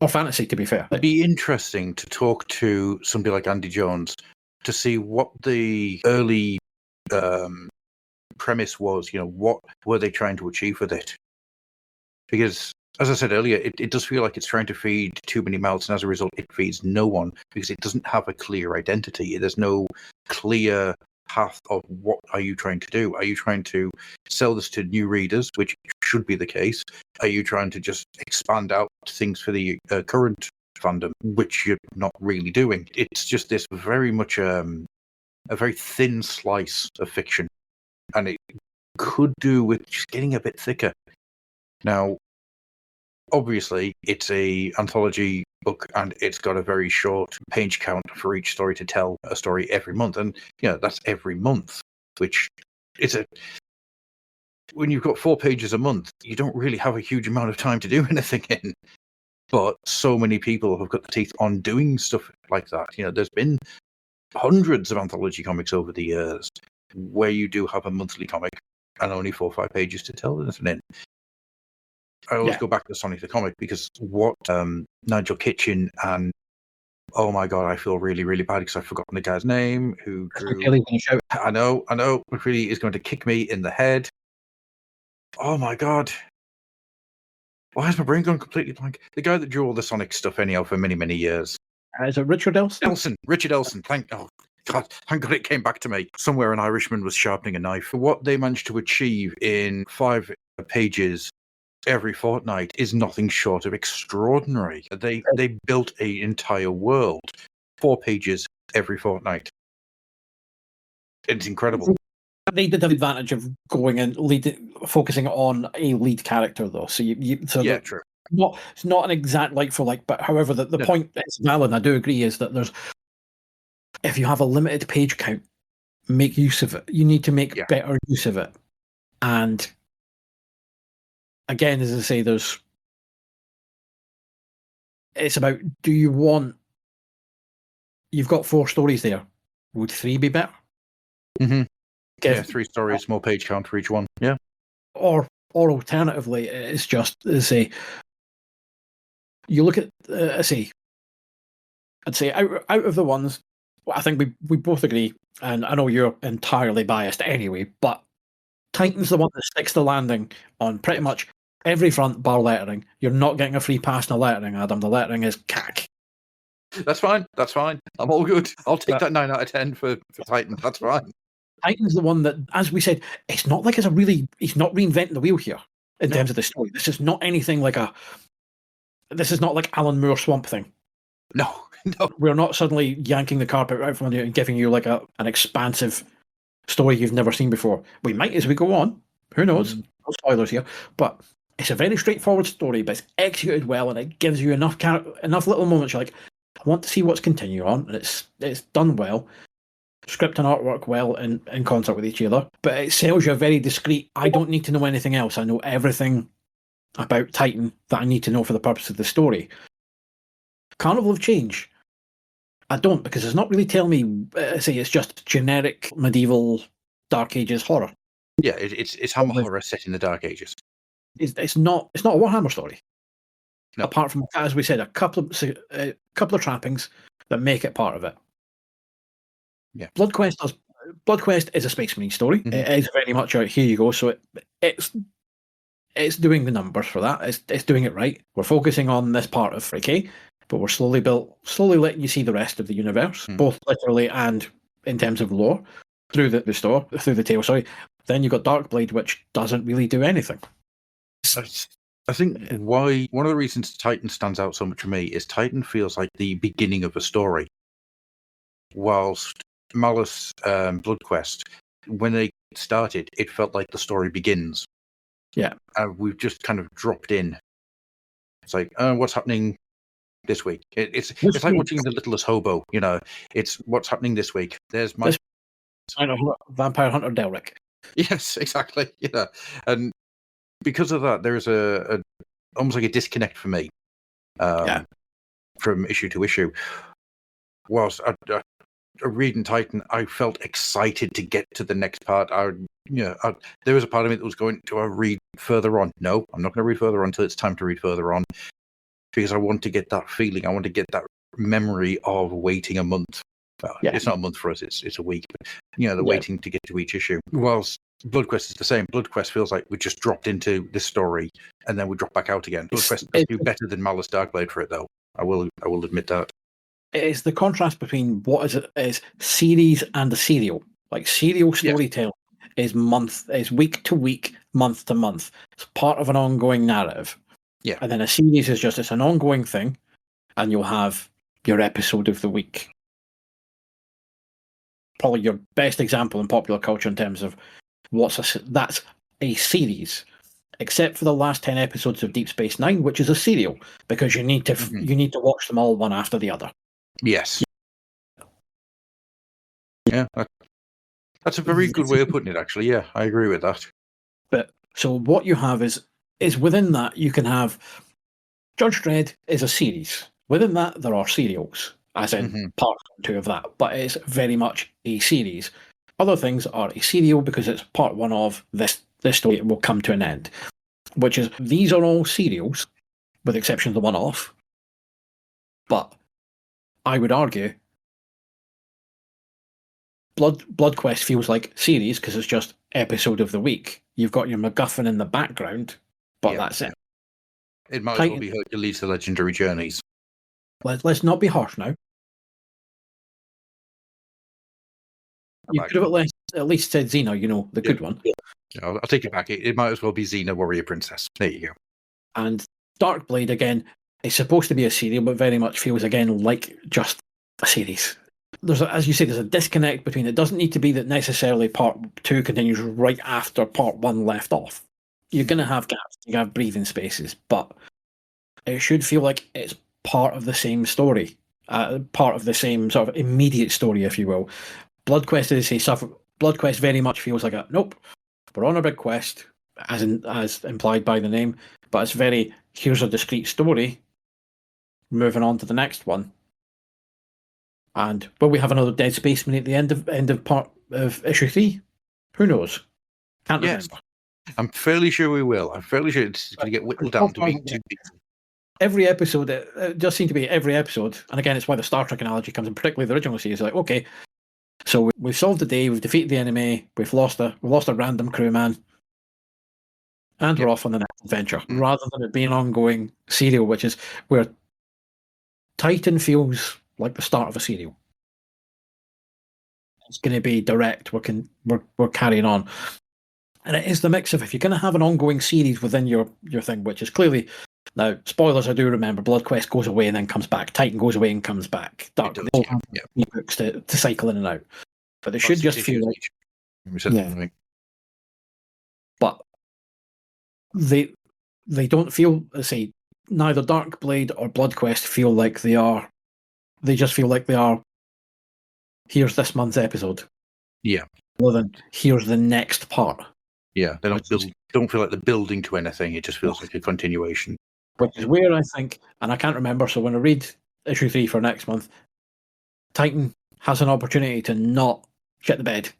or fantasy, to be fair. It'd be interesting to talk to somebody like Andy Jones to see what the early premise was. What were they trying to achieve with it? Because, as I said earlier, it does feel like it's trying to feed too many mouths, and as a result, it feeds no one because it doesn't have a clear identity. There's no clear path of what are you trying to do. Are you trying to sell this to new readers, which should be the case? Are you trying to just expand out things for the current fandom, which you're not really doing? It's just this very much a very thin slice of fiction, and it could do with just getting a bit thicker. Now, obviously, it's a anthology book, and it's got a very short page count for each story to tell a story every month, and that's every month, which is when you've got 4 pages a month, you don't really have a huge amount of time to do anything in. But so many people have got the teeth on doing stuff like that. There's been hundreds of anthology comics over the years where you do have a monthly comic and only 4 or 5 pages to tell anything in. I always go back to Sonic the Comic because what Nigel Kitchen and oh my god, I feel really, really bad because I've forgotten the guy's name who drew. I know, really is going to kick me in the head. Oh my god. Why has my brain gone completely blank? The guy that drew all the Sonic stuff anyhow for many, many years. Is it Richard Elson? Richard Elson. Thank God it came back to me. Somewhere an Irishman was sharpening a knife. What they managed to achieve in 5 pages every fortnight is nothing short of extraordinary. They built an entire world. 4 pages every fortnight. It's incredible. They did have the advantage of going and focusing on a lead character, though. So true. It's not an exact like for like, but however, the point is valid. I do agree is that if you have a limited page count, make use of it. You need to make better use of it. And again, as I say, it's about, do you want? You've got 4 stories there. Would 3 be better? Mm-hmm. 3 stories, more page count for each one. Yeah. Or alternatively, it's just say you look at I'd say out of the ones, I think we both agree, and I know you're entirely biased anyway, but Titan's the one that sticks the landing on pretty much every front bar lettering. You're not getting a free pass on the lettering, Adam. The lettering is cack. That's fine. I'm all good. I'll take that 9 out of 10 for Titan. That's fine. Titan's the one that, as we said, it's not like he's not reinventing the wheel here in terms of the story. This is not anything like this is not like Alan Moore Swamp Thing. No. We're not suddenly yanking the carpet out from under you and giving you like an expansive story you've never seen before. We might as we go on. Who knows? No spoilers here. But it's a very straightforward story, but it's executed well, and it gives you enough little moments. You're like, I want to see what's continuing on, and it's done well. Script and artwork well in concert with each other, but it sells you a very discreet, I don't need to know anything else. I know everything about Titan that I need to know for the purpose of the story. Carnival of Change, I don't, because it's not really telling me, it's just generic medieval Dark Ages horror. Yeah, it's Hammer horror set in the Dark Ages. It's not a Warhammer story. No. Apart from, as we said, a couple of trappings that make it part of it. Yeah. Bloodquest is a Space Marine story. Mm-hmm. It is very much a here you go. So it's doing the numbers for that. It's doing it right. We're focusing on this part of Freaky, but we're slowly letting you see the rest of the universe, both literally and in terms of lore, through the tale. Sorry. Then you've got Darkblade, which doesn't really do anything. I think one of the reasons Titan stands out so much for me is Titan feels like the beginning of a story, whilst Malice Bloodquest, when they started, it felt like the story begins. Yeah. We've just kind of dropped in. It's like, what's happening this week? It's like watching The Littlest Hobo, It's what's happening this week. There's my Vampire Hunter Delric. Yes, exactly. And because of that, there is a almost like a disconnect for me from issue to issue. Whilst reading Titan, I felt excited to get to the next part. There was a part of me that was going to read further on. No, I'm not going to read further on until it's time to read further on. because I want to get that feeling. I want to get that memory of waiting a month. Well, it's not a month for us; it's a week. But, the waiting to get to each issue. Whilst Bloodquest is the same. Bloodquest feels like we just dropped into this story and then we drop back out again. Bloodquest does do better than Malice Darkblade for it, though. I will admit that. It's the contrast between what is series and a serial. Like serial storytelling is week to week, month to month. It's part of an ongoing narrative. Yeah. And then a series is it's an ongoing thing, and you'll have your episode of the week. Probably your best example in popular culture in terms of that's a series, except for the last 10 episodes of Deep Space Nine, which is a serial because you need to watch them all one after the other. Yes. Yeah, that's a very good way of putting it. Actually, yeah, I agree with that. But so what you have is within that you can have Judge Dredd is a series. Within that there are serials, as in part 2 of that, but it's very much a series. Other things are a serial because it's part 1 of this story. It will come to an end, which is these are all serials, with the exception of the one-off. But I would argue Bloodquest feels like series because it's just episode of the week. You've got your MacGuffin in the background, but that's it. It might as well be Hercules: The Legendary Journeys. Let's not be harsh now. You could have at least said Xena, the good one. Yeah. I'll take it back. It might as well be Xena, Warrior Princess. There you go. And Darkblade, again, is supposed to be a serial, but very much feels, again, like just a series. As you say, there's a disconnect between it. Doesn't need to be that necessarily part 2 continues right after part 1 left off. You're going to have gaps, you have breathing spaces, but it should feel like it's part of the same story, part of the same sort of immediate story, if you will. Bloodquest, Bloodquest very much feels like nope, we're on a big quest, as implied by the name, but it's very, here's a discrete story, moving on to the next one. And will we have another Dead Spaceman at the end of part of issue 3? Who knows? Can't remember. I'm fairly sure we will. I'm fairly sure it's going to get whittled down to week 2. Every episode, it does seem to be every episode, and again, it's why the Star Trek analogy comes in, particularly the original series. Like, okay, so we've solved the day, we've defeated the enemy, we've lost a random crewman, and we're off on the next adventure. Rather than it being an ongoing serial, which is where Titan feels like the start of a serial. It's going to be direct. We're carrying on, and it is the mix of, if you're going to have an ongoing series within your thing, which is clearly, now spoilers, I do remember Bloodquest goes away and then comes back. Titan goes away and comes back. Darkblade books to cycle in and out, but they should just feel like But they don't feel, say, neither Darkblade or Bloodquest feel like they are. They just feel like they are, here's this month's episode. Yeah. More than here's the next part. Yeah. They don't feel like they're building to anything. It just feels like a continuation. Which is where I think, and I can't remember, so when I read issue 3 for next month, Titan has an opportunity to not shit the bed.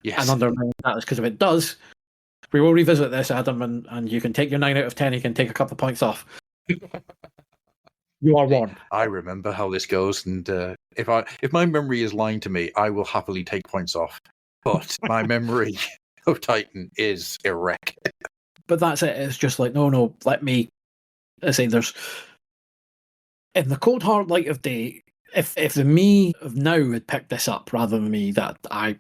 Yes. And undermine that, because if it does, we will revisit this, Adam, and you can take your 9 out of 10, you can take a couple of points off. You are warned. I remember how this goes, and if my memory is lying to me, I will happily take points off. But my memory of Titan is a wreck. But that's it. It's just like, no, let me. I say, there's, in the cold hard light of day, if the me of now had picked this up rather than me, that I'd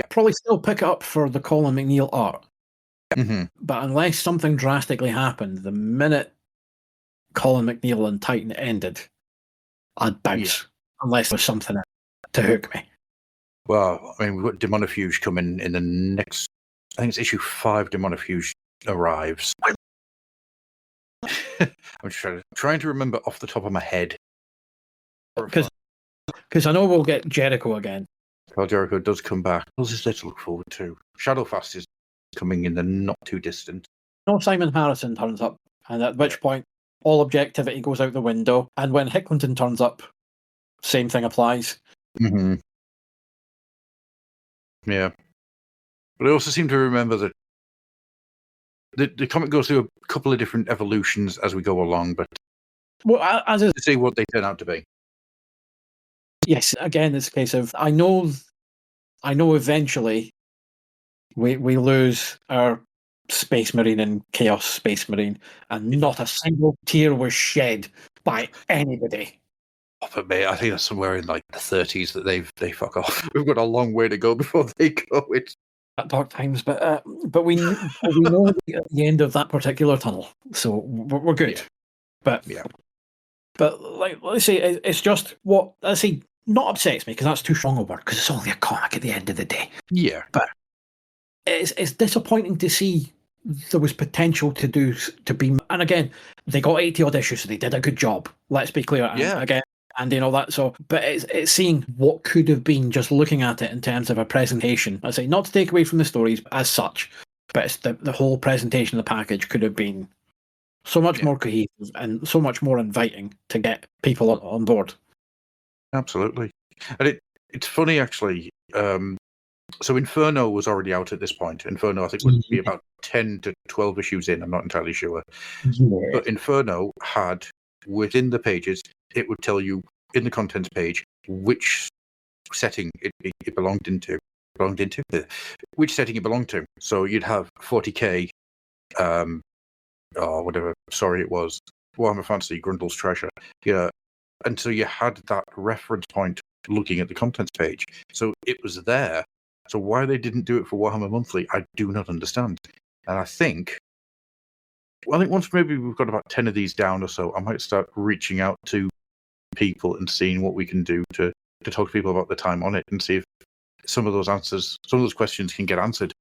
probably still pick it up for the Colin McNeil art. But unless something drastically happened, the minute Colin McNeil and Titan ended, I'd bounce, unless there's something to hook me. Well, I mean, we've got Demonofuge coming in the next, I think it's issue 5, Demonofuge arrives. I'm just trying to remember off the top of my head. Because I know we'll get Jericho again. Well, Jericho does come back. What is there to look forward to? Shadowfast is coming in the not too distant. No, Simon Harrison turns up, and at which point all objectivity goes out the window. And when Hicklinton turns up, same thing applies. Yeah. But I also seem to remember that the comic goes through a couple of different evolutions as we go along, but Well, as is, to see what they turn out to be. yes, again, it's a case of I know eventually we lose our Space Marine and Chaos Space Marine, and not a single tear was shed by anybody. But mate, I think that's somewhere in like the 30s that they fuck off. We've got a long way to go before they go. It's At dark times, but we know at the end of that particular tunnel, so we're good. Yeah. But like, let's say it's just what let's say not upsets me because that's too strong a word because it's only a comic at the end of the day. Yeah. But it's disappointing to see there was potential to be, and again they got 80 odd issues, so they did a good job. Let's be clear. And Yeah. again, and all that. So, but it's seeing what could have been just looking at it in terms of a presentation. I say not to take away from the stories as such, but it's the whole presentation of the package could have been so much more cohesive and so much more inviting to get people on board. Absolutely. And it's funny actually. So Inferno was already out at this point. Inferno, I think, would be about 10 to 12 issues in. I'm not entirely sure. Yeah. But Inferno had, within the pages, it would tell you in the contents page which setting it belonged into, which setting it belonged to. So you'd have 40k, or whatever, sorry it was, Warhammer Fantasy, Grundle's Treasure. Yeah. And so you had that reference point looking at the contents page. So it was there. So why they didn't do it for Warhammer Monthly, I do not understand. And I think once maybe we've got about 10 of these down or so, I might start reaching out to people and seeing what we can do to talk to people about the time on it and see if some of those questions can get answered.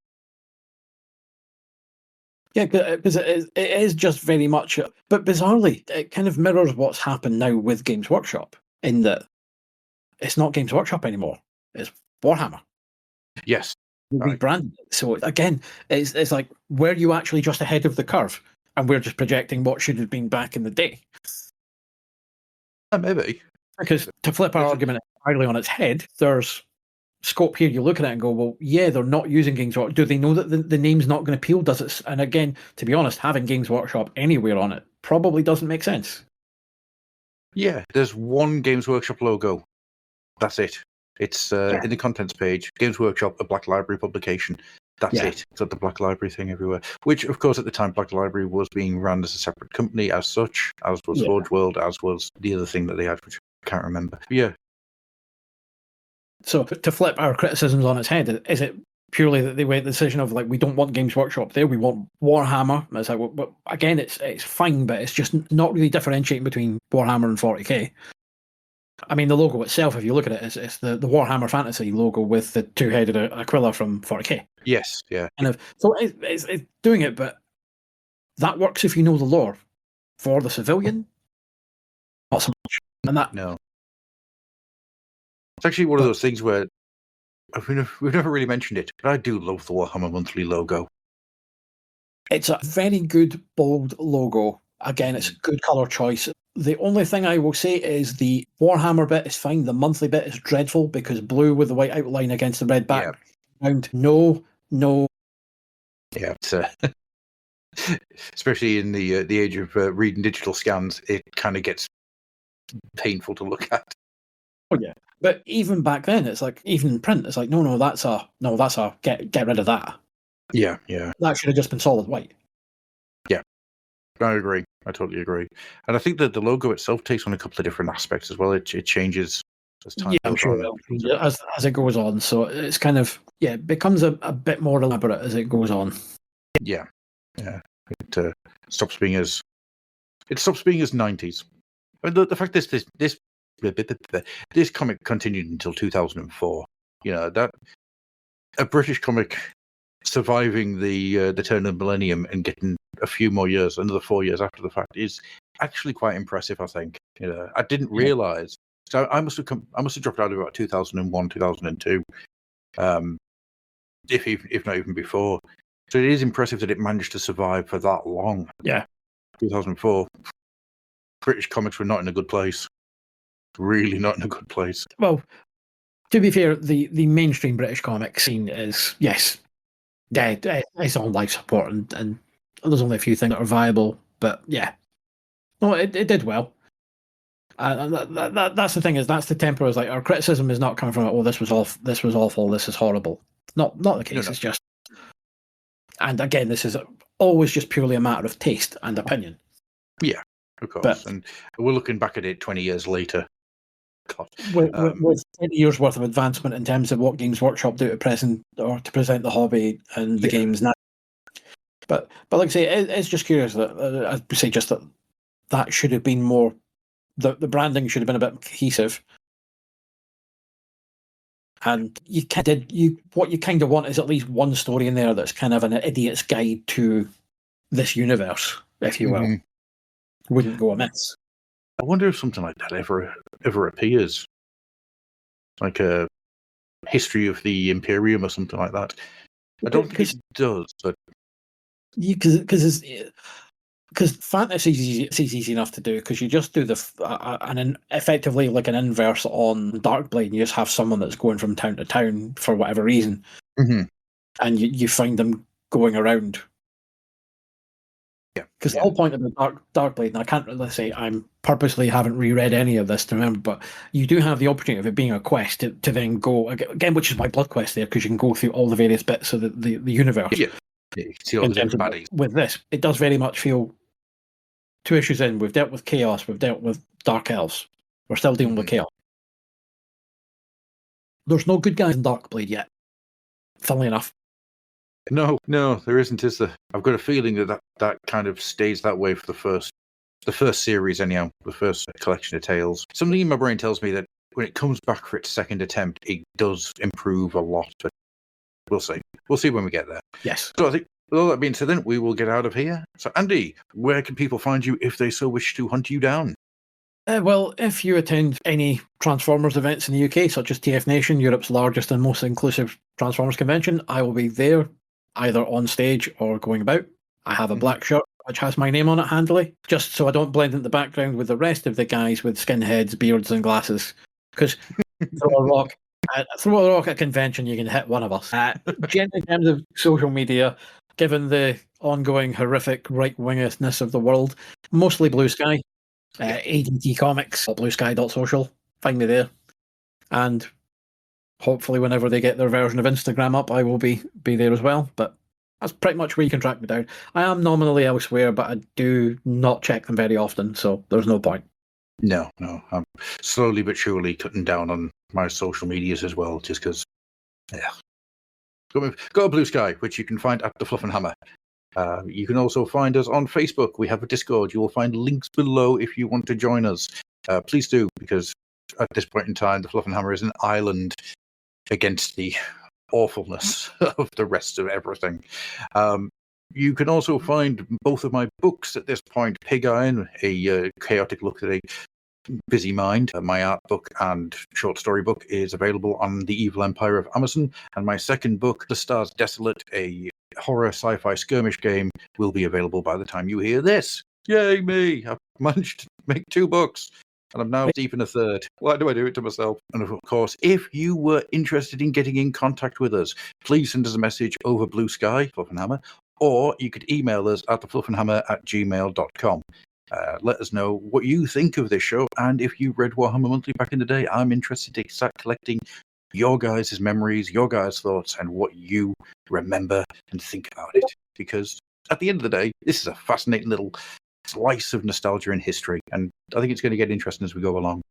Yeah, because it is just very much, but bizarrely, it kind of mirrors what's happened now with Games Workshop in that it's not Games Workshop anymore; it's Warhammer. Yes, rebranded. So again, it's like, were you actually just ahead of the curve, and we're just projecting what should have been back in the day? Maybe. Because to flip our argument entirely on its head, there's scope here. You look at it and go, well, yeah, they're not using Games Workshop. Do they know that the name's not going to appeal? Does it? And again, to be honest, having Games Workshop anywhere on it probably doesn't make sense. Yeah, there's one Games Workshop logo. That's it. It's in the contents page. Games Workshop, a Black Library publication. That's it. It's got the Black Library thing everywhere. Which, of course, at the time, Black Library was being run as a separate company as such, as was Forge World, as was the other thing that they had, which I can't remember. But yeah. So to flip our criticisms on its head, is it purely that they made the decision of like, we don't want Games Workshop there, we want Warhammer? It's like, well, again, it's fine, but it's just not really differentiating between Warhammer and 40k. I mean, the logo itself, if you look at it, it's the Warhammer Fantasy logo with the two-headed Aquila from 40k. Yes, yeah. So it's doing it, but that works if you know the lore. For the civilian, not so much. And that no. It's actually one of those things where we've never really mentioned it, but I do love the Warhammer Monthly logo. It's a very good, bold logo. Again, it's a good colour choice. The only thing I will say is the Warhammer bit is fine. The monthly bit is dreadful because blue with the white outline against the red background. No. Yeah, it's, especially in the age of reading digital scans, it kind of gets painful to look at. Oh yeah, but even back then, it's like even in print, it's like no, that's a get rid of that. Yeah. That should have just been solid white. Yeah, I agree. I totally agree. And I think that the logo itself takes on a couple of different aspects as well. It changes as time goes on. As it goes on. So it's kind of, it becomes a bit more elaborate as it goes on. Yeah. It stops being as 90s. I mean, the fact this comic continued until 2004. You know, that a British comic surviving the turn of the millennium and getting a few more years, another 4 years after the fact, is actually quite impressive. I think. You know, I didn't realize. So I must have dropped out of about 2001, 2002, if not even before. So it is impressive that it managed to survive for that long. Yeah, 2004. British comics were not in a good place. Really not in a good place. Well, to be fair, the mainstream British comic scene is dead. It's on life support, and there's only a few things that are viable. But yeah, no, it did well. And that's the thing, is that's the temper. Is like, our criticism is not coming from, oh, this was awful, this is horrible. Not the case. No. It's just, and again, this is always just purely a matter of taste and opinion. Yeah, of course. And we're looking back at it 20 years later. God. With 20 years worth of advancement in terms of what Games Workshop do to present the hobby and the games now. But like I say, it's just curious that I'd say just that should have been more. The branding should have been a bit cohesive. And what you kind of want is at least one story in there that's kind of an idiot's guide to this universe, if you will. Mm-hmm. Wouldn't go amiss. I wonder if something like that ever appears, like a history of the Imperium or something like that. I don't think it does, but because fantasy is easy enough to do, because you just do effectively like an inverse on Darkblade, and you just have someone that's going from town to town for whatever reason, and you find them going around. Because the whole point of the Darkblade, and I can't really say I'm purposely haven't reread any of this to remember, but you do have the opportunity of it being a quest to then go again, which is my Bloodquest there, because you can go through all the various bits of the universe. Yeah, you can see all the different baddies. With this, it does very much feel 2 issues in, we've dealt with Chaos, we've dealt with Dark Elves, we're still dealing with Chaos. There's no good guys in Darkblade yet, funnily enough. No, there isn't, is there? I've got a feeling that kind of stays that way for the first series anyhow, the first collection of tales. Something in my brain tells me that when it comes back for its second attempt, it does improve a lot, but we'll see. We'll see when we get there. Yes. So I think, with all that being said, then we will get out of here. So Andy, where can people find you if they so wish to hunt you down? Well, if you attend any Transformers events in the UK, such as TF Nation, Europe's largest and most inclusive Transformers convention, I will be there, either on stage or going about. I have a black shirt which has my name on it handily, just so I don't blend in the background with the rest of the guys with skinheads, beards, and glasses. Because throw a rock at a convention, you can hit one of us. In terms of social media, given the ongoing horrific right-wingishness of the world, mostly Blue Sky, ADT Comics, bluesky.social. Find me there, and hopefully whenever they get their version of Instagram up, I will be there as well. But that's pretty much where you can track me down. I am nominally elsewhere, but I do not check them very often, so there's no point. No, I'm slowly but surely cutting down on my social medias as well, just because, Go to Blue Sky, which you can find at the Fluff and Hammer. You can also find us on Facebook. We have a Discord. You will find links below if you want to join us. Please do, because at this point in time, the Fluff and Hammer is an island against the awfulness of the rest of everything. You can also find both of my books at this point. Pig Iron, a chaotic look at a busy mind. My art book and short story book is available on the Evil Empire of Amazon. And my second book, The Stars Desolate, a horror sci-fi skirmish game, will be available by the time you hear this. Yay me! I've managed to make 2 books. And I'm now deep in a third. Why do I do it to myself? And of course, if you were interested in getting in contact with us, please send us a message over Blue Sky, Fluff and Hammer, or you could email us at thefluffandhammer@gmail.com. Let us know what you think of this show, and if you read Warhammer Monthly back in the day, I'm interested to start collecting your guys' memories, your guys' thoughts, and what you remember and think about it. Because at the end of the day, this is a fascinating little slice of nostalgia and history, and I think it's going to get interesting as we go along.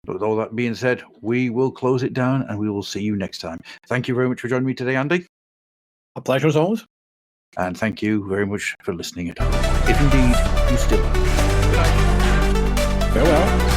But with all that being said, we will close it down, and we will see you next time. Thank you very much for joining me today, Andy. A pleasure as always. And thank you very much for listening at home, if indeed you still are. Good night. Farewell.